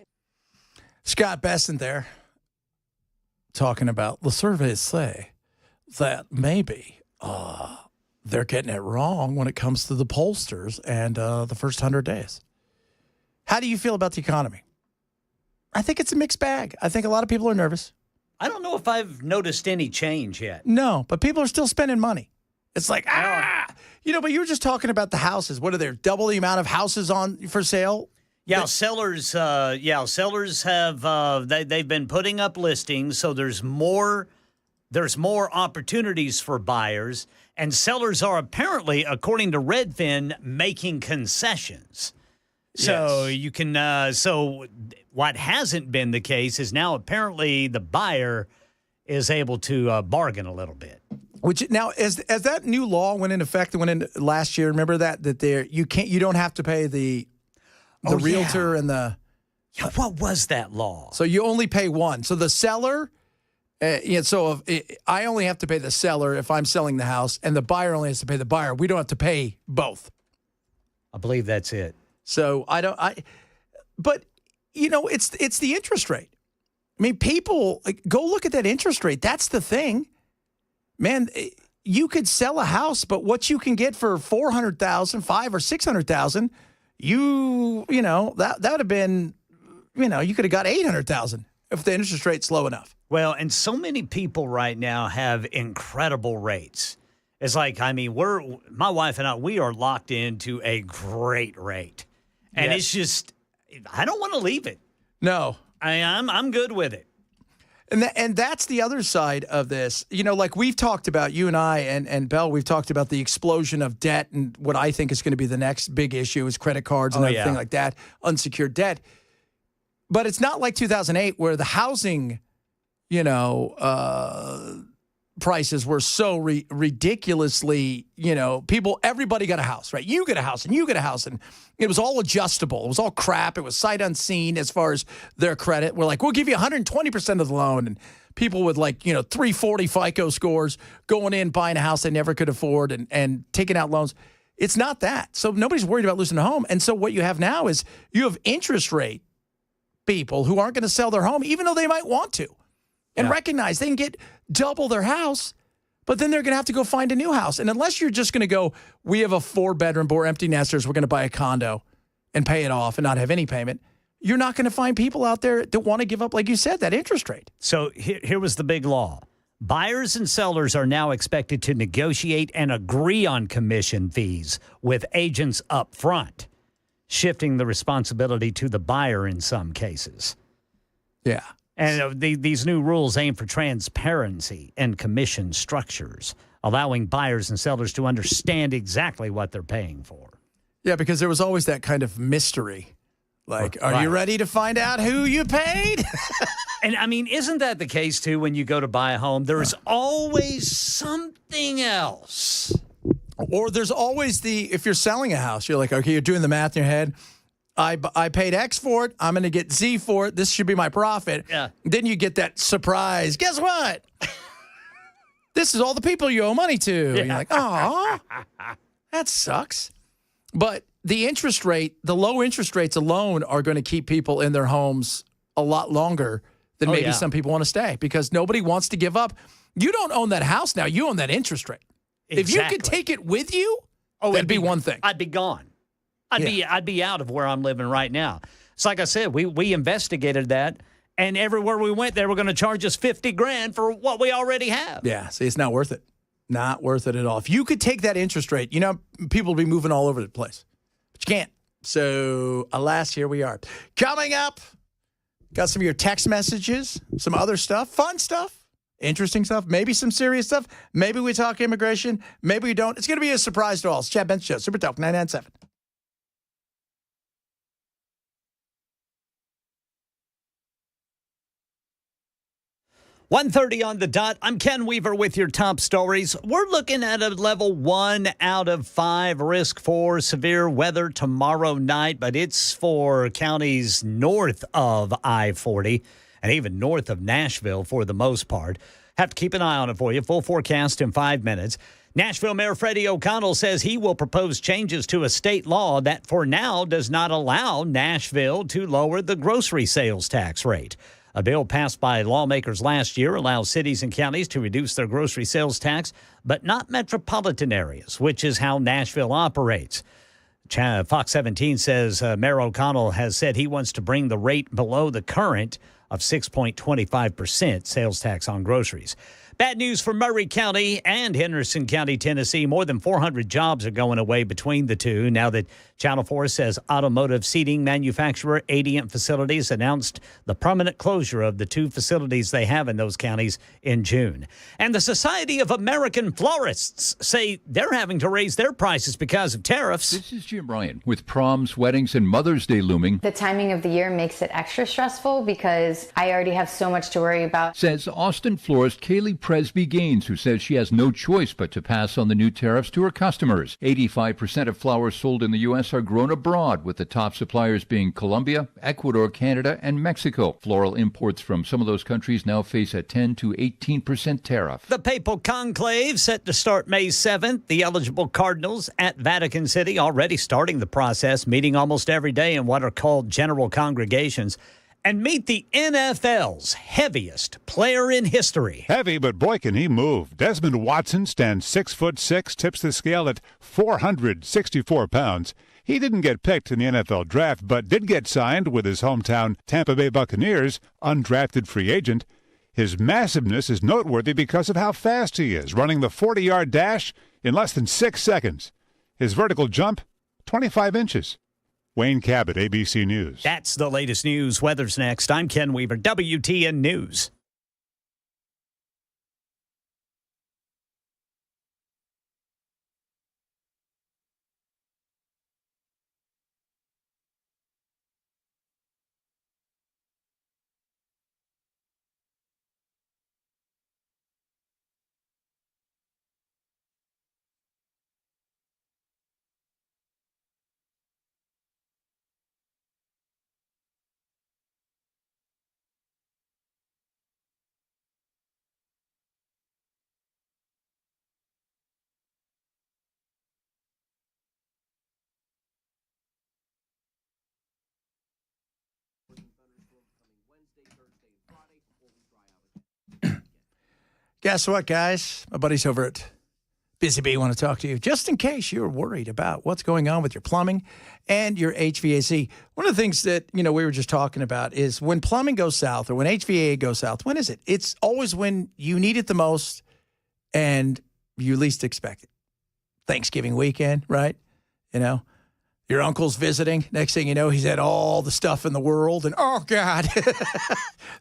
Scott Besson there talking about the surveys say that maybe they're getting it wrong when it comes to the pollsters and the first 100 days. How do you feel about the economy? I think it's a mixed bag. I think a lot of people are nervous. I don't know if I've noticed any change yet. No, but people are still spending money. It's like, but you were just talking about the houses. What are there? Double the amount of houses on for sale? Yeah, sellers have they've been putting up listings, so there's more opportunities for buyers, and sellers are apparently, according to Redfin, making concessions. So you can so what hasn't been the case is now apparently the buyer is able to bargain a little bit. Which now, as that new law went into effect, that went in last year. Remember that you don't have to pay the realtor and the. Yeah, what was that law? So you only pay one. So the seller, so I only have to pay the seller if I'm selling the house, and the buyer only has to pay the buyer. We don't have to pay both. I believe that's it. So but it's the interest rate. I mean, people go look at that interest rate. That's the thing, man. You could sell a house, but what you can get for $400,000, $500,000 or $600,000, that would have been. You could have got $800,000 if the interest rate's low enough. Well, and so many people right now have incredible rates. It's like, my wife and I, we are locked into a great rate. And It's just, I don't want to leave it. No. I'm good with it. And that's the other side of this. Like we've talked about, you and I and Belle, we've talked about the explosion of debt, and what I think is going to be the next big issue is credit cards and everything like that, unsecured debt. But it's not like 2008 where the housing, prices were so ridiculously, everybody got a house, right? You get a house and you get a house, and it was all adjustable. It was all crap. It was sight unseen as far as their credit. We're like, we'll give you 120% of the loan. And people with 340 FICO scores going in, buying a house they never could afford and taking out loans. It's not that. So nobody's worried about losing a home. And so what you have now is you have interest rate people who aren't going to sell their home, even though they might want to, and recognize they can get double their house, but then they're going to have to go find a new house. And unless you're just going to go, we have a 4-bedroom, we're empty nesters, we're going to buy a condo and pay it off and not have any payment, you're not going to find people out there that want to give up, like you said, that interest rate. So here was the big law. Buyers and sellers are now expected to negotiate and agree on commission fees with agents up front, shifting the responsibility to the buyer in some cases. Yeah. And these new rules aim for transparency and commission structures, allowing buyers and sellers to understand exactly what they're paying for. Yeah, because there was always that kind of mystery. Like, are you ready to find out who you paid? And, isn't that the case, too, when you go to buy a home? There's always something else. Or there's always if you're selling a house, you're like, okay, you're doing the math in your head. I paid X for it. I'm going to get Z for it. This should be my profit. Yeah. Then you get that surprise. Guess what? This is all the people you owe money to. Yeah. And you're like, oh, that sucks. But the interest rate, the low interest rates alone are going to keep people in their homes a lot longer than maybe some people want to stay, because nobody wants to give up. You don't own that house now. You own that interest rate. Exactly. If you could take it with you, that'd be one thing. I'd be gone. I'd be out of where I'm living right now. It's like I said, we investigated that, and everywhere we went, they were going to charge us $50,000 for what we already have. Yeah, see, it's not worth it. Not worth it at all. If you could take that interest rate, people would be moving all over the place. But you can't. So, alas, here we are. Coming up, got some of your text messages, some other stuff, fun stuff, interesting stuff, maybe some serious stuff. Maybe we talk immigration. Maybe we don't. It's going to be a surprise to all. It's Chad Benson Show, Super Talk 99.7. 1:30 on the dot. I'm Ken Weaver with your top stories. We're looking at a level 1 out of 5 risk for severe weather tomorrow night, but it's for counties north of I-40 and even north of Nashville for the most part. Have to keep an eye on it for you. Full forecast in 5 minutes. Nashville Mayor Freddie O'Connell says he will propose changes to a state law that for now does not allow Nashville to lower the grocery sales tax rate. A bill passed by lawmakers last year allows cities and counties to reduce their grocery sales tax, but not metropolitan areas, which is how Nashville operates. Fox 17 says Mayor O'Connell has said he wants to bring the rate below the current of 6.25% sales tax on groceries. Bad news for Murray County and Henderson County, Tennessee. More than 400 jobs are going away between the two now that Channel 4 says automotive seating manufacturer Adient Facilities announced the permanent closure of the 2 facilities they have in those counties in June. And the Society of American Florists say they're having to raise their prices because of tariffs. This is Jim Ryan. With proms, weddings, and Mother's Day looming, the timing of the year makes it extra stressful because I already have so much to worry about, says Austin florist Kaylee Presby Gaines, who says she has no choice but to pass on the new tariffs to her customers. 85% of flowers sold in the U.S. are grown abroad, with the top suppliers being Colombia, Ecuador, Canada, and Mexico. Floral imports from some of those countries now face a 10 to 18% tariff. The papal conclave set to start May 7th. The eligible cardinals at Vatican City already starting the process, meeting almost every day in what are called general congregations. And meet the NFL's heaviest player in history. Heavy, but boy, can he move. Desmond Watson stands 6'6", tips the scale at 464 pounds. He didn't get picked in the NFL draft, but did get signed with his hometown Tampa Bay Buccaneers, undrafted free agent. His massiveness is noteworthy because of how fast he is, running the 40-yard dash in less than 6 seconds. His vertical jump, 25 inches. Wayne Cabot, ABC News. That's the latest news. Weather's next. I'm Ken Weaver, WTN News. Guess what, guys? My buddies over at Busy Bee want to talk to you just in case you're worried about what's going on with your plumbing and your HVAC. One of the things that, we were just talking about is when plumbing goes south or when HVAC goes south, when is it? It's always when you need it the most and you least expect it. Thanksgiving weekend, right? Your uncle's visiting. Next thing you know, he's had all the stuff in the world. And, oh, God,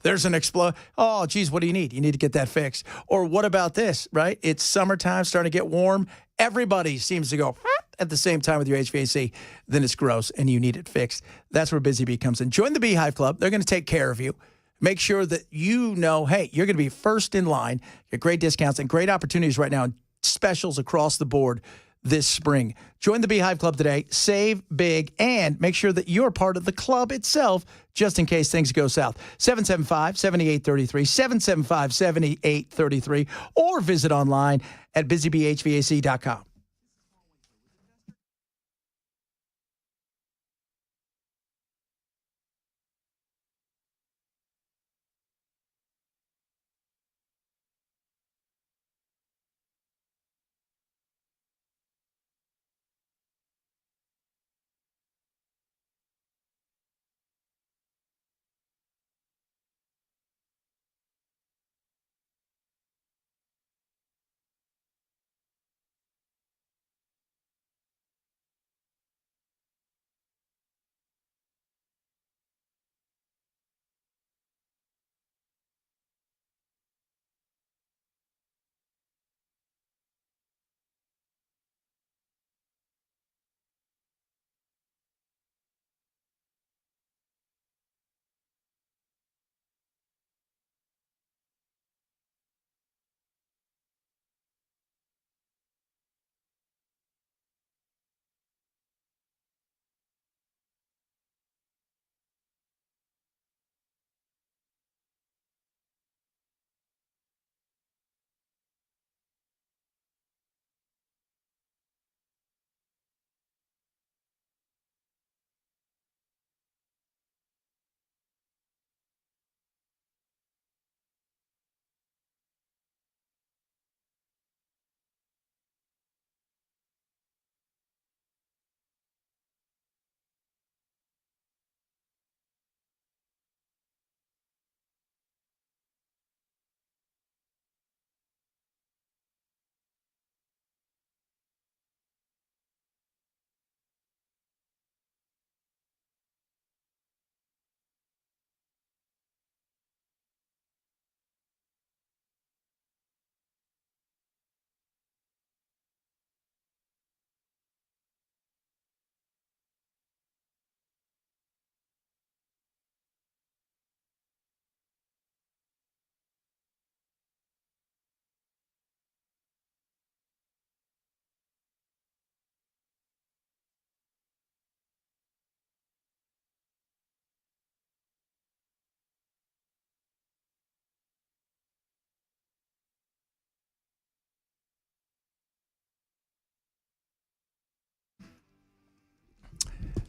there's an explosion. Oh, geez, what do you need? You need to get that fixed. Or what about this, right? It's summertime, starting to get warm. Everybody seems to go at the same time with your HVAC. Then it's gross, and you need it fixed. That's where Busy Bee comes in. Join the Beehive Club. They're going to take care of you. Make sure that hey, you're going to be first in line. Get great discounts and great opportunities right now and specials across the board this spring. Join the Beehive Club today. Save big and make sure that you're part of the club itself just in case things go south. 775-7833, 775-7833, or visit online at busybeehvac.com.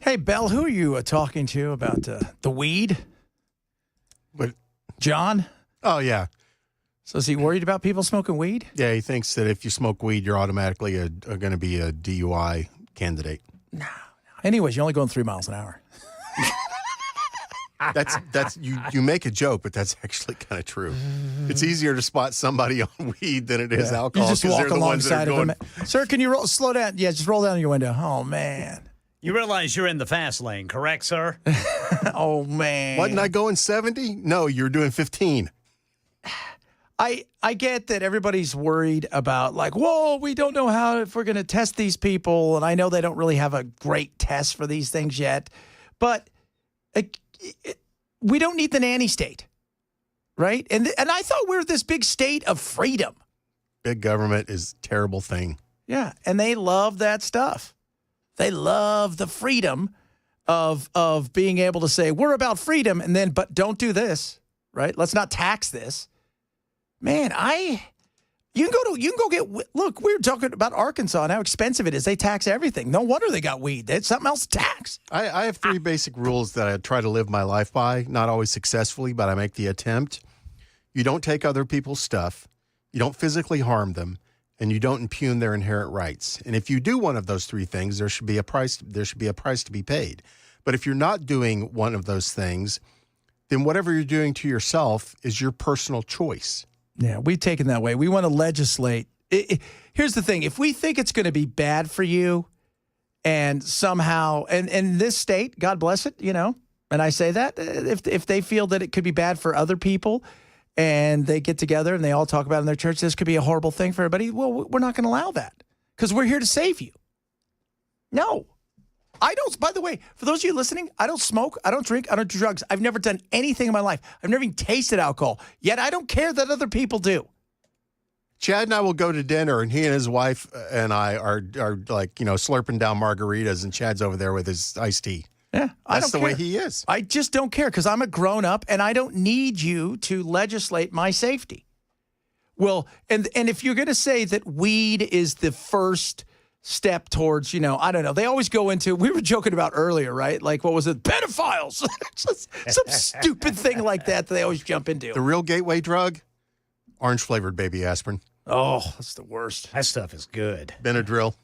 Hey, Bell, who are you talking to about the weed? What? John? Oh, yeah. So is he worried about people smoking weed? Yeah, he thinks that if you smoke weed, you're automatically going to be a DUI candidate. No. Anyways, you're only going 3 miles an hour. That's you make a joke, but that's actually kind of true. It's easier to spot somebody on weed than it is alcohol. You just 'cause walk they're the ones that alongside are of him. Sir, can you slow down? Yeah, just roll down your window. Oh, man. You realize you're in the fast lane, correct, sir? Oh, man. Wasn't I going 70? No, you're doing 15. I get that everybody's worried about, like, whoa, we don't know if we're going to test these people. And I know they don't really have a great test for these things yet. But we don't need the nanny state, right? And I thought we were this big state of freedom. Big government is a terrible thing. Yeah, and they love that stuff. They love the freedom of being able to say, we're about freedom, and then, but don't do this, right? Let's not tax this. Man, you can go get, look, we were talking about Arkansas and how expensive it is. They tax everything. No wonder they got weed. It's something else to tax. I have 3 basic rules that I try to live my life by, not always successfully, but I make the attempt. You don't take other people's stuff. You don't physically harm them. And you don't impugn their inherent rights. And if you do one of those 3 things, there should be a price to be paid. But if you're not doing one of those things, then whatever you're doing to yourself is your personal choice. Yeah, we've taken that way. We want to legislate. Here's the thing. If we think it's going to be bad for you and somehow, and in this state, God bless it, and I say that, if they feel that it could be bad for other people and they get together and they all talk about it in their church, this could be a horrible thing for everybody, well, we're not going to allow that because we're here to save you. No. I don't, by the way, for those of you listening, I don't smoke, I don't drink, I don't do drugs. I've never done anything in my life. I've never even tasted alcohol. Yet I don't care that other people do. Chad and I will go to dinner, and he and his wife and I are like, slurping down margaritas, and Chad's over there with his iced tea. Yeah, That's the way he is. I just don't care because I'm a grown-up, and I don't need you to legislate my safety. Well, and if you're going to say that weed is the first step towards, I don't know. They always go into, we were joking about earlier, right? Like, what was it? Pedophiles. Some stupid thing like that they always jump into. The real gateway drug? Orange-flavored baby aspirin. Oh, that's the worst. That stuff is good. Benadryl.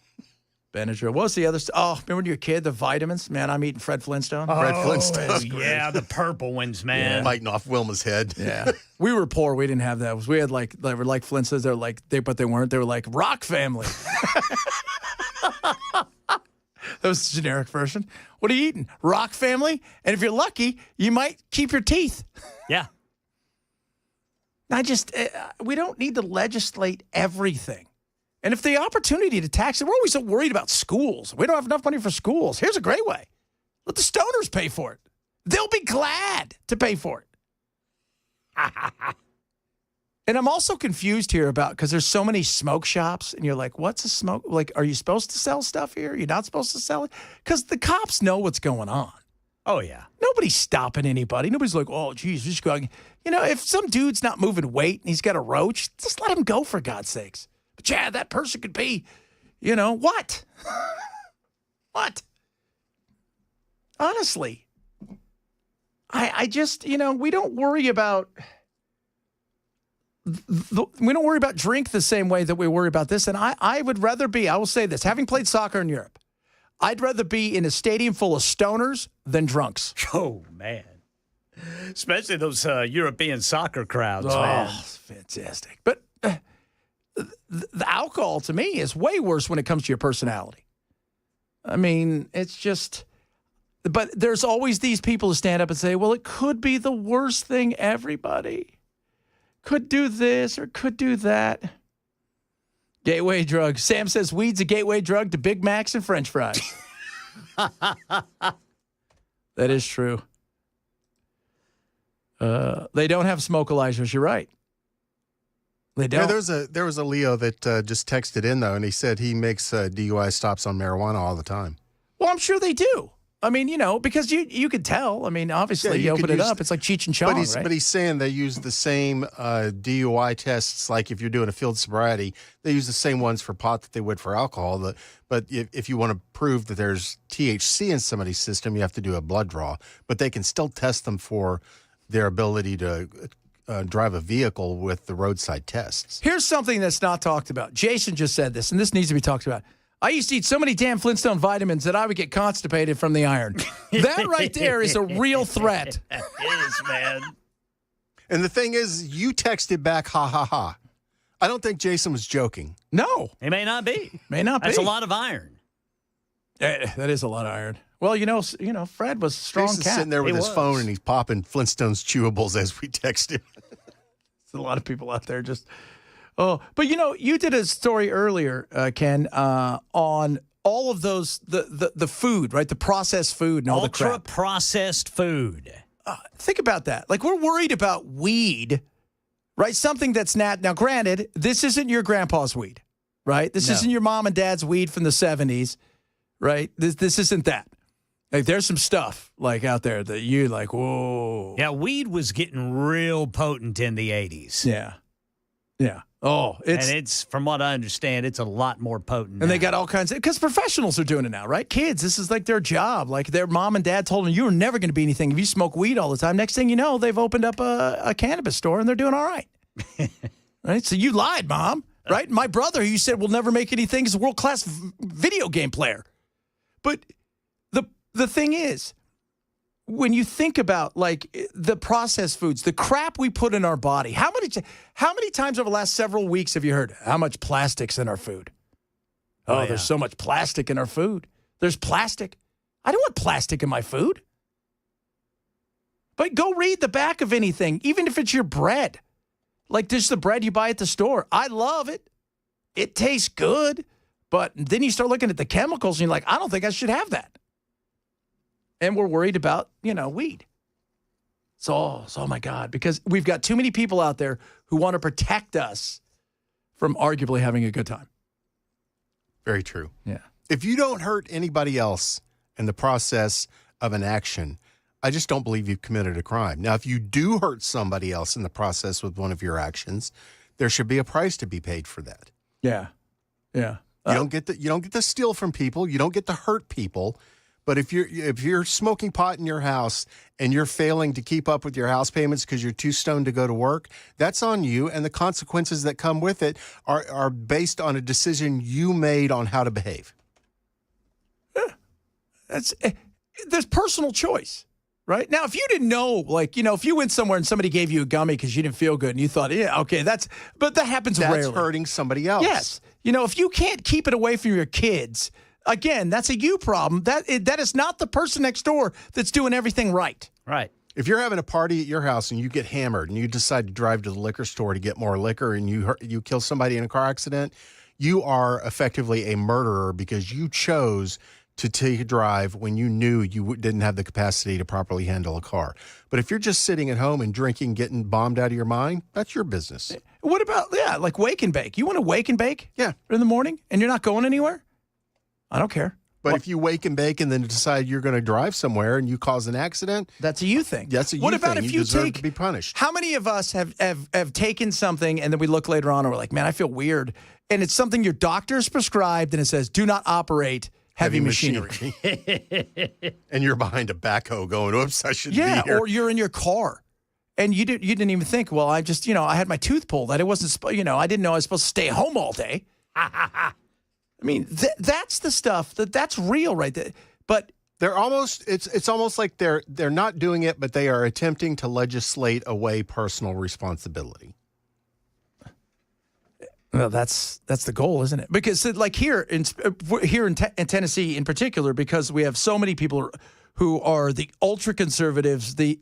What was the other stuff? Oh, remember when you were a kid, the vitamins? Man, I'm eating Fred Flintstone. Fred Flintstone. Yeah, the purple ones, man. Biting off Wilma's head. Yeah. We were poor. We didn't have that. We had they were like Flintstones. But they weren't. They were like Rock Family. That was the generic version. What are you eating? Rock Family? And if you're lucky, you might keep your teeth. Yeah. We don't need to legislate everything. And if the opportunity to tax it, we're always so worried about schools. We don't have enough money for schools. Here's a great way. Let the stoners pay for it. They'll be glad to pay for it. And I'm also confused here because there's so many smoke shops, and you're like, what's a smoke? Like, are you supposed to sell stuff here? You're not supposed to sell it? Because the cops know what's going on. Oh, yeah. Nobody's stopping anybody. Nobody's like, oh, geez, just going. If some dude's not moving weight and he's got a roach, just let him go, for God's sakes. But, yeah, that person could be, what? What? Honestly, I just, we don't worry about we don't worry about drink the same way that we worry about this. And I would rather be, I will say this, having played soccer in Europe, I'd rather be in a stadium full of stoners than drunks. Oh, man. Especially those European soccer crowds, man. Oh, fantastic. But the alcohol, to me, is way worse when it comes to your personality. I mean, it's just... But there's always these people who stand up and say, well, it could be the worst thing everybody. Could do this or could do that. Gateway drug. Sam says weed's a gateway drug to Big Macs and French fries. That is true. They don't have smokealizers. You're right. They don't. Yeah, there was a Leo that just texted in, though, and he said he makes DUI stops on marijuana all the time. Well, I'm sure they do. I mean, because you could tell. I mean, obviously, you open it up, it's like Cheech and Chong, right? But he's saying they use the same DUI tests, like if you're doing a field sobriety, they use the same ones for pot that they would for alcohol. But if you want to prove that there's THC in somebody's system, you have to do a blood draw. But they can still test them for their ability to drive a vehicle with the roadside tests. Here's something that's not talked about. Jason just said this, and this needs to be talked about. I used to eat so many damn Flintstone vitamins that I would get constipated from the iron. That right there is a real threat. It is, man. And the thing is, you texted back, ha, ha, ha. I don't think Jason was joking. No. He may not be. That's a lot of iron. That is a lot of iron. Well, Fred was a strong Jason's cat. sitting there with his phone, and he's popping Flintstone's chewables as we text him. There's a lot of people out there just... Oh, but you did a story earlier, Ken, on all of those, the food, right? The processed food and all the crap. Ultra-processed food. Think about that. Like, we're worried about weed, right? Something that's not... Now, granted, this isn't your grandpa's weed, right? This isn't your mom and dad's weed from the 70s, right? This isn't that. Like, there's some stuff, like, out there that you're like, whoa. Yeah, weed was getting real potent in the 80s. Yeah. Yeah. Oh, it's from what I understand, it's a lot more potent. And they got all kinds of, because professionals are doing it now, right? Kids, this is like their job. Like their mom and dad told them, you were never going to be anything if you smoke weed all the time. Next thing you know, they've opened up a cannabis store and they're doing all right. Right? So you lied, Mom. Right? My brother, who you said will never make anything, is a world-class video game player. But the thing is, when you think about like the processed foods, the crap we put in our body, how many times over the last several weeks have you heard how much plastic's in our food? Oh, there's so much plastic in our food. There's plastic. I don't want plastic in my food. But go read the back of anything, even if it's your bread. Like just the bread you buy at the store. I love it. It tastes good. But then you start looking at the chemicals and you're like, I don't think I should have that. And we're worried about, weed. So, oh my God, because we've got too many people out there who want to protect us from arguably having a good time. Very true. Yeah. If you don't hurt anybody else in the process of an action, I just don't believe you've committed a crime. Now, if you do hurt somebody else in the process with one of your actions, there should be a price to be paid for that. Yeah. Yeah. You don't get to steal from people. You don't get to hurt people. But if you're smoking pot in your house and you're failing to keep up with your house payments because you're too stoned to go to work, that's on you. And the consequences that come with it are based on a decision you made on how to behave. Yeah. There's personal choice, right? Now, if you didn't know, if you went somewhere and somebody gave you a gummy because you didn't feel good and you thought, yeah, okay, but that happens rarely. That's hurting somebody else. Yes. If you can't keep it away from your kids, again, that's a you problem. That is not the person next door that's doing everything right. Right. If you're having a party at your house and you get hammered and you decide to drive to the liquor store to get more liquor and you kill somebody in a car accident, you are effectively a murderer because you chose to take a drive when you knew you didn't have the capacity to properly handle a car. But if you're just sitting at home and drinking, getting bombed out of your mind, that's your business. What about, like wake and bake? You want to wake and bake? Yeah. In the morning and you're not going anywhere? I don't care. But if you wake and bake and then decide you're going to drive somewhere and you cause an accident, that's a you thing. That's a you thing. What about thing. if you deserve take to be punished? How many of us have taken something and then we look later on and we're like, man, I feel weird, and it's something your doctor's prescribed and it says do not operate heavy machinery. And you're behind a backhoe going, oops, I should be here. Or you're in your car and you didn't even think, well, I just I had my tooth pulled. I wasn't I didn't know I was supposed to stay home all day. I mean, that's the stuff that's real right there. But they're almost it's almost like they're not doing it, but they are attempting to legislate away personal responsibility. Well, that's the goal, isn't it? Because like here in Tennessee in particular, because we have so many people who are the ultra conservatives, the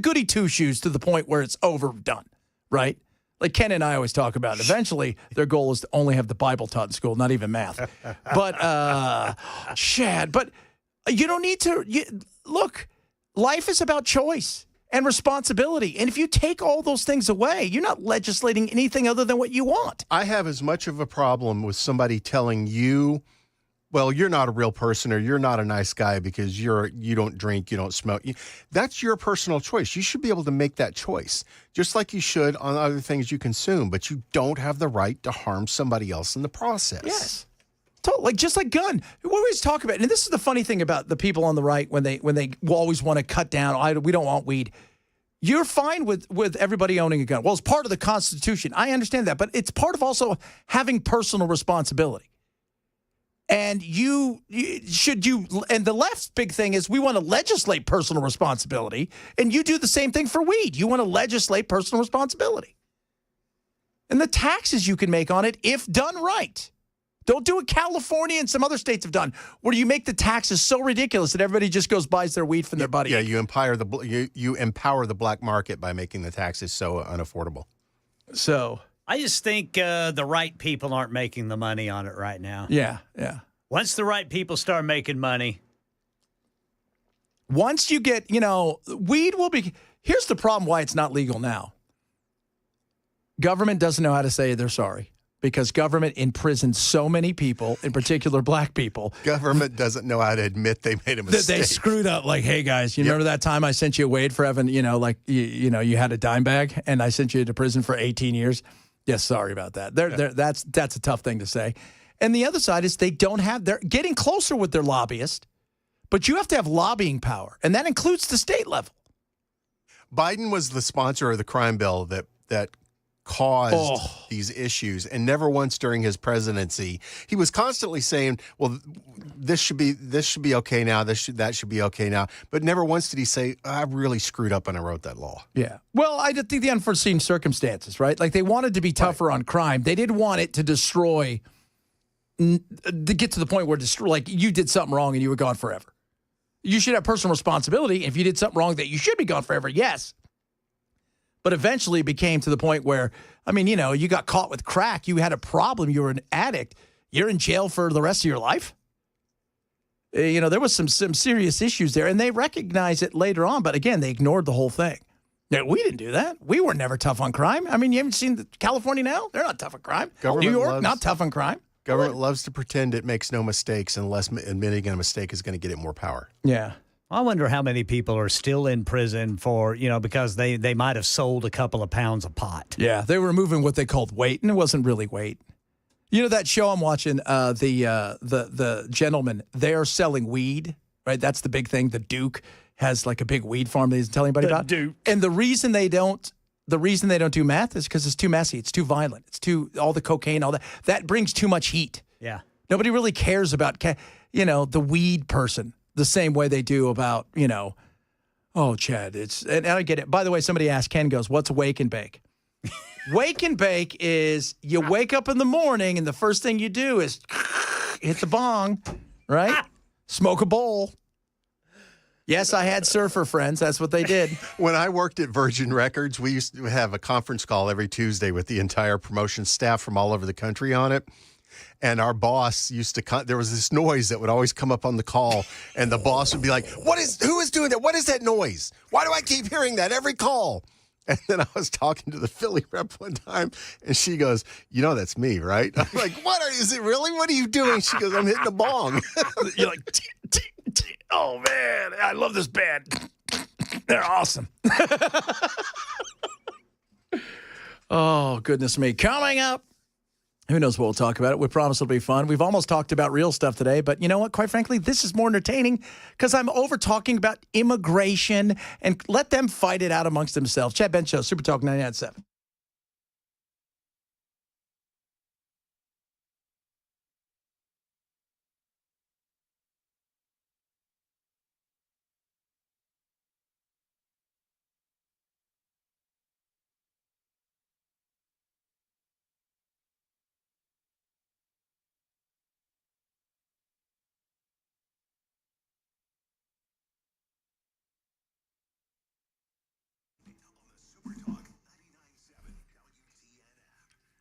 goody two shoes to the point where it's overdone, right? Like Ken and I always talk about, eventually their goal is to only have the Bible taught in school, not even math. But, Shad, but you don't need to, look, life is about choice and responsibility. And if you take all those things away, you're not legislating anything other than what you want. I have as much of a problem with somebody telling you well, you're not a real person or you're not a nice guy because you don't drink, you don't smoke. That's your personal choice. You should be able to make that choice, just like you should on other things you consume, but you don't have the right to harm somebody else in the process. Yes. Like just like gun. We always talk about, and this is the funny thing about the people on the right when they always want to cut down. We don't want weed. You're fine with everybody owning a gun. Well, it's part of the Constitution. I understand that, but it's part of also having personal responsibility. And and the left's big thing is we want to legislate personal responsibility, and you do the same thing for weed. You want to legislate personal responsibility. And the taxes you can make on it if done right. Don't do what California and some other states have done, where you make the taxes so ridiculous that everybody just goes buys their weed from their buddy. Yeah, you empower the black market by making the taxes so unaffordable. So I just think the right people aren't making the money on it right now. Yeah. Once the right people start making money. Once you get, weed will be. Here's the problem why it's not legal now. Government doesn't know how to say they're sorry because government imprisons so many people, in particular black people. Government doesn't know how to admit they made a mistake. They screwed up. Like, hey, guys, you remember that time I sent you away for having, you had a dime bag and I sent you to prison for 18 years? Yes, sorry about that. That's a tough thing to say. And the other side is they're getting closer with their lobbyists, but you have to have lobbying power, and that includes the state level. Biden was the sponsor of the crime bill that caused these issues, and never once during his presidency he was constantly saying, well, this should be okay now, that should be okay now, but never once did he say, I really screwed up when I wrote that law. Yeah, well, I think the unforeseen circumstances, right? Like they wanted to be tougher on crime. They didn't want it to get to the point where like you did something wrong and you were gone forever. You should have personal responsibility. If you did something wrong that you should be gone forever, yes. But eventually it became to the point where, you got caught with crack. You had a problem. You were an addict. You're in jail for the rest of your life. There was some serious issues there, and they recognized it later on. But again, they ignored the whole thing. We didn't do that. We were never tough on crime. You haven't seen California now? They're not tough on crime. New York, not tough on crime. Government loves to pretend it makes no mistakes unless admitting a mistake is going to get it more power. Yeah. I wonder how many people are still in prison for, because they might have sold a couple of pounds of pot. Yeah, they were removing what they called weight, and it wasn't really weight. That show I'm watching, the gentleman, they're selling weed, right? That's the big thing. The Duke has like a big weed farm that he doesn't tell anybody about. Duke. And the reason they don't do meth is because it's too messy. It's too violent. It's all the cocaine, all that. That brings too much heat. Yeah. Nobody really cares about, the weed person the same way they do about, Chad, and I get it. By the way, somebody asked, Ken goes, what's wake and bake? Wake and bake is you wake up in the morning and the first thing you do is hit the bong, right? Smoke a bowl. Yes, I had surfer friends. That's what they did. When I worked at Virgin Records, we used to have a conference call every Tuesday with the entire promotion staff from all over the country on it. And our boss used to there was this noise that would always come up on the call, and the boss would be like, who is doing that? What is that noise? Why do I keep hearing that every call? And then I was talking to the Philly rep one time, and she goes, that's me, right? I'm like, is it really? What are you doing? She goes, I'm hitting a bong. You're like, oh, man, I love this band. They're awesome. Oh, goodness me. Coming up. Who knows what we'll talk about? We promise it'll be fun. We've almost talked about real stuff today, but you know what? Quite frankly, this is more entertaining because I'm over talking about immigration and let them fight it out amongst themselves. Chad Ben Show, Super Talk 99.7.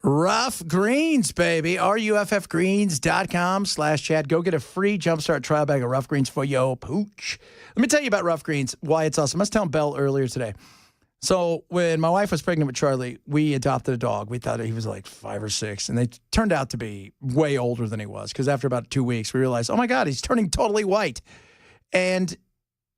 Ruff Greens, baby. RUFFgreens.com/Chad. Go get a free Jumpstart trial bag of Ruff Greens for your pooch. Let me tell you about Ruff Greens, why it's awesome. I was telling Belle earlier today. So when my wife was pregnant with Charlie, we adopted a dog. We thought he was like 5 or 6, and they turned out to be way older than he was because after about 2 weeks, we realized, oh, my God, he's turning totally white. And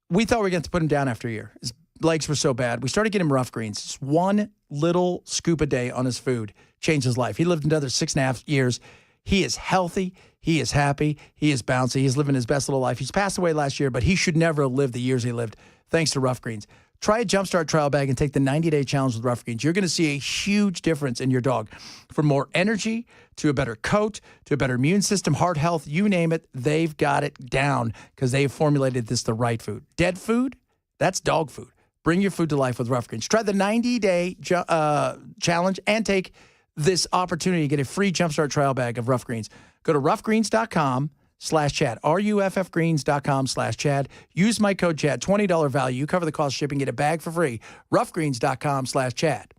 we thought we were going to put him down after a year. His legs were so bad. We started getting him Ruff Greens. Just one little scoop a day on his food changed his life. He lived another 6.5 years. He is healthy. He is happy. He is bouncy. He's living his best little life. He's passed away last year, but he should never have lived the years he lived thanks to Ruff Greens. Try a Jumpstart trial bag and take the 90-day challenge with Ruff Greens. You're going to see a huge difference in your dog. From more energy to a better coat to a better immune system, heart health, you name it, they've got it down because they've formulated this the right food. Dead food, that's dog food. Bring your food to life with Ruff Greens. Try the 90-day challenge and take this opportunity to get a free Jumpstart trial bag of Ruff Greens. Go to ruffgreens.com/Chad, ruffgreens.com/Chad. Use my code Chad, $20 value. You cover the cost of shipping, get a bag for free. ruffgreens.com/Chad.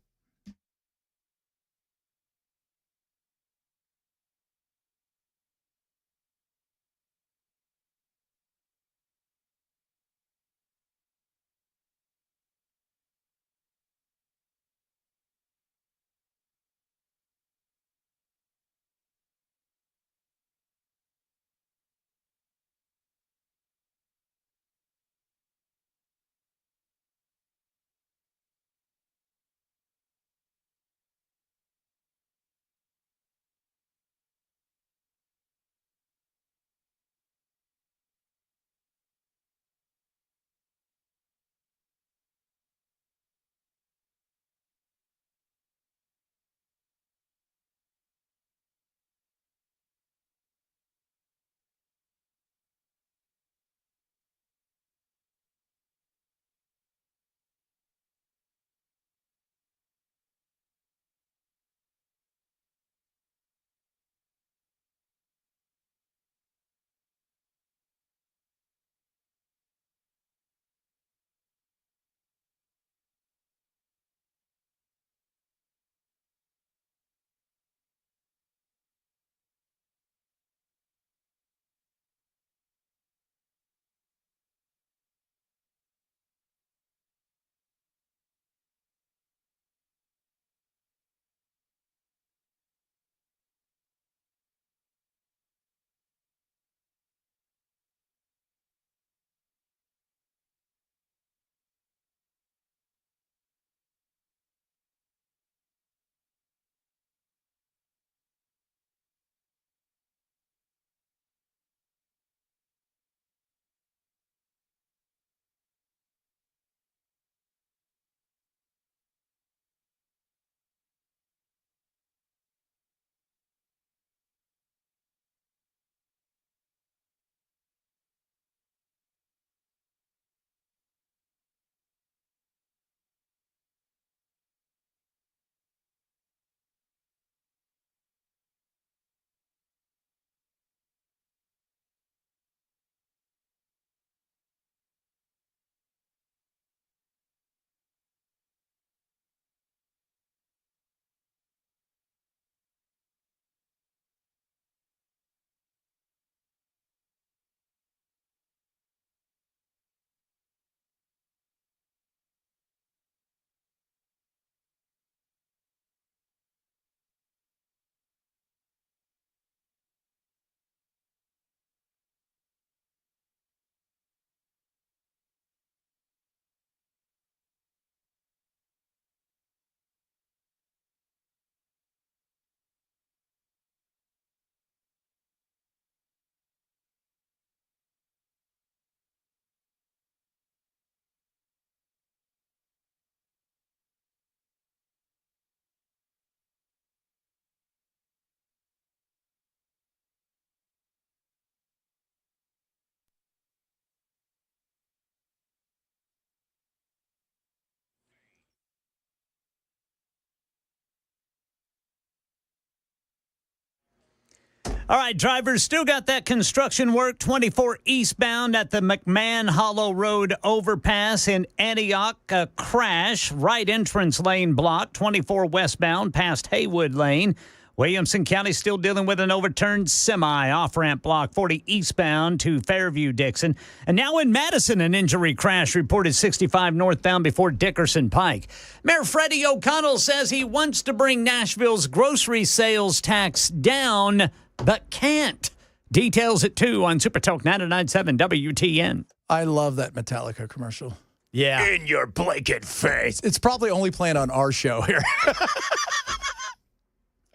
All right, drivers, still got that construction work. 24 eastbound at the McMahon Hollow Road overpass in Antioch. A crash, right entrance lane blocked. 24 westbound past Haywood Lane. Williamson County still dealing with an overturned semi off-ramp block 40 eastbound to Fairview-Dixon. And now in Madison, an injury crash reported 65 northbound before Dickerson Pike. Mayor Freddie O'Connell says he wants to bring Nashville's grocery sales tax down, but can't. Details at 2 on Super Talk 99.7 WTN. I love that Metallica commercial. Yeah. In your blanket face. It's probably only playing on our show here.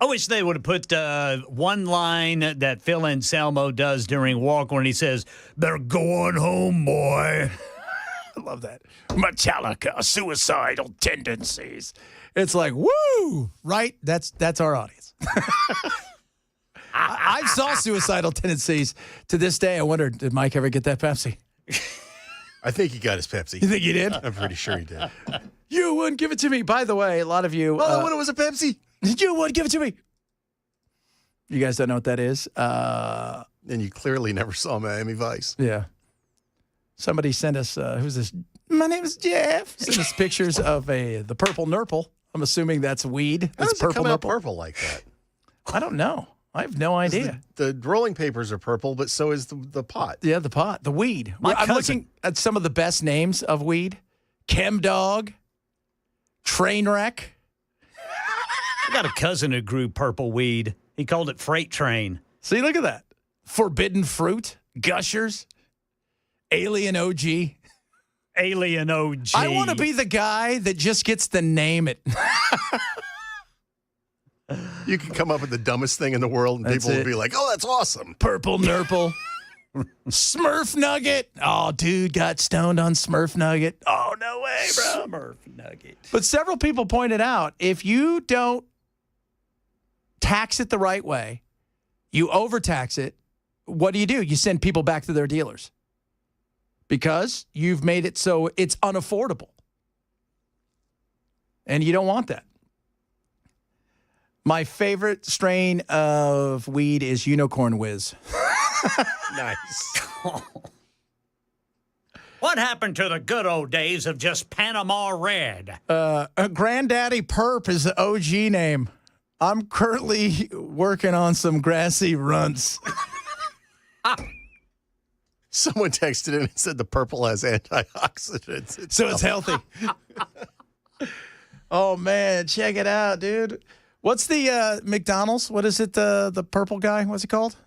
I wish they would have put one line that Phil Anselmo does during Walk when he says, "They're going home, boy." I love that. Metallica, suicidal tendencies. It's like, woo, right? That's our audience. I saw suicidal tendencies to this day. I wonder, did Mike ever get that Pepsi? I think he got his Pepsi. You think he did? I'm pretty sure he did. You wouldn't give it to me. By the way, a lot of you. Well, when it was a Pepsi. You wouldn't give it to me. You guys don't know what that is? And you clearly never saw Miami Vice. Yeah. Somebody sent us, who's this? My name is Jeff. Sent us pictures of the purple nurple. I'm assuming that's weed. How does it come out purple like that? I don't know. I have no idea. The rolling papers are purple, but so is the pot. Yeah, the pot, the weed. I'm looking at some of the best names of weed. Chem Dog, Trainwreck. I got a cousin who grew purple weed. He called it Freight Train. See, look at that. Forbidden Fruit, Gushers, Alien OG. Alien OG. I want to be the guy that just gets to name it. You can come up with the dumbest thing in the world, and people will be like, "Oh, that's awesome." Purple Nurple. Smurf Nugget. Oh, dude got stoned on Smurf Nugget. Oh, no way, bro. Smurf Nugget. But several people pointed out, if you don't tax it the right way, you overtax it, what do? You send people back to their dealers because you've made it so it's unaffordable. And you don't want that. My favorite strain of weed is Unicorn Whiz. Nice. What happened to the good old days of just Panama Red? Granddaddy Perp is the OG name. I'm currently working on some grassy runts. Someone texted in and said the purple has antioxidants. So it's healthy. Oh, man. Check it out, dude. What's the McDonald's? What is it, the purple guy? What's it called?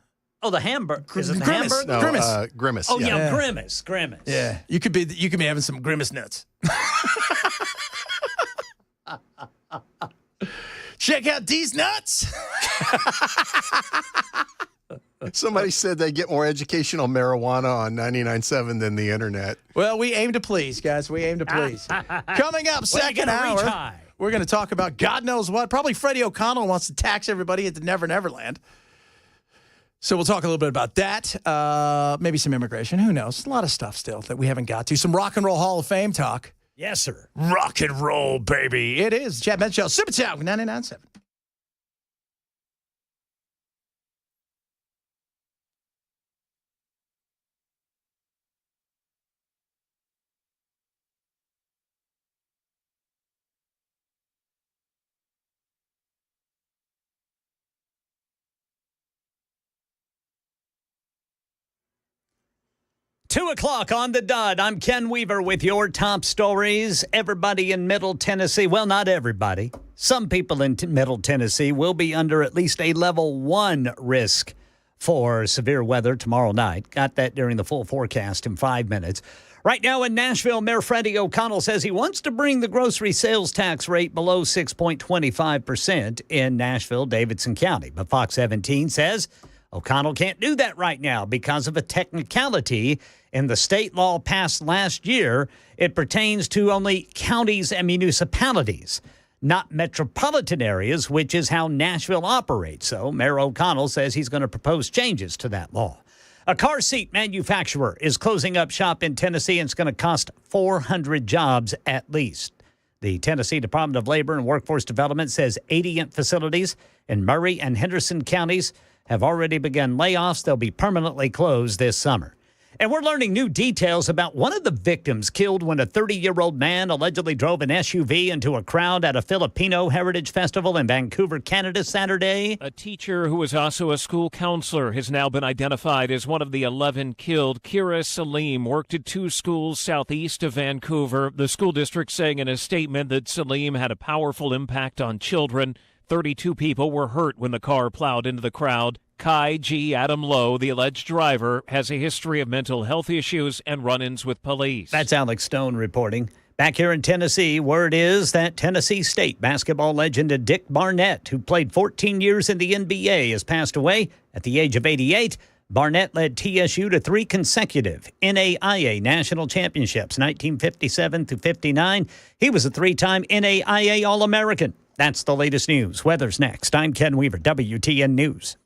Oh, the hamburger. Is it the Grimace. hamburger? No, Grimace. Grimace. Oh, yeah, Grimace. Yeah. You could be having some Grimace nuts. Check out these nuts. Somebody said they get more educational marijuana on 99.7 than the internet. Well, we aim to please, guys. We aim to please. Coming up, second hour, we're going to talk about God knows what. Probably Freddie O'Connell wants to tax everybody at the Never Never Land. So we'll talk a little bit about that. Maybe some immigration. Who knows? A lot of stuff still that we haven't got to. Some Rock and Roll Hall of Fame talk. Yes, sir. Rock and roll, baby. It is. Chad Benson Show, Super Talk 99.7. Two o'clock on the dot. I'm Ken Weaver with your top stories. Everybody in Middle Tennessee, well, not everybody. Some people in Middle Tennessee will be under at least a level 1 risk for severe weather tomorrow night. Got that during the full forecast in 5 minutes. Right now in Nashville, Mayor Freddie O'Connell says he wants to bring the grocery sales tax rate below 6.25% in Nashville, Davidson County. But Fox 17 says O'Connell can't do that right now because of a technicality in the state law passed last year. It pertains to only counties and municipalities, not metropolitan areas, which is how Nashville operates. So Mayor O'Connell says he's going to propose changes to that law. A car seat manufacturer is closing up shop in Tennessee, and it's going to cost 400 jobs at least. The Tennessee Department of Labor and Workforce Development says 80 facilities in Murray and Henderson counties have already begun layoffs. They'll be permanently closed this summer. And we're learning new details about one of the victims killed when a 30-year-old man allegedly drove an SUV into a crowd at a Filipino Heritage Festival in Vancouver, Canada, Saturday. A teacher who was also a school counselor has now been identified as one of the 11 killed. Kira Salim worked at 2 schools southeast of Vancouver. The school district saying in a statement that Salim had a powerful impact on children. 32 people were hurt when the car plowed into the crowd. Kai G. Adam Lowe, the alleged driver, has a history of mental health issues and run-ins with police. That's Alex Stone reporting. Back here in Tennessee, word is that Tennessee State basketball legend Dick Barnett, who played 14 years in the NBA, has passed away at the age of 88. Barnett led TSU to 3 consecutive NAIA national championships, 1957 through 59. He was a 3-time NAIA All-American. That's the latest news. Weather's next. I'm Ken Weaver, WTN News.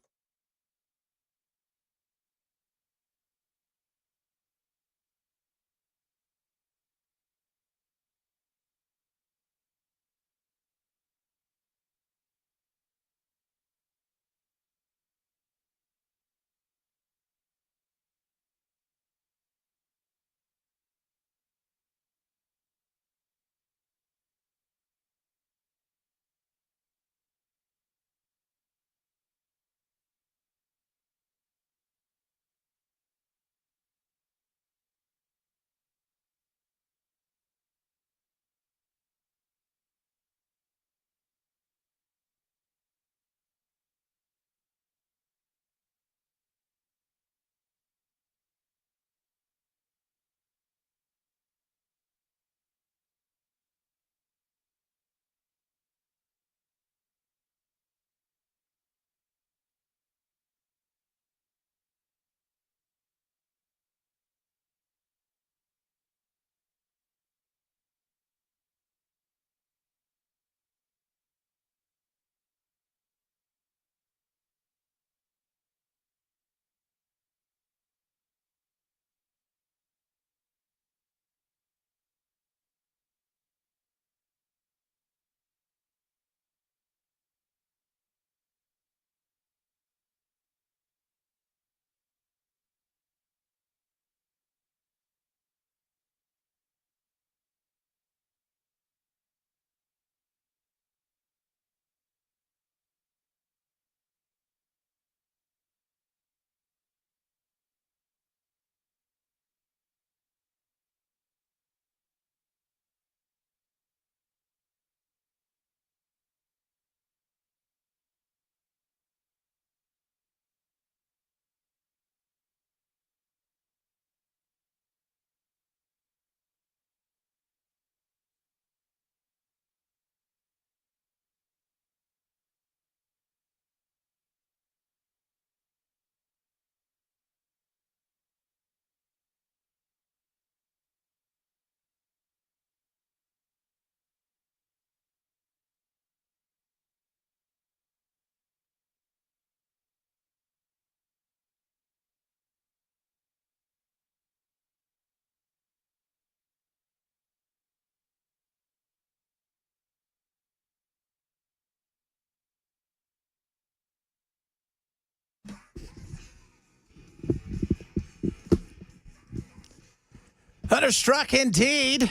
Thunderstruck indeed. Is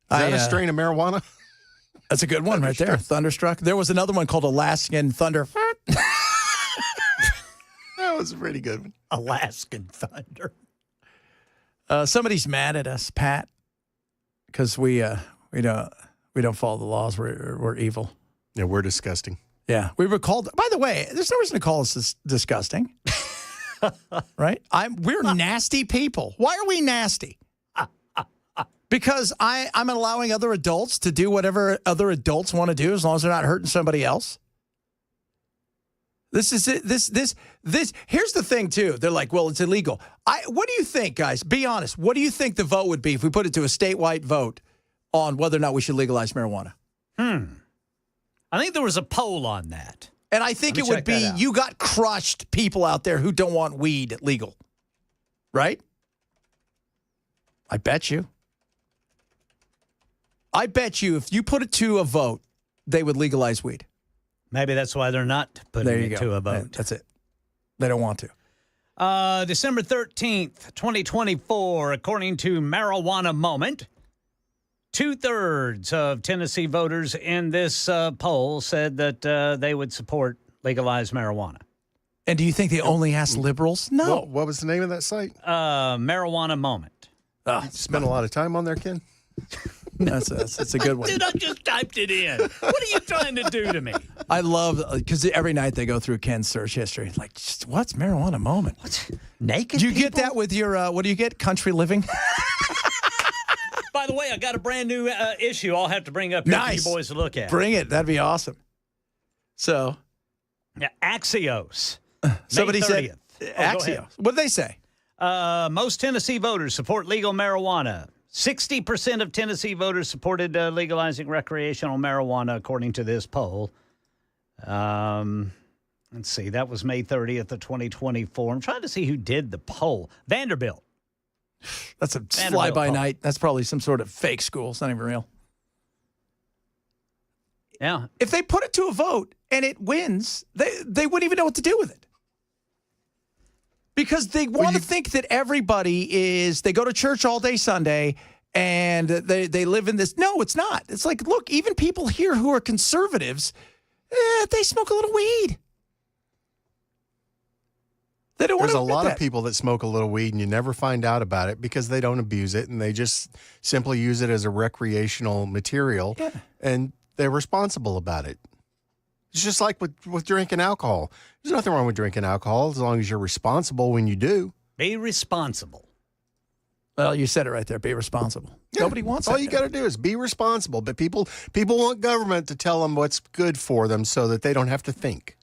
that a strain of marijuana? That's a good one right there. Thunderstruck. There was another one called Alaskan Thunder. That was a pretty good one. Alaskan Thunder. Somebody's mad at us, Pat, because we don't follow the laws. We're evil. Yeah, we're disgusting. Yeah, we were called. By the way, there's no reason to call us disgusting, right? We're nasty people. Why are we nasty? Because I'm allowing other adults to do whatever other adults want to do as long as they're not hurting somebody else. This is it. This. Here's the thing, too. They're like, well, it's illegal. What do you think, guys? Be honest. What do you think the vote would be if we put it to a statewide vote on whether or not we should legalize marijuana? I think there was a poll on that. And I think it would be you got crushed people out there who don't want weed legal. Right? I bet you. I bet you if you put it to a vote, they would legalize weed. Maybe that's why they're not putting it to a vote. That's it. They don't want to. December 13th, 2024, according to Marijuana Moment, 2/3 of Tennessee voters in this poll said that they would support legalized marijuana. And do you think they only asked liberals? No. What was the name of that site? Marijuana Moment. Spent a lot of time on there, Ken? That's a good one. Dude, I just typed it in. What are you trying to do to me? I love, because every night they go through Ken's search history. Like, just, what's Marijuana Moment? What? Naked Do you people? get that with your, what do you get? Country Living? By the way, I got a brand new issue I'll have to bring up here for you boys to look at. Bring it. That'd be awesome. So. Yeah, Axios. Somebody May 30th. said, Axios. What did they say? Most Tennessee voters support legal marijuana. 60% of Tennessee voters supported legalizing recreational marijuana, according to this poll. Let's see. That was May 30th of 2024. I'm trying to see who did the poll. Vanderbilt. That's a fly-by-night. That's probably some sort of fake school. It's not even real. Yeah. If they put it to a vote and it wins, they wouldn't even know what to do with it. Because they want to think that everybody they go to church all day Sunday and they live in this. No, it's not. It's like, look, even people here who are conservatives, they smoke a little weed. They don't want to There's a lot that. of people that smoke a little weed and you never find out about it because they don't abuse it and they just simply use it as a recreational material and they're responsible about it. It's just like with drinking alcohol. There's nothing wrong with drinking alcohol as long as you're responsible when you do. Be responsible. Well, you said it right there. Be responsible. Yeah. Nobody wants that. All you got to do is be responsible. But people want government to tell them what's good for them so that they don't have to think.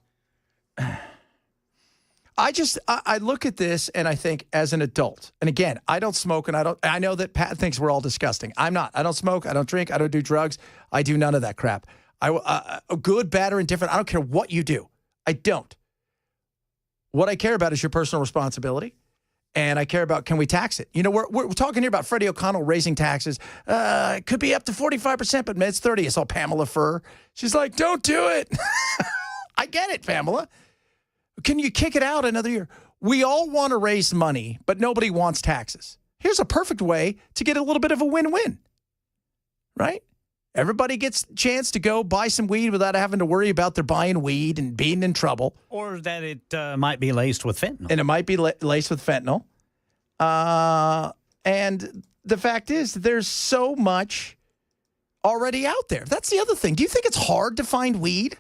I look at this and I think as an adult, and again, I don't smoke and I know that Pat thinks we're all disgusting. I'm not. I don't smoke. I don't drink. I don't do drugs. I do none of that crap. Good, bad, or indifferent. I don't care what you do. I don't. What I care about is your personal responsibility. And I care about, can we tax it? You know, we're talking here about Freddie O'Connell raising taxes. It could be up to 45%, but it's 30%. I saw Pamela Furr. She's like, don't do it. I get it, Pamela. Can you kick it out another year? We all want to raise money, but nobody wants taxes. Here's a perfect way to get a little bit of a win-win, right? Everybody gets a chance to go buy some weed without having to worry about their buying weed and being in trouble. Or that it might be laced with fentanyl. And it might be laced with fentanyl. And the fact is, there's so much already out there. That's the other thing. Do you think it's hard to find weed?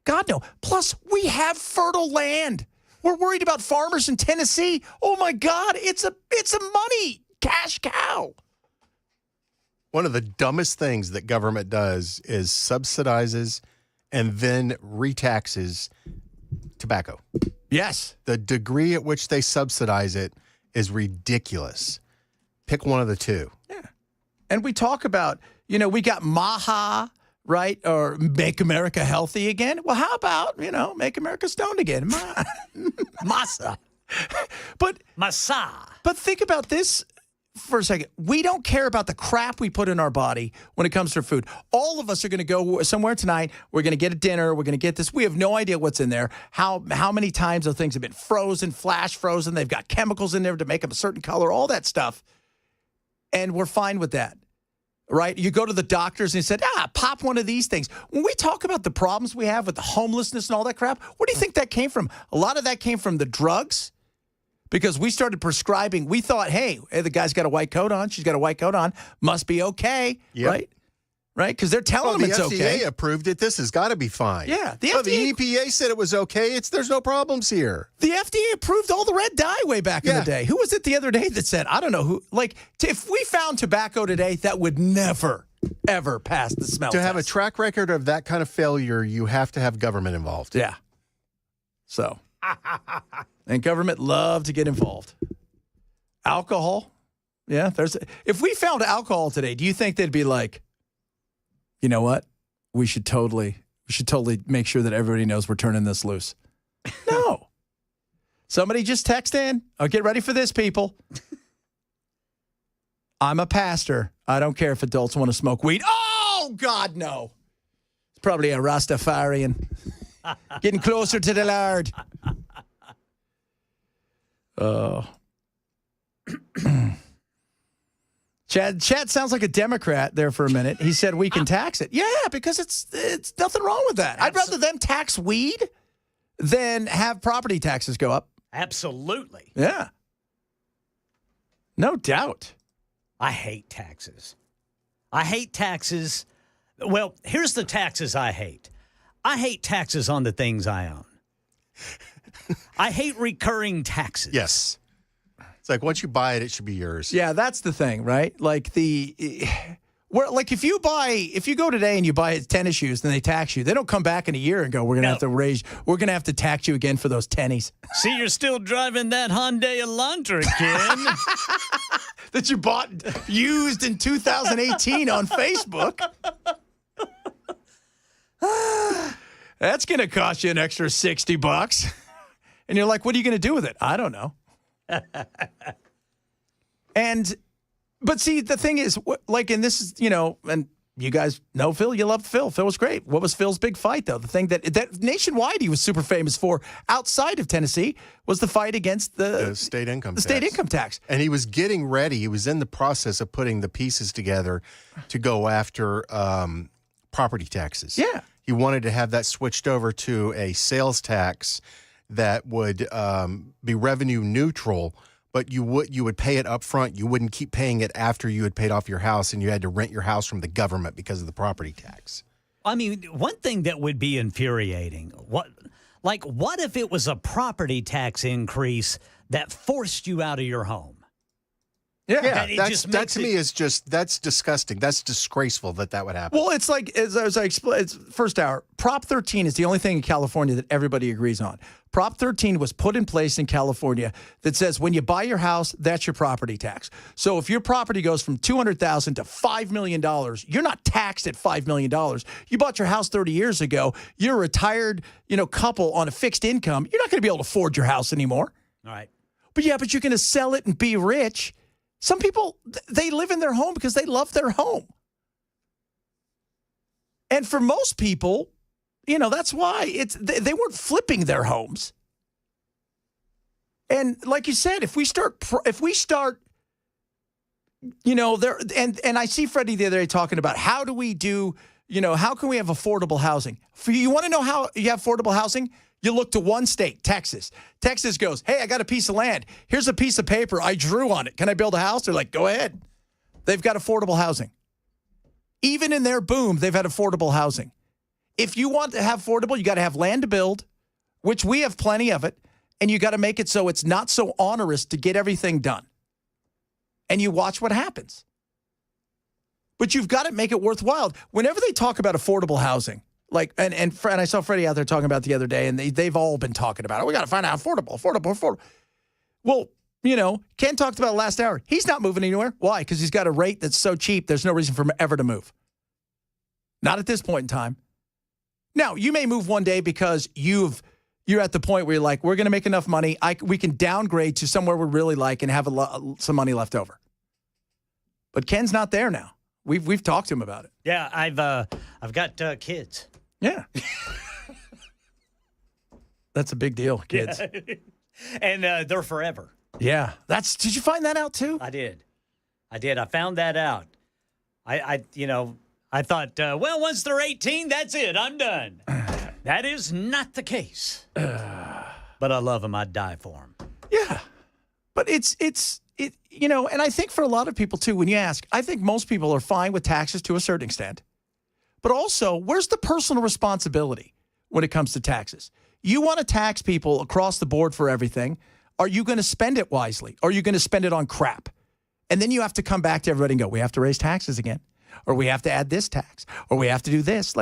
God, no. Plus, we have fertile land. We're worried about farmers in Tennessee. Oh, my God. It's a money cash cow. One of the dumbest things that government does is subsidizes and then retaxes tobacco. Yes. The degree at which they subsidize it is ridiculous. Pick one of the two. Yeah. And we talk about, we got MAHA, right? Or Make America Healthy Again. Well, how about, Make America Stoned Again? Masa. But think about this for a second. We don't care about the crap we put in our body when it comes to food. All of us are going to go somewhere tonight. We're going to get a dinner. We're going to get this. We have no idea what's in there. How many times those things have been frozen, flash frozen. They've got chemicals in there to make them a certain color, all that stuff. And we're fine with that, right? You go to the doctors and you said, pop one of these things. When we talk about the problems we have with the homelessness and all that crap, where do you think that came from? A lot of that came from the drugs. Because we started prescribing, we thought, hey, the guy's got a white coat on, she's got a white coat on, must be okay, right? Right? Because they're telling them it's okay. The FDA approved it. This has got to be fine. Yeah. The EPA said it was okay. There's no problems here. The FDA approved all the red dye way back in the day. Who was it the other day that said, I don't know who, if we found tobacco today, that would never, ever pass the smell test. To have a track record of that kind of failure, you have to have government involved. Yeah. So... And government love to get involved. Alcohol. Yeah. If we found alcohol today, do you think they'd be like, you know what? We should totally make sure that everybody knows we're turning this loose. No. Somebody just text in. Oh, get ready for this, people. I'm a pastor. I don't care if adults want to smoke weed. Oh, God, no. It's probably a Rastafarian. Getting closer to the Lord. Chad sounds like a Democrat there for a minute. He said we can tax it. Yeah, because it's nothing wrong with that. I'd rather them tax weed than have property taxes go up. Absolutely. Yeah. No doubt. I hate taxes. I hate taxes. Well, here's the taxes I hate. I hate taxes on the things I own. I hate recurring taxes. Yes. It's like once you buy it, it should be yours. Yeah, that's the thing, right? Like if you go today and you buy tennis shoes, then they tax you. They don't come back in a year and go, we're gonna have to tax you again for those tennies. See, you're still driving that Hyundai Elantra, Ken. That you bought used in 2018 on Facebook. That's gonna cost you an extra $60. And you're like, what are you gonna do with it? I don't know. But see, the thing is, and this is, and you guys know Phil, you loved Phil. Phil was great. What was Phil's big fight, though? The thing that nationwide he was super famous for outside of Tennessee was the fight against the state income tax. State income tax. And he was getting ready. He was in the process of putting the pieces together to go after property taxes. Yeah. He wanted to have that switched over to a sales tax that would be revenue neutral, but you would pay it up front. You wouldn't keep paying it after you had paid off your house and you had to rent your house from the government because of the property tax. I mean, one thing that would be infuriating, what if it was a property tax increase that forced you out of your home? Yeah, that to me is that's disgusting. That's disgraceful that would happen. Well, it's like, as I explained, first hour, Prop 13 is the only thing in California that everybody agrees on. Prop 13 was put in place in California that says when you buy your house, that's your property tax. So if your property goes from $200,000 to $5 million, you're not taxed at $5 million. You bought your house 30 years ago. You're a retired, couple on a fixed income. You're not going to be able to afford your house anymore. All right. But you're going to sell it and be rich. Some people, they live in their home because they love their home. And for most people, that's why they weren't flipping their homes. And like you said, if we start, there, and I see Freddie the other day talking about how do we do, how can we have affordable housing? You want to know how you have affordable housing? You look to one state, Texas. Texas goes, hey, I got a piece of land. Here's a piece of paper. I drew on it. Can I build a house? They're like, go ahead. They've got affordable housing. Even in their boom, they've had affordable housing. If you want to have affordable, you got to have land to build, which we have plenty of it, and you got to make it so it's not so onerous to get everything done. And you watch what happens. But you've got to make it worthwhile. Whenever they talk about affordable housing, and I saw Freddie out there talking about it the other day, and they've all been talking about it. We got to find out affordable. Well, Ken talked about it last hour. He's not moving anywhere. Why? Because he's got a rate that's so cheap, there's no reason for him ever to move. Not at this point in time. Now, you may move one day because you're at the point where you're like, we're going to make enough money. We can downgrade to somewhere we really like and have some money left over. But Ken's not there now. We've talked to him about it. Yeah, I've got kids. Yeah. That's a big deal, kids. Yeah. And they're forever. Yeah. Did you find that out too? I did. I found that out. I thought, once they're 18, that's it. I'm done. That is not the case. But I love them. I'd die for them. Yeah. But and I think for a lot of people too, when you ask, I think most people are fine with taxes to a certain extent. But also, where's the personal responsibility when it comes to taxes? You want to tax people across the board for everything. Are you going to spend it wisely? Or are you going to spend it on crap? And then you have to come back to everybody and go, we have to raise taxes again. Or we have to add this tax. Or we have to do this.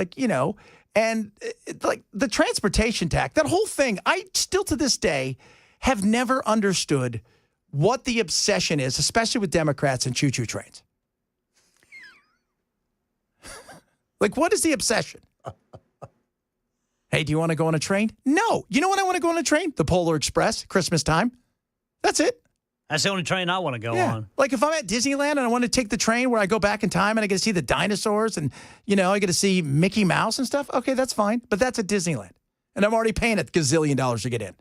And the transportation tax, that whole thing, I still to this day have never understood what the obsession is, especially with Democrats and choo-choo trains. What is the obsession? Hey, do you want to go on a train? No. You know what I want to go on a train? The Polar Express, Christmas time. That's it. That's the only train I want to go on. If I'm at Disneyland and I want to take the train where I go back in time and I get to see the dinosaurs and, I get to see Mickey Mouse and stuff, okay, that's fine. But that's at Disneyland. And I'm already paying a gazillion dollars to get in.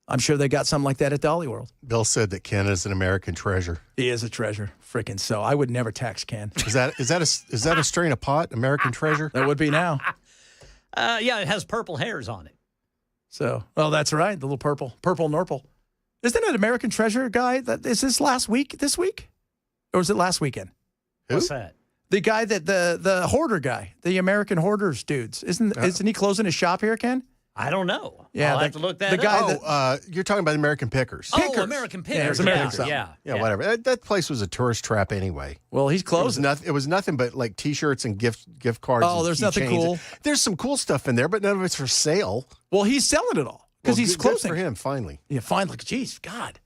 I'm sure they got something like that at Dolly World. Bill said that Ken is an American treasure. He is a treasure. Freaking so. I would never tax Ken. Is that a strain of pot, American treasure? That would be now. Yeah, it has purple hairs on it. So, that's right. The little purple Norple. Isn't it American Treasure guy? Is this this week? Or was it last weekend? What's that? The guy the hoarder guy, the American Hoarders dudes. Isn't he closing his shop here, Ken? I don't know. Yeah, I'll have to look that the guy up. You're talking about American Pickers. American Pickers. Yeah, it was American Yeah, whatever. That place was a tourist trap anyway. Well, he's closing. It was nothing but like T-shirts and gift cards. Oh, and there's nothing keychains. cool. There's some cool stuff in there, but none of it's for sale. Well, he's selling it all because he's closing. Good for him, finally. Yeah, finally. Jeez, God.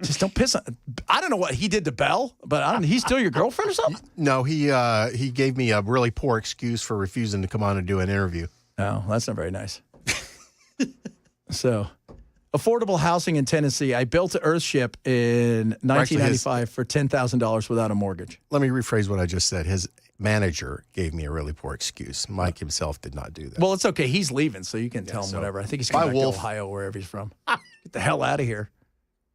Just don't piss on. I don't know what he did to Belle, but he's still your girlfriend or something? No, he gave me a really poor excuse for refusing to come on and do an interview. Oh, that's not very nice. So, affordable housing in Tennessee. I built an Earthship in 1995 for $10,000 without a mortgage. Let me rephrase what I just said. His manager gave me a really poor excuse. Mike himself did not do that. Well, it's okay. He's leaving, so you can tell him whatever. I think he's going back to Ohio, wherever he's from. Get the hell out of here.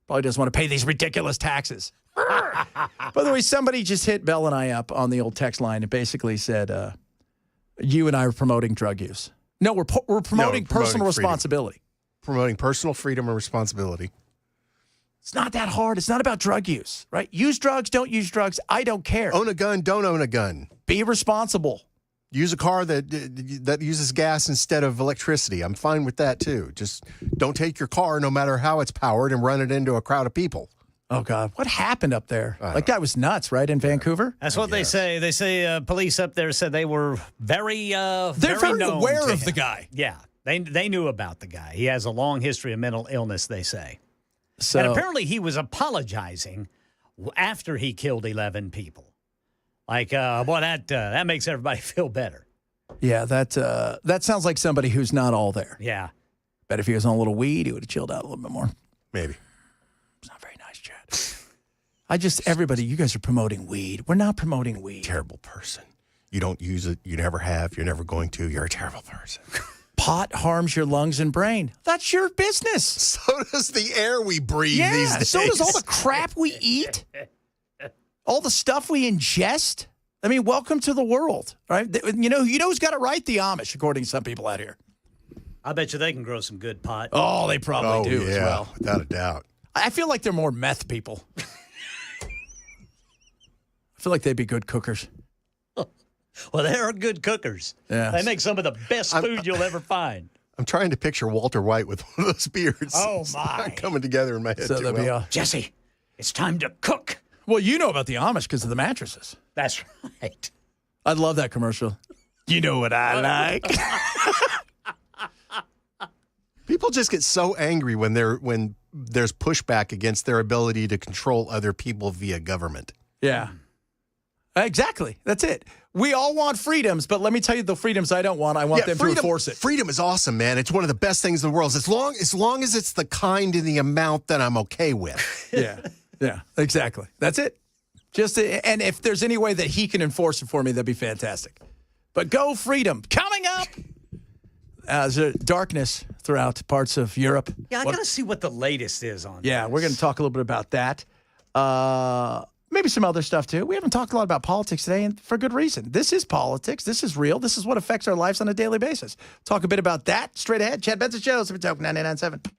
Probably doesn't want to pay these ridiculous taxes. By the way, somebody just hit Belle and I up on the old text line and basically said, you and I are promoting drug use. No, we're promoting personal responsibility. Promoting personal freedom and responsibility. It's not that hard. It's not about drug use, right? Use drugs, don't use drugs. I don't care. Own a gun, don't own a gun. Be responsible. Use a car that uses gas instead of electricity. I'm fine with that, too. Just don't take your car, no matter how it's powered, and run it into a crowd of people. Oh, God. What happened up there? That guy was nuts, right, in Vancouver? That's what they say. They say police up there said they were very They're very aware of the guy. Yeah. They knew about the guy. He has a long history of mental illness, they say. So, and apparently he was apologizing after he killed 11 people. Like, boy, that makes everybody feel better. Yeah, that sounds like somebody who's not all there. Yeah. Bet if he was on a little weed, he would have chilled out a little bit more. Maybe. It's not very nice, Chad. Everybody, you guys are promoting weed. We're not promoting weed. Terrible person. You don't use it. You never have. You're never going to. You're a terrible person. Pot harms your lungs and brain. That's your business. So does the air we breathe these days. So does all the crap we eat. All the stuff we ingest. I mean, welcome to the world, right? You know who's got it right? The Amish, according to some people out here. I bet you they can grow some good pot. Oh, they probably do as well. Without a doubt. I feel like they're more meth people. I feel like they'd be good cookers. Well, they are good cookers. Yeah. They make some of the best food you'll ever find. I'm trying to picture Walter White with one of those beards. Oh, It's my. not coming together in my head So too there'll be well. Jesse, it's time to cook. Well, you know about the Amish because of the mattresses. That's right. I love that commercial. You know what I like. People just get so angry when there's pushback against their ability to control other people via government. Yeah. Exactly. That's it. We all want freedoms, but let me tell you the freedoms I don't want. I want them to enforce it. Freedom is awesome, man. It's one of the best things in the world. As long as it's the kind and the amount that I'm okay with. Yeah, exactly. That's it. And if there's any way that he can enforce it for me, that'd be fantastic. But go freedom. Coming up. There's darkness throughout parts of Europe. Yeah, I got to see what the latest is on Yeah, we're going to talk a little bit about that. Maybe some other stuff, too. We haven't talked a lot about politics today, and for good reason. This is politics. This is real. This is what affects our lives on a daily basis. Talk a bit about that straight ahead. Chad Benson Show, Super Talk 99.7.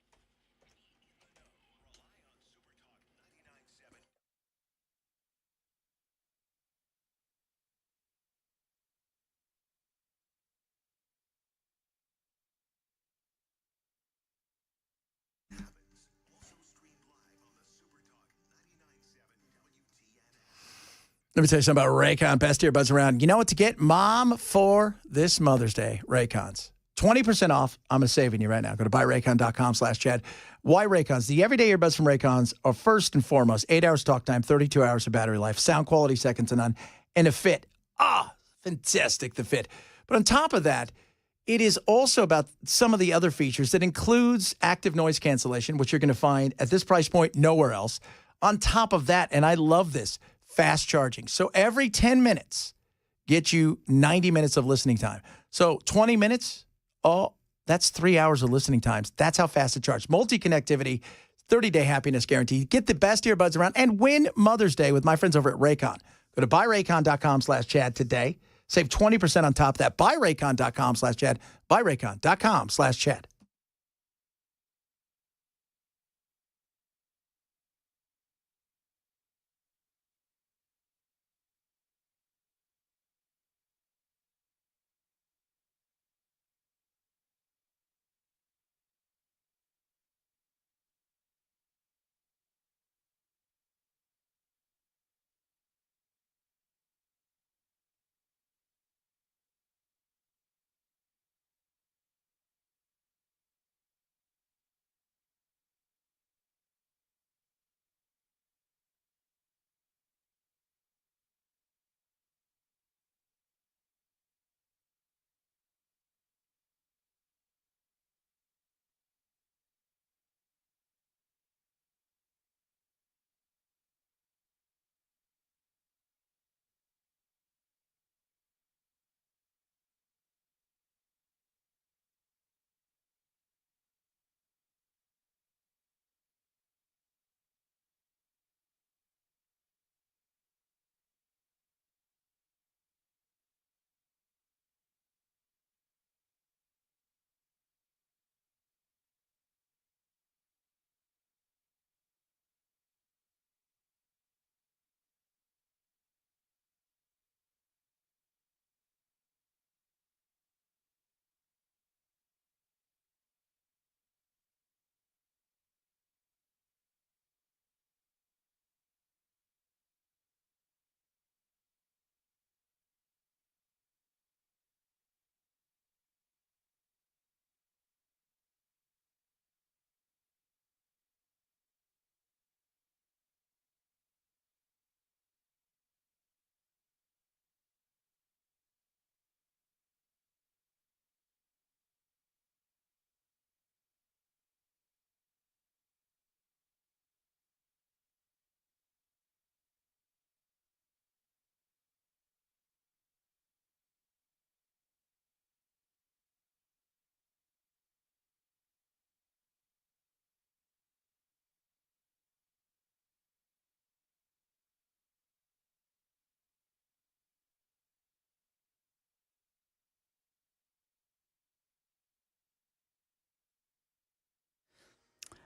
Let me tell you something about Raycon. Best earbuds around. You know what to get? Mom for this Mother's Day. Raycons. 20% off. I'm saving you right now. Go to buyraycon.com/Chad. Why Raycons? The everyday earbuds from Raycons are first and foremost 8 hours talk time, 32 hours of battery life, sound quality second to none, and a fit. Fantastic, the fit. But on top of that, it is also about some of the other features that includes active noise cancellation, which you're going to find at this price point nowhere else. On top of that, and I love this, fast charging. So every 10 minutes gets you 90 minutes of listening time. So 20 minutes Oh, that's 3 hours of listening times. That's how fast it charges. Multi-connectivity, 30-day happiness guarantee. Get the best earbuds around and win Mother's Day with my friends over at Raycon. Go to buyraycon.com/Chad today. Save 20% on top of that. Buyraycon.com/Chad. Buyraycon.com/Chad.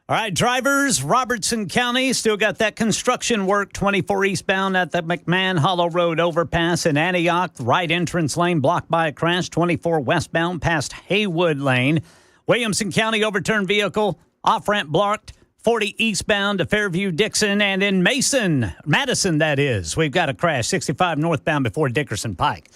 All right, drivers, Robertson County still got that construction work. 24 eastbound at the McMahon Hollow Road overpass in Antioch. Right entrance lane blocked by a crash. 24 westbound past Haywood Lane. Williamson County overturned vehicle. Off-ramp blocked. 40 eastbound to Fairview-Dixon. And in Madison, that is. We've got a crash. 65 northbound before Dickerson Pike.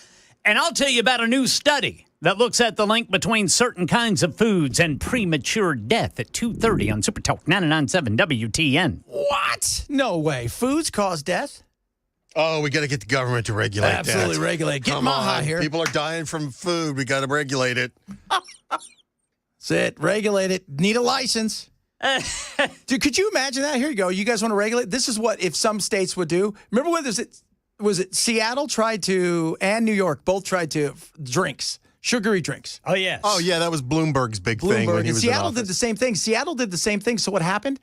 And I'll tell you about a new study that looks at the link between certain kinds of foods and premature death at 2:30 on Super Talk 99.7 WTN. What? No way. Foods cause death? Oh, we got to get the government to regulate that. Absolutely regulate. Get Come Maha on. here. People are dying from food. We got to regulate it. That's it. Regulate it. Need a license. Dude, could you imagine that? Here you go. You guys want to regulate? This is what if some states would do. Remember when was it Seattle tried to, and New York both tried to, drinks. Sugary drinks. Oh, yes. Oh, yeah, that was Bloomberg's big thing when he was Seattle in did the same thing. Seattle did the same thing. So what happened?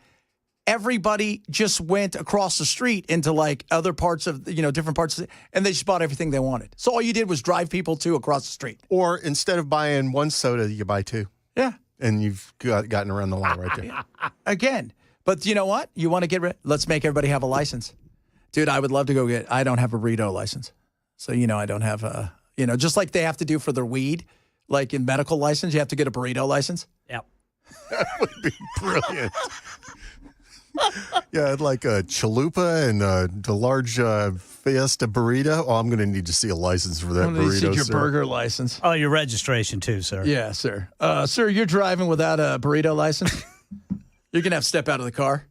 Everybody just went across the street into like other parts of, different parts of and they just bought everything they wanted. So all you did was drive people across the street. Or instead of buying one soda, you buy two. Yeah. And you've gotten around the line right there. Again. But you know what? You want to get rid? Let's make everybody have a license. Dude, I would love to go I don't have a burrito license. So, I don't have a, just like they have to do for their weed, like in medical license, you have to get a burrito license. Yep. That would be brilliant. Yeah, I'd like a chalupa and the large Fiesta burrito. Oh, I'm going to need to see a license for that burrito, see your sir. burger license. Oh, your registration too, sir. Yeah, sir. Sir, you're driving without a burrito license? You're going to have to step out of the car,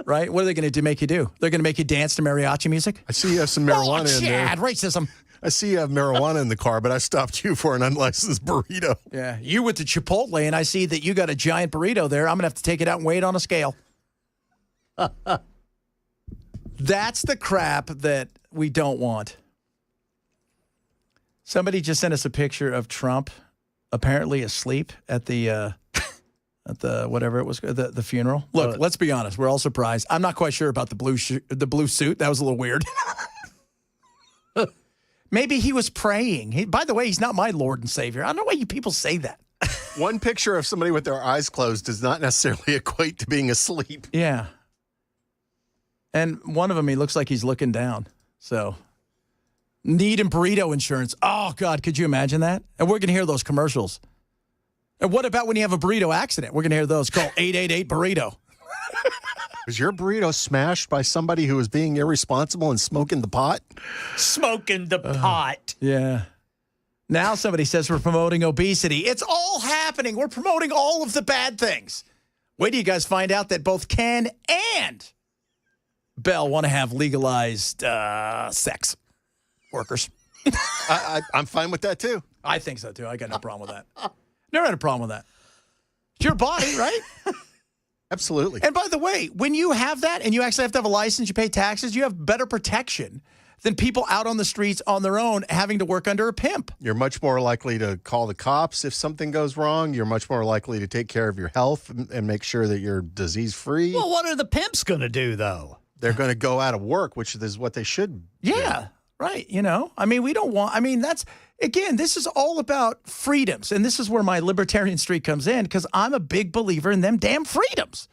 right? What are they going to do? Make you do? They're going to make you dance to mariachi music? I see you have some marijuana in there. Chad, racism. I see you have marijuana in the car, but I stopped you for an unlicensed burrito. Yeah, you went to Chipotle, and I see that you got a giant burrito there. I'm going to have to take it out and weigh it on a scale. That's the crap that we don't want. Somebody just sent us a picture of Trump apparently asleep at the whatever it was, the funeral. Look, let's be honest. We're all surprised. I'm not quite sure about the blue suit. That was a little weird. Maybe he was praying. By the way, he's not my Lord and Savior. I don't know why you people say that. One picture of somebody with their eyes closed does not necessarily equate to being asleep. Yeah. And one of them, he looks like he's looking down. So, need and burrito insurance. Oh, God, could you imagine that? And we're going to hear those commercials. And what about when you have a burrito accident? We're going to hear those. Call 888-BURRITO. Was your burrito smashed by somebody who was being irresponsible and smoking the pot? Smoking the pot. Yeah. Now somebody says we're promoting obesity. It's all happening. We're promoting all of the bad things. Wait till you guys find out that both Ken and Bell want to have legalized sex workers. I'm fine with that, too. I think so, too. I got no problem with that. Never had a problem with that. It's your body, right? Absolutely. And by the way, when you have that and you actually have to have a license, you pay taxes, you have better protection than people out on the streets on their own having to work under a pimp. You're much more likely to call the cops if something goes wrong. You're much more likely to take care of your health and make sure that you're disease-free. Well, what are the pimps going to do, though? They're going to go out of work, which is what they should do. Yeah, right. You know, I mean, that's, again, this is all about freedoms. And this is where my libertarian streak comes in because I'm a big believer in them damn freedoms.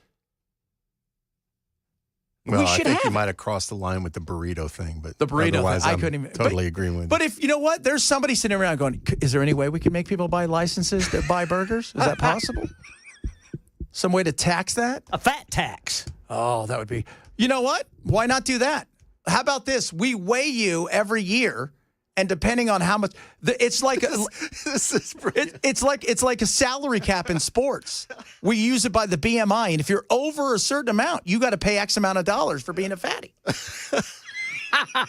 Well, I think you might have crossed the line with the burrito thing, but the burrito otherwise thing, I I'm couldn't even totally agreeing with you. But if you know what, there's somebody sitting around going, is there any way we can make people buy licenses that buy burgers? Is that possible? Some way to tax that? A fat tax. Oh, that would be. You know what? Why not do that? How about this? We weigh you every year, and depending on how much, it's like it's like a salary cap in sports. We use it by the BMI, and if you're over a certain amount, you got to pay X amount of dollars for being a fatty.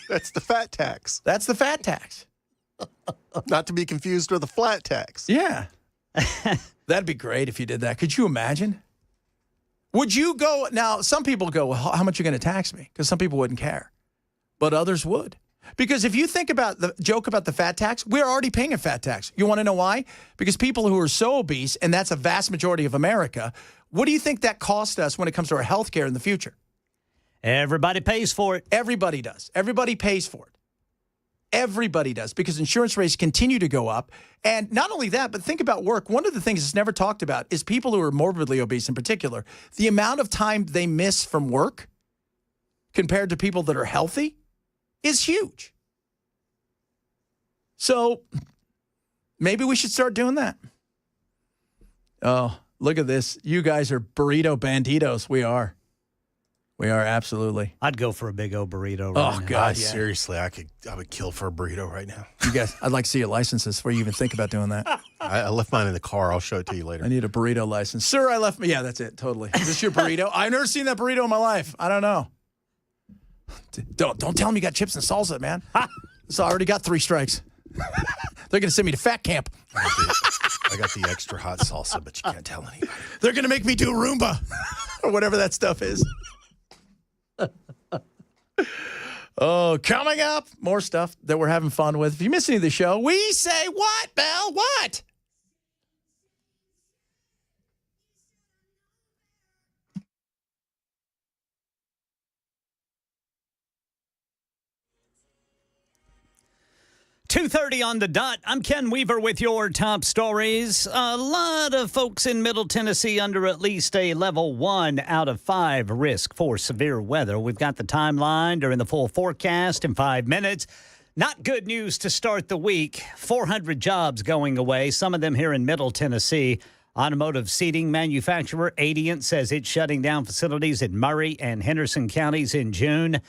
That's the fat tax. That's the fat tax. Not to be confused with a flat tax. Yeah. That'd be great if you did that. Could you imagine? Would you go? Now, some people go, well, how much are you going to tax me? Because some people wouldn't care. But others would. Because if you think about the joke about the fat tax, we're already paying a fat tax. You want to know why? Because people who are so obese, and that's a vast majority of America, what do you think that costs us when it comes to our health care in the future? Everybody pays for it. Everybody does. Everybody pays for it. Everybody does, because insurance rates continue to go up. And not only that, but think about work. One of the things that's never talked about is people who are morbidly obese in particular, the amount of time they miss from work compared to people that are healthy is huge. So maybe we should start doing that. Oh, look at this. You guys are burrito banditos. We are. We are, absolutely. I'd go for a big old burrito right now. God, yeah. Seriously, I would kill for a burrito right now. You guys, I'd like to see your licenses before you even think about doing that. I left mine in the car. I'll show it to you later. I need a burrito license. Sir, I left my... Yeah, that's it, totally. Is this your burrito? I've never seen that burrito in my life. I don't know. Don't tell them you got chips and salsa, man. So I already got 3 strikes. They're going to send me to fat camp. I got the extra hot salsa, but you can't tell anybody. They're going to make me do Roomba or whatever that stuff is. Oh, coming up, more stuff that we're having fun with. If you miss any of the show, we say what, Belle? What? .2:30 on the dot. I'm Ken Weaver with your top stories. A lot of folks in Middle Tennessee under at least a level 1 out of 5 risk for severe weather. We've got the timeline during the full forecast in 5 minutes. Not good news to start the week. 400 jobs going away, some of them here in Middle Tennessee. Automotive seating manufacturer Adient says it's shutting down facilities in Murray and Henderson counties in June.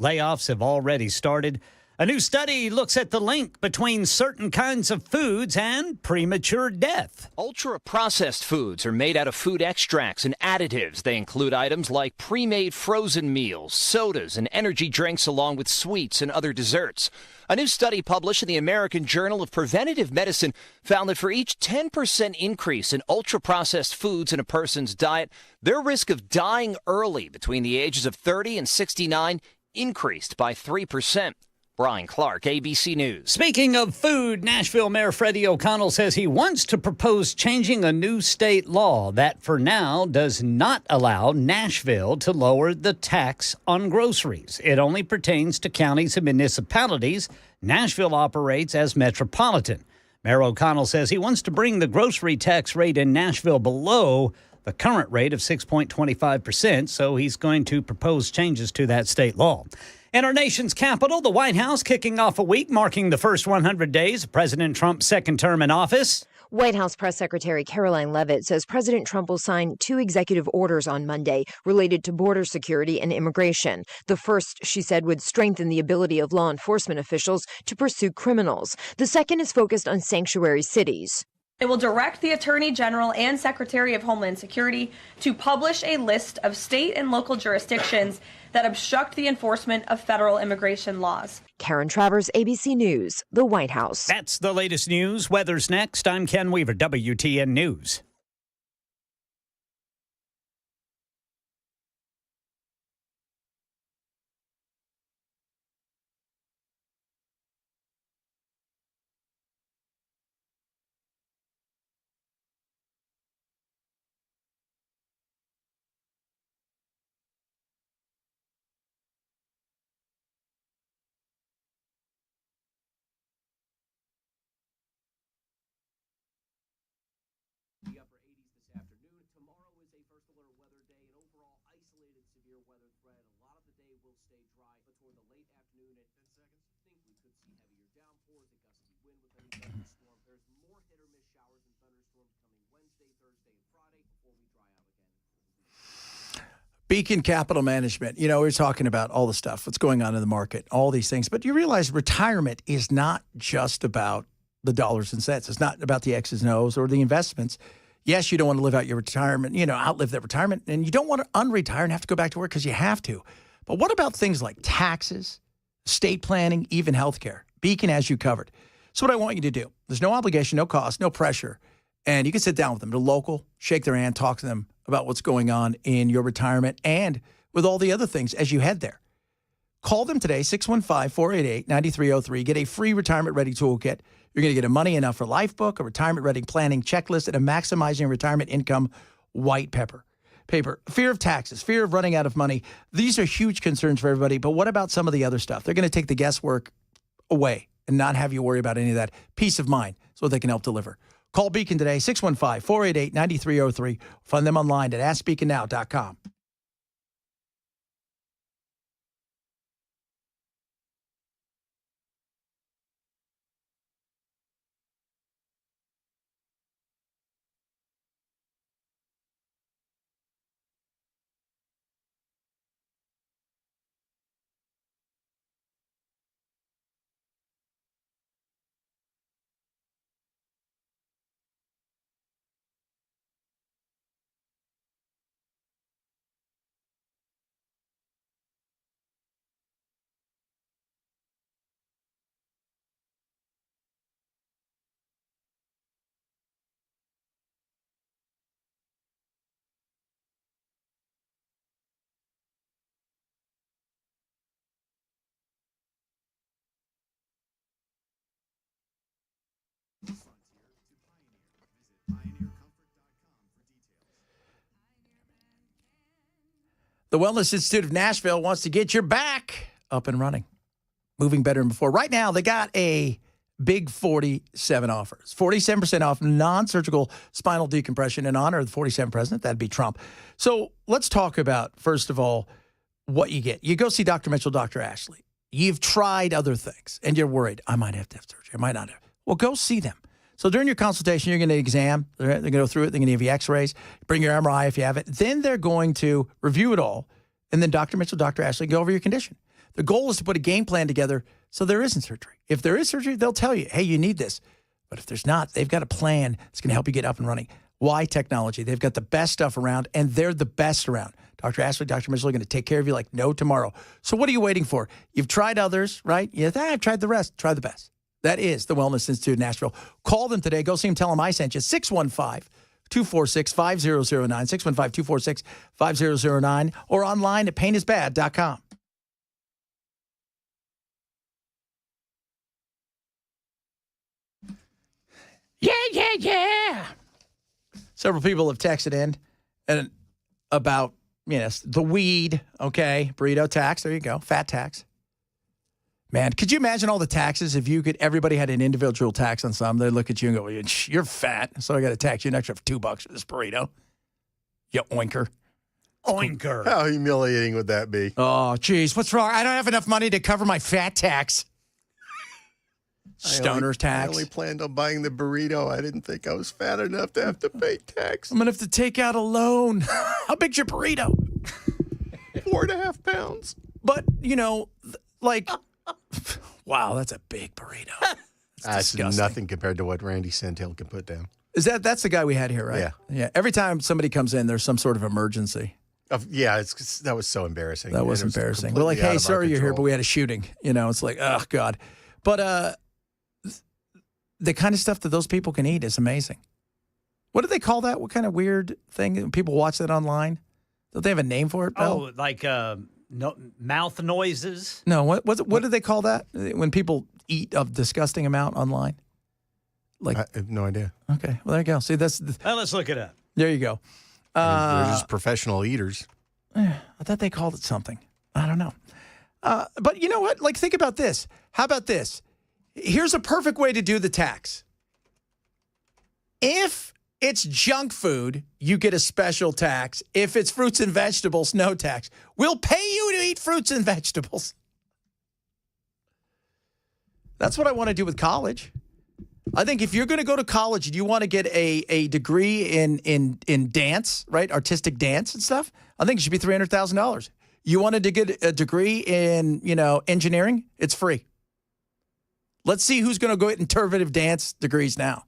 Layoffs have already started. A new study looks at the link between certain kinds of foods and premature death. Ultra-processed foods are made out of food extracts and additives. They include items like pre-made frozen meals, sodas, and energy drinks, along with sweets and other desserts. A new study published in the American Journal of Preventive Medicine found that for each 10% increase in ultra-processed foods in a person's diet, their risk of dying early between the ages of 30 and 69 increased by 3%. Brian Clark, ABC News. Speaking of food, Nashville Mayor Freddie O'Connell says he wants to propose changing a new state law that for now does not allow Nashville to lower the tax on groceries. It only pertains to counties and municipalities. Nashville operates as metropolitan. Mayor O'Connell says he wants to bring the grocery tax rate in Nashville below the current rate of 6.25%, so he's going to propose changes to that state law. In our nation's capital, the White House kicking off a week marking the first 100 days of President Trump's second term in office. White House Press Secretary Caroline Leavitt says President Trump will sign 2 executive orders on Monday related to border security and immigration. The first, she said, would strengthen the ability of law enforcement officials to pursue criminals. The second is focused on sanctuary cities. It will direct the Attorney General and Secretary of Homeland Security to publish a list of state and local jurisdictions that obstruct the enforcement of federal immigration laws. Karen Travers, ABC News, the White House. That's the latest news. Weather's next. I'm Ken Weaver, WTN News. The upper 80s this afternoon. Tomorrow is a first alert weather day, and overall isolated severe weather threat. A lot of the day will stay dry, but toward the late afternoon at 10 seconds, think we could see heavier downpours, a gusty wind with any thunderstorm. There's more hit or miss showers and thunderstorms coming Wednesday, Thursday, and Friday before we dry out again. Beacon Capital Management. You know, we're talking about all the stuff, what's going on in the market, all these things. But you realize retirement is not just about the dollars and cents. It's not about the X's and O's or the investments. Yes, you don't want to live out your retirement, outlive that retirement. And you don't want to unretire and have to go back to work because you have to. But what about things like taxes, estate planning, even healthcare? Beacon has you covered. So what I want you to do, there's no obligation, no cost, no pressure. And you can sit down with them. They're local, shake their hand, talk to them about what's going on in your retirement and with all the other things as you head there. Call them today, 615-488-9303. Get a free retirement ready toolkit. You're going to get a Money Enough for Life book, a retirement ready planning checklist, and a maximizing retirement income white paper. Fear of taxes, fear of running out of money. These are huge concerns for everybody. But what about some of the other stuff? They're going to take the guesswork away and not have you worry about any of that. Peace of mind is what they can help deliver. Call Beacon today, 615-488-9303. Find them online at AskBeaconNow.com. The Wellness Institute of Nashville wants to get your back up and running, moving better than before. Right now, they got a big 47 offers. 47% off non-surgical spinal decompression in honor of the 47th president. That'd be Trump. So let's talk about, first of all, what you get. You go see Dr. Mitchell, Dr. Ashley. You've tried other things, and you're worried, I might have to have surgery. I might not have. Well, go see them. So during your consultation, you're going to exam. They're going to go through it. They're going to give you x-rays. Bring your MRI if you have it. Then they're going to review it all. And then Dr. Mitchell, Dr. Ashley go over your condition. The goal is to put a game plan together so there isn't surgery. If there is surgery, they'll tell you, hey, you need this. But if there's not, they've got a plan that's going to help you get up and running. Why technology? They've got the best stuff around, and they're the best around. Dr. Ashley, Dr. Mitchell are going to take care of you like no tomorrow. So what are you waiting for? You've tried others, right? I've tried the rest. Try the best. That is the Wellness Institute of Nashville. Call them today. Go see them. Tell them I sent you. 615-246-5009. 615-246-5009. Or online at painisbad.com. Yeah. Several people have texted in and about, the weed, okay, burrito tax. There you go. Fat tax. Man, could you imagine all the taxes if everybody had an individual tax on some? They'd look at you and go, well, you're fat, so I got to tax you an extra $2 for this burrito. You oinker. Oinker. How humiliating would that be? Oh, geez, what's wrong? I don't have enough money to cover my fat tax. Stoner's tax. I only planned on buying the burrito. I didn't think I was fat enough to have to pay tax. I'm going to have to take out a loan. How big's your burrito? 4.5 pounds. But, wow, that's a big burrito. That's disgusting. nothing compared to what Randy Santel can put down. That's the guy we had here, right? Yeah. Every time somebody comes in, there's some sort of emergency. That was so embarrassing. That was embarrassing. We're like, hey, sorry you're here, but we had a shooting. It's like, oh, God. But the kind of stuff that those people can eat is amazing. What do they call that? What kind of weird thing? People watch that online? Don't they have a name for it, Bill? Oh, like mouth noises? No, what do they call that? When people eat a disgusting amount online? I have no idea. Okay, well, there you go. See, that's... Let's look it up. There you go. They're just professional eaters. I thought they called it something. I don't know. But you know what? Think about this. How about this? Here's a perfect way to do the tax. If it's junk food, you get a special tax. If it's fruits and vegetables, no tax. We'll pay you to eat fruits and vegetables. That's what I want to do with college. I think if you're going to go to college and you want to get a degree in dance, right, artistic dance and stuff, I think it should be $300,000. You wanted to get a degree in, engineering, it's free. Let's see who's going to go get interpretive dance degrees now.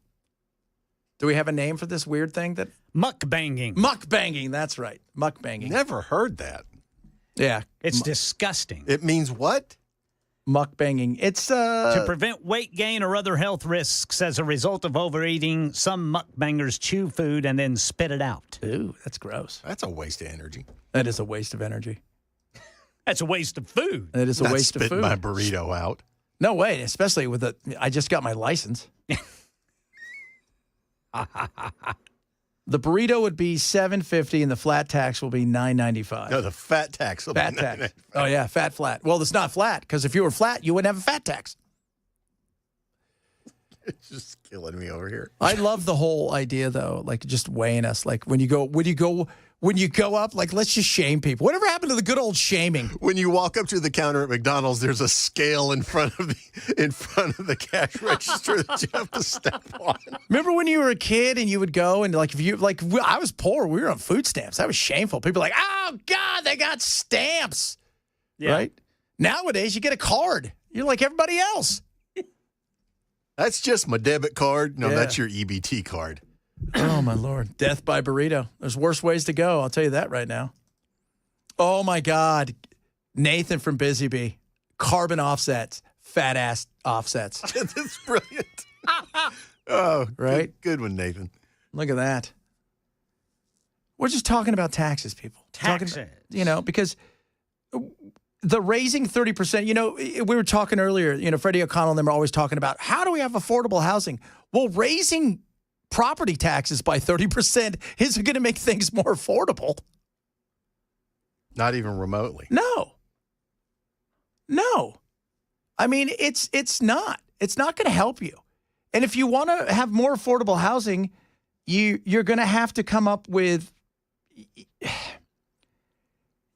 Do we have a name for this weird thing? Mukbanging. Mukbanging, that's right. Mukbanging. Never heard that. Yeah. It's disgusting. It means what? Mukbanging. It's to prevent weight gain or other health risks as a result of overeating. Some mukbangers chew food and then spit it out. Ooh, that's gross. That's a waste of energy. That is a waste of energy. That's a waste of food. It is a waste of food. Spit my burrito out. No way, especially with I just got my license. The burrito would be $7.50 and the flat tax will be $9.95. No, the fat tax will be tax. Oh yeah, fat flat. Well, it's not flat because if you were flat, you wouldn't have a fat tax. It's just killing me over here. I love the whole idea though, just weighing us. When you go up, let's just shame people. Whatever happened to the good old shaming? When you walk up to the counter at McDonald's, there's a scale in front of the cash register that you have to step on. Remember when you were a kid and you would go and I was poor, we were on food stamps. That was shameful. People were like, oh God, they got stamps. Yeah. Right? Nowadays you get a card. You're like everybody else. That's just my debit card. No, that's your EBT card. Oh, my Lord. Death by burrito. There's worse ways to go. I'll tell you that right now. Oh, my God. Nathan from Busy Bee. Carbon offsets. Fat ass offsets. That's brilliant. Oh, right? Good one, Nathan. Look at that. We're just talking about taxes, people. Taxes. Because the raising 30%, we were talking earlier, Freddie O'Connell and them are always talking about how do we have affordable housing? Well, raising property taxes by 30% isn't going to make things more affordable. Not even remotely. No. I mean, it's not. It's not going to help you. And if you want to have more affordable housing, you're going to have to come up with...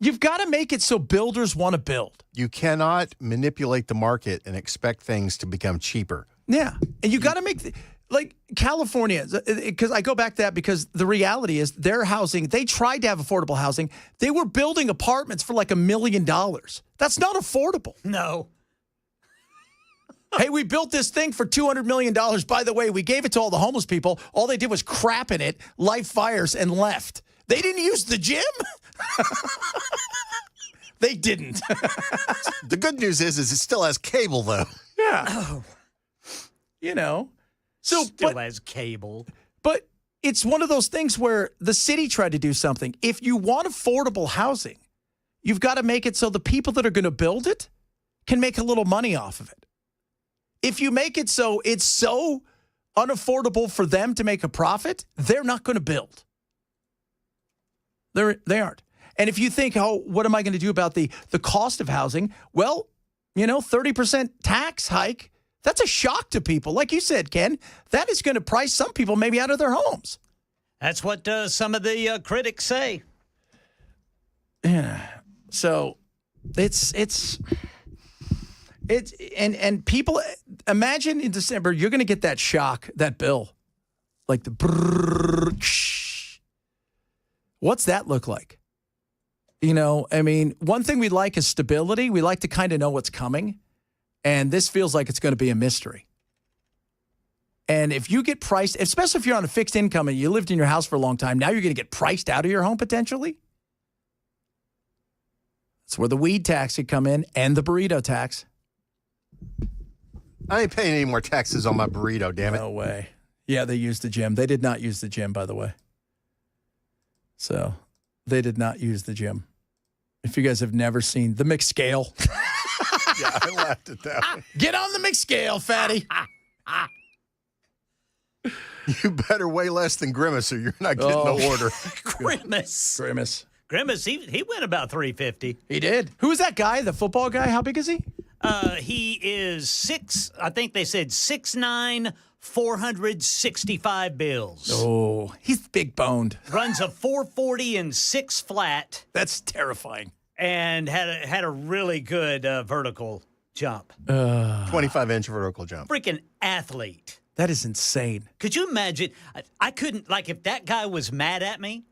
You've got to make it so builders want to build. You cannot manipulate the market and expect things to become cheaper. Yeah. And you got to make... California, because I go back to that because the reality is their housing, they tried to have affordable housing. They were building apartments for $1 million. That's not affordable. No. Hey, we built this thing for $200 million. By the way, we gave it to all the homeless people. All they did was crap in it, light fires, and left. They didn't use the gym? They didn't. The good news is it still has cable, though. Yeah. Oh. So, still has cable. But it's one of those things where the city tried to do something. If you want affordable housing, you've got to make it so the people that are going to build it can make a little money off of it. If you make it so it's so unaffordable for them to make a profit, they're not going to build. They aren't. And if you think, oh, what am I going to do about the cost of housing? Well, 30% tax hike, that's a shock to people. Like you said, Ken, that is going to price some people maybe out of their homes. That's what some of the critics say. Yeah. So it's and people imagine in December you're going to get that shock, that bill, like the brrrr, what's that look like? One thing we like is stability. We like to kind of know what's coming, and this feels like it's going to be a mystery. And if you get priced, especially if you're on a fixed income and you lived in your house for a long time, now you're going to get priced out of your home potentially. That's where the weed tax could come in and the burrito tax. I ain't paying any more taxes on my burrito, damn it. No way. Yeah, they used the gym. They did not use the gym, by the way. So they did not use the gym. If you guys have never seen the mixed scale. Yeah, I laughed at that one. Get on the mixed scale, fatty. You better weigh less than Grimace or you're not getting the order. Grimace, he went about 350. He did. Who is that guy, the football guy? How big is he? He is I think they said 6'9", 465 bills. Oh, he's big boned. Runs a 440 and 6 flat. That's terrifying. And had a really good vertical jump. 25-inch vertical jump. Freaking athlete. That is insane. Could you imagine? I couldn't, if that guy was mad at me.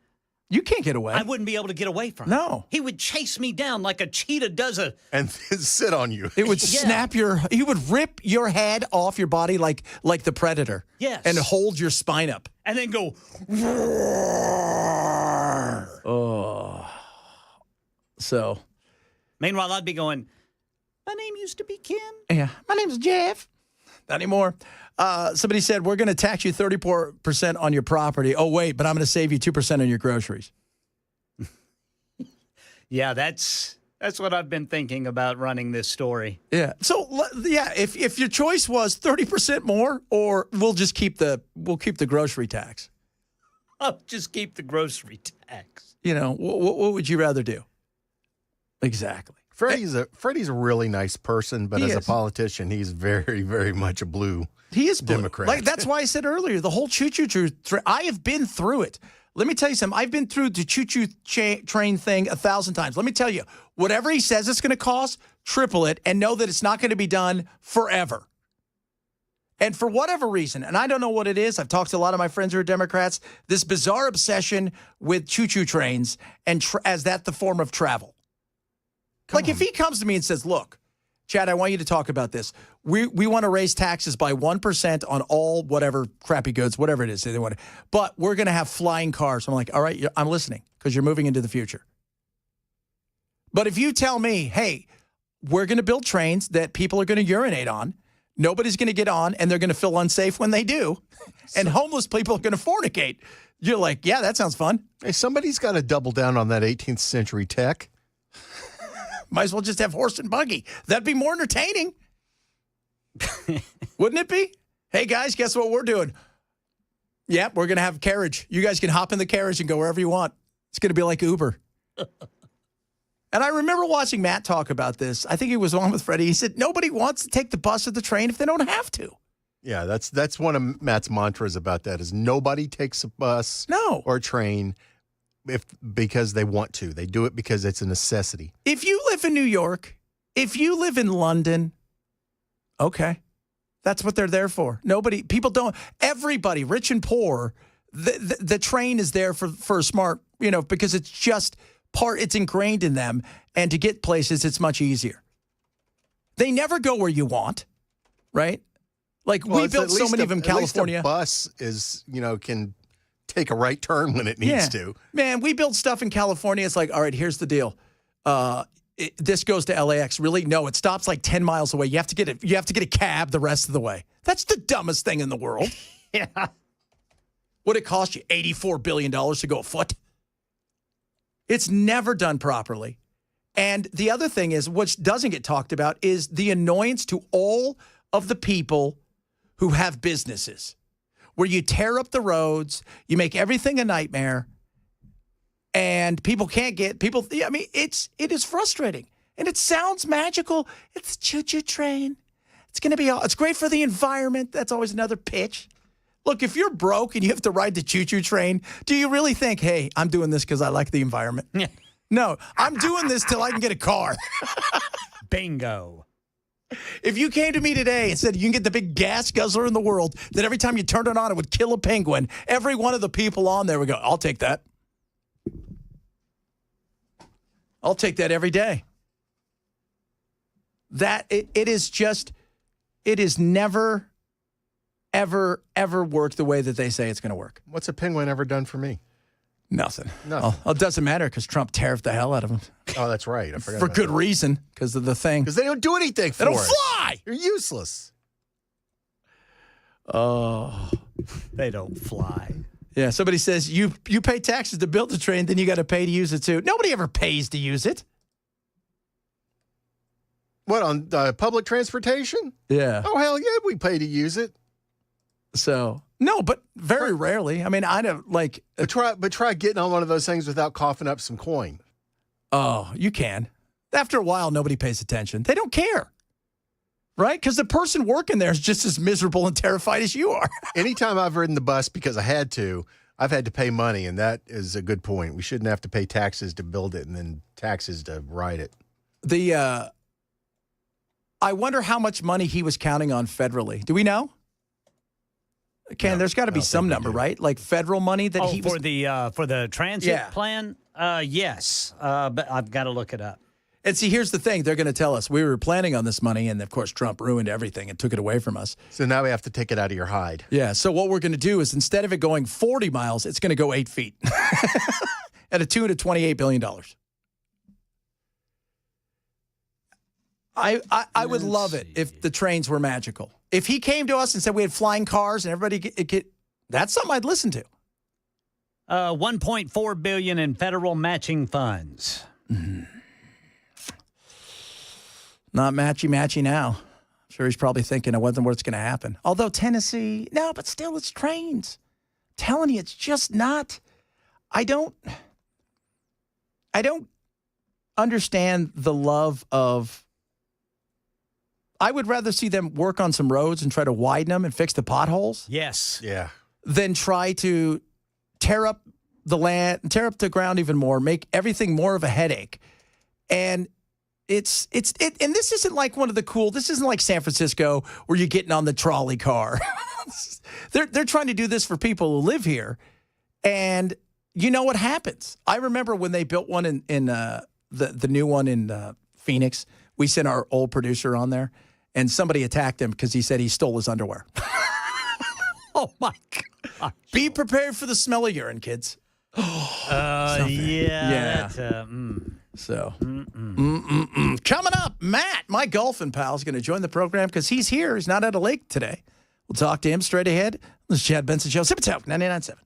You can't get away. I wouldn't be able to get away from him. No. He would chase me down like a cheetah does and then sit on you. It would he would rip your head off your body like the Predator. Yes. And hold your spine up. And then go. Oh. So. Meanwhile, I'd be going, my name used to be Ken. Yeah. My name's Jeff. Not anymore. Somebody said, we're going to tax you 34% on your property. Oh, wait, but I'm going to save you 2% on your groceries. Yeah, that's what I've been thinking about running this story. Yeah. So, yeah, if your choice was 30% more or we'll keep the grocery tax. I'll just keep the grocery tax. What would you rather do? Exactly. Freddie's a really nice person, but as a politician, he's very, very much a blue He is blue. Democrat. That's why I said earlier, the whole choo-choo I have been through it. Let me tell you something. I've been through the choo-choo train thing 1,000 times. Let me tell you, whatever he says it's going to cost, triple it, and know that it's not going to be done forever. And for whatever reason, and I don't know what it is, I've talked to a lot of my friends who are Democrats, this bizarre obsession with choo-choo trains and as that the form of travel. If he comes to me and says, look, Chad, I want you to talk about this. We want to raise taxes by 1% on all whatever crappy goods, whatever it is they want. But we're going to have flying cars. I'm like, all right, I'm listening because you're moving into the future. But if you tell me, hey, we're going to build trains that people are going to urinate on, nobody's going to get on, and they're going to feel unsafe when they do, and homeless people are going to fornicate, you're like, yeah, that sounds fun. Hey, somebody's got to double down on that 18th century tech. Might as well just have horse and buggy. That'd be more entertaining. Wouldn't it be? Hey, guys, guess what we're doing? Yep, we're going to have a carriage. You guys can hop in the carriage and go wherever you want. It's going to be like Uber. And I remember watching Matt talk about this. I think he was on with Freddie. He said, nobody wants to take the bus or the train if they don't have to. Yeah, that's one of Matt's mantras about that is nobody takes a bus or a train because they want to. They do it because it's a necessity. If you live in New York, if you live in London, okay. That's what they're there for. Everybody, rich and poor, the train is there for a smart, because it's just it's ingrained in them. And to get places, it's much easier. They never go where you want, right? We built so many of them in California. At least a bus is, can take a right turn when it needs to. Man, we build stuff in California. It's like, all right, here's the deal. This goes to LAX. Really? No, it stops 10 miles away. You have to get a cab the rest of the way. That's the dumbest thing in the world. Yeah. Would it cost you $84 billion to go afoot? It's never done properly. And the other thing is, what doesn't get talked about is the annoyance to all of the people who have businesses. where you tear up the roads, you make everything a nightmare, and people can't get people. I mean, it is frustrating, and it sounds magical. It's a choo-choo train. It's going to be. It's great for the environment. That's always another pitch. Look, if you're broke and you have to ride the choo-choo train, do you really think, hey, I'm doing this because I like the environment? No, I'm doing this till I can get a car. Bingo. If you came to me today and said you can get the big gas guzzler in the world that every time you turned it on, it would kill a penguin, every one of the people on there would go, I'll take that. I'll take that every day. It is never, ever, ever worked the way that they say it's going to work. What's a penguin ever done for me? Nothing. Well, it doesn't matter because Trump tariffed the hell out of them. Oh, that's right. I forgot for about good that. reason, because of the thing. Because they don't do anything for They don't us. fly. You're useless. Oh. They don't fly. Yeah, somebody says you pay taxes to build the train, then you got to pay to use it too. Nobody ever pays to use it. What, on public transportation? Yeah. Oh, hell yeah, we pay to use it. So, no, but very rarely. I mean, I don't like. But try getting on one of those things without coughing up some coin. Oh, you can. After a while, nobody pays attention. They don't care. Right? Because the person working there is just as miserable and terrified as you are. Anytime I've ridden the bus because I had to, I've had to pay money, and that is a good point. We shouldn't have to pay taxes to build it and then taxes to ride it. I wonder how much money he was counting on federally. Do we know? Ken, No, there's got to be some number, right? Like federal money that he was... for the transit plan? Yes, but I've got to look it up. And see, here's the thing. They're going to tell us we were planning on this money, and of course, Trump ruined everything and took it away from us. So now we have to take it out of your hide. Yeah, so what we're going to do is instead of it going 40 miles, it's going to go 8 feet at a tune of $28 billion. I would love it if the trains were magical. If he came to us and said we had flying cars and everybody that's something I'd listen to. $1.4 billion in federal matching funds. Not matchy now. I'm sure he's probably thinking it wasn't what's going to happen. Although Tennessee, no, but still it's trains. I'm telling you, it's just not. I don't understand the love of. I would rather see them work on some roads and try to widen them and fix the potholes. Yes. Yeah. Than try to tear up the land, tear up the ground even more, make everything more of a headache. And and this isn't like one of the cool, this isn't like San Francisco where you're getting on the trolley car. They're trying to do this for people who live here. And you know what happens? I remember when they built one in the new one in Phoenix, we sent our old producer on there and somebody attacked him because he said he stole his underwear. Oh my God. Be prepared for the smell of urine, kids. Yeah. So, coming up, Matt, my golfing pal, is going to join the program because he's here. He's not at a lake today. We'll talk to him straight ahead. This is Chad Benson Show. Sip it out, 99.7.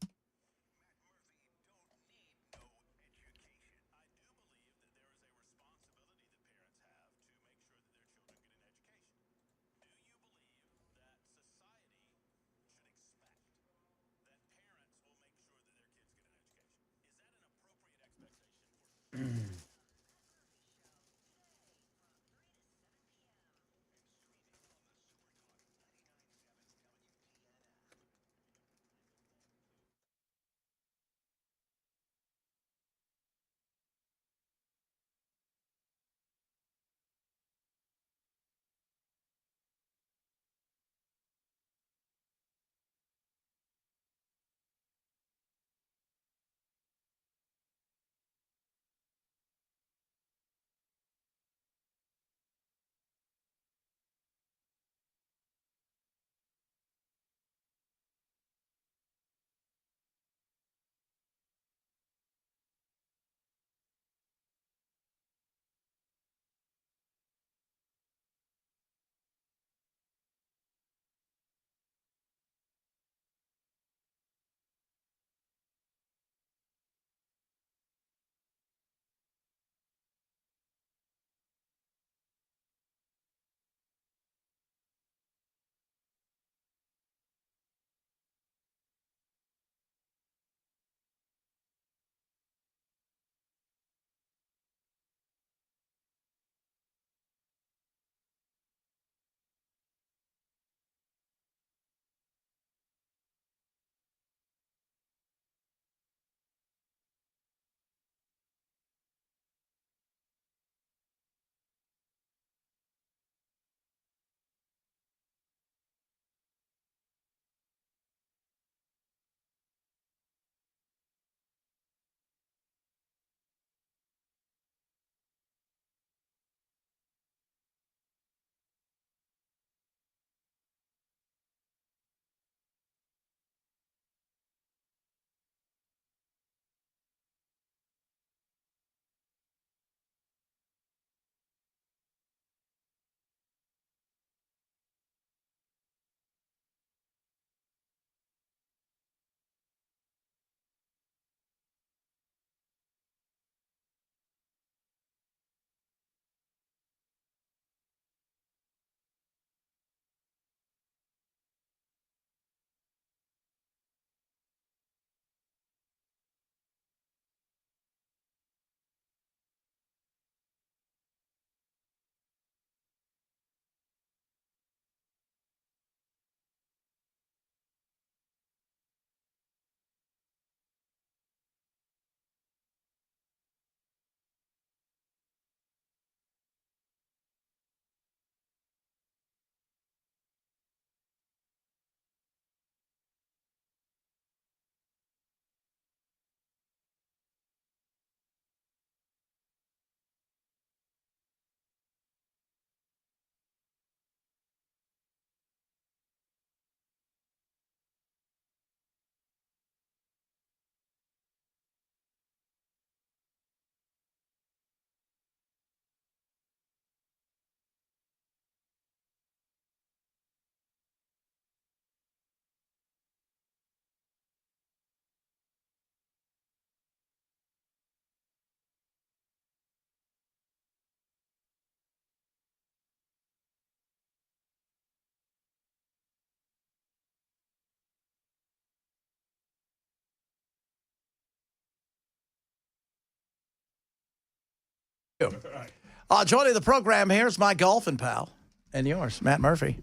Joining the program here is my golfing pal and yours, Matt Murphy.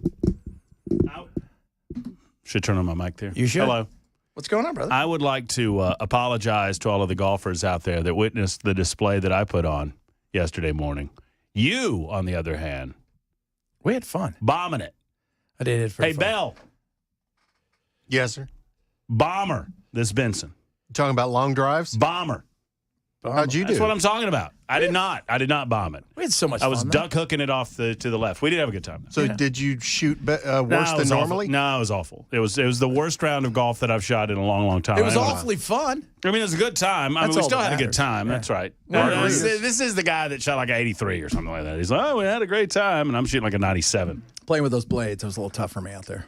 Should turn on my mic there. You should. Hello. What's going on, brother? I would like to apologize to all of the golfers out there that witnessed the display that I put on yesterday morning. You, on the other hand, we had fun. Bombing it. I did it for fun. Bell. Yes, sir. Bomber. This Benson. You talking about long drives? Bomber. How'd you do? That's what I'm talking about. I did not bomb it. We had so much fun. I was duck hooking it off to the left. We did have a good time. So did you shoot worse than normally? Awful. No, it was awful. It was the worst round of golf that I've shot in a long, long time. It was awfully fun. I mean, it was a good time. I mean, we still had a good time. Yeah. That's right. Yeah. This is the guy that shot like an 83 or something like that. He's like, we had a great time, and I'm shooting like a 97. Playing with those blades, it was a little tough for me out there.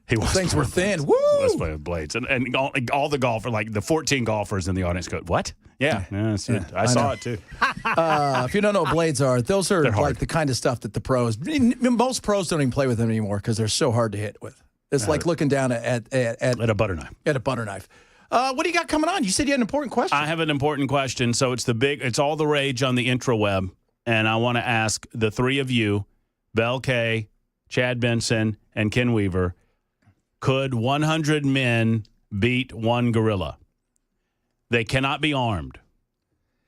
Things were thin. Woo! Let's play with blades. And all the golfers, like the 14 golfers in the audience go, what? Yeah. I saw it too. If you don't know what blades are, those are like the kind of stuff that the pros, most pros don't even play with them anymore because they're so hard to hit with. It's like looking down at a butter knife. At a butter knife. What do you got coming on? You said you had an important question. I have an important question. So it's all the rage on the intraweb. And I want to ask the three of you, Bell K, Chad Benson, and Ken Weaver, could 100 men beat one gorilla? They cannot be armed.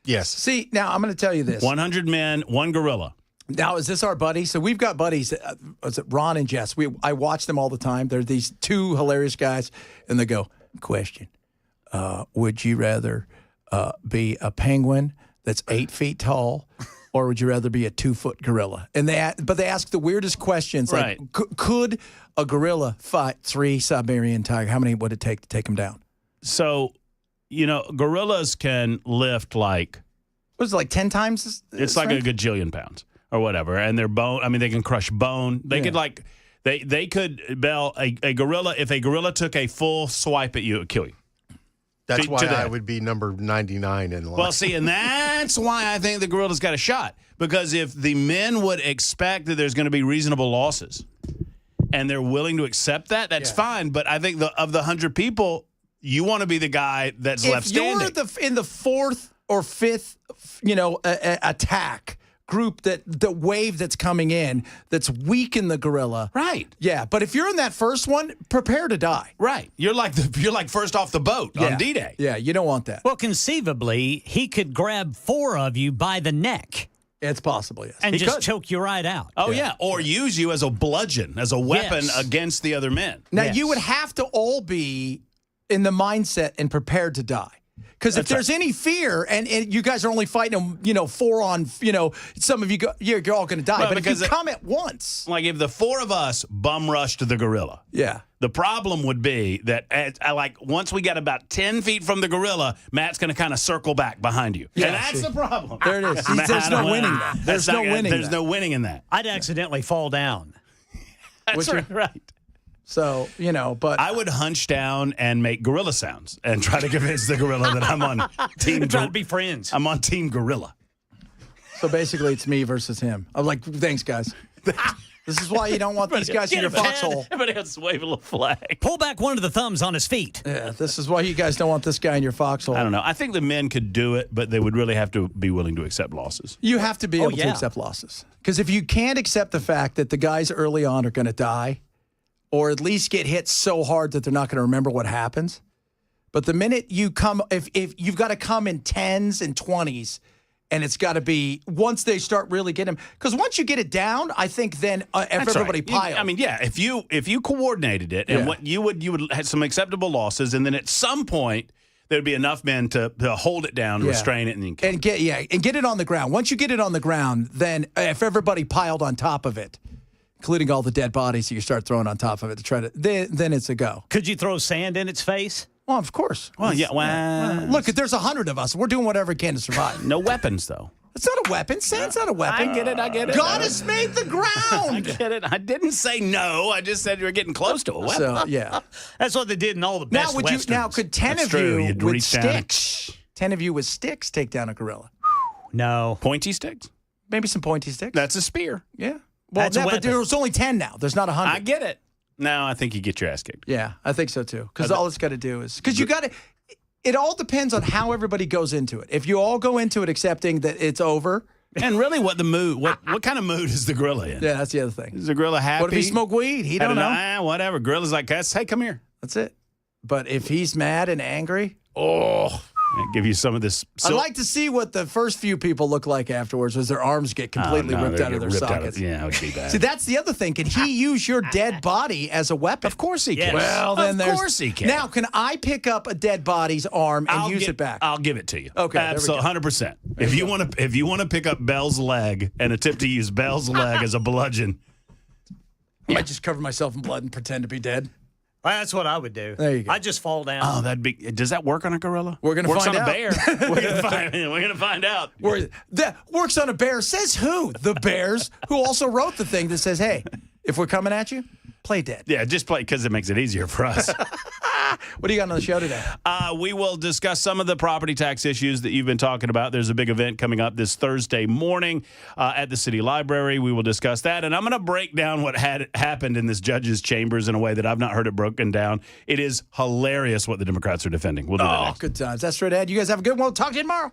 Yes. See, now I'm going to tell you this. 100 men, one gorilla. Now, is this our buddy? So we've got buddies, is it Ron and Jess? I watch them all the time. They're these two hilarious guys, and they go, question, would you rather be a penguin that's 8 feet tall, or would you rather be a 2-foot gorilla? And they ask the weirdest questions, right. Like, could a gorilla fight 3 Siberian tigers? How many would it take to take them down? So, gorillas can lift like... What is it, like 10 times? It's like a gajillion pounds or whatever. And their bone, I mean, they can crush bone. They could like, they could, Bell, a gorilla, if a gorilla took a full swipe at you, it would kill you. That's why I would be number 99 in line. Well, see, and that's why I think the gorilla's got a shot. Because if the men would expect that there's going to be reasonable losses and they're willing to accept that, that's fine. But I think of the 100 people, you want to be the guy that's left standing. If you're in the 4th or 5th, attack group, the wave that's coming in that's weakened the gorilla. Right. Yeah, but if you're in that first one, prepare to die. Right. You're like first off the boat on D-Day. Yeah, you don't want that. Well, conceivably, he could grab 4 of you by the neck. It's possible, yes. And just choke you right out. Oh, yeah. Or use you as a bludgeon, as a weapon against the other men. Now, you would have to all be in the mindset and prepared to die. Because if there's any fear, and you guys are only fighting them, 4 on, some of you go, you're all going to die. Well, but if you come at once, like if the 4 of us bum rushed the gorilla, the problem would be that once we get about 10 feet from the gorilla, Matt's going to kind of circle back behind you, and that's the problem. There it is. There's no winning that. There's no winning in that. I'd accidentally fall down. That's right. So, but I would hunch down and make gorilla sounds and try to convince the gorilla that I'm on team. Try to be friends. I'm on team gorilla. So basically, it's me versus him. I'm like, thanks, guys. This is why you don't want these guys in your foxhole. Everybody else wave a little flag. Pull back one of the thumbs on his feet. Yeah, this is why you guys don't want this guy in your foxhole. I don't know. I think the men could do it, but they would really have to be willing to accept losses. You have to be able to accept losses. Because if you can't accept the fact that the guys early on are going to die, or at least get hit so hard that they're not going to remember what happens. But the minute you come, if you've got to come in 10s and 20s, and it's got to be once they start really getting them. Because once you get it down, I think then everybody piles. I mean, if you coordinated it and what you would have some acceptable losses, and then at some point there'd be enough men to hold it down, restrain it, and get it on the ground. Once you get it on the ground, then if everybody piled on top of it, including all the dead bodies that you start throwing on top of it to try to, then it's a go. Could you throw sand in its face? Well, of course. Well, look, if there's 100 of us, we're doing whatever we can to survive. No weapons, though. It's not a weapon. Sand's not a weapon. I get it. God has made the ground. I get it. I didn't say no. I just said you were getting close to a weapon. So, yeah. That's what they did in all the best westerns. Now, could 10 of you with sticks, 10 of you with sticks take down a gorilla? No. Pointy sticks? Maybe some pointy sticks. That's a spear. Yeah. Well, but there's only 10 now. There's not 100. I get it. No, I think you get your ass kicked. Yeah, I think so too. Because all it's got to do is because you got to. It all depends on how everybody goes into it. If you all go into it accepting that it's over, And really, what kind of mood is the gorilla in? Yeah, that's the other thing. Is the gorilla happy? What if he smoked weed? He don't know. Whatever. Gorilla's like, hey, come here. That's it. But if he's mad and angry, Give you some of this. I'd like to see what the first few people look like afterwards as their arms get completely ripped out of their sockets. Yeah, it would be bad. See, that's the other thing. Can he use your dead body as a weapon? Of course he can. Yes. Well, then of course he can. Now, can I pick up a dead body's arm and use it back? I'll give it to you. Okay, absolutely, 100%. If you want to pick up Belle's leg and attempt to use Belle's leg as a bludgeon, I might just cover myself in blood and pretend to be dead. That's what I would do. There you go. I'd just fall down. oh, does that work on a gorilla? We're gonna Works find on out. a bear. We're gonna find out. That works on a bear. Says who? The Bears, who also wrote the thing that says, hey, if we're coming at you, play dead. Yeah, just play because it makes it easier for us. What do you got on the show today? We will discuss some of the property tax issues that you've been talking about. There's a big event coming up this Thursday morning at the City Library. We will discuss that. And I'm going to break down what had happened in this judge's chambers in a way that I've not heard it broken down. It is hilarious what the Democrats are defending. We'll do that next. Good times. That's straight ahead. You guys have a good one. We'll talk to you tomorrow.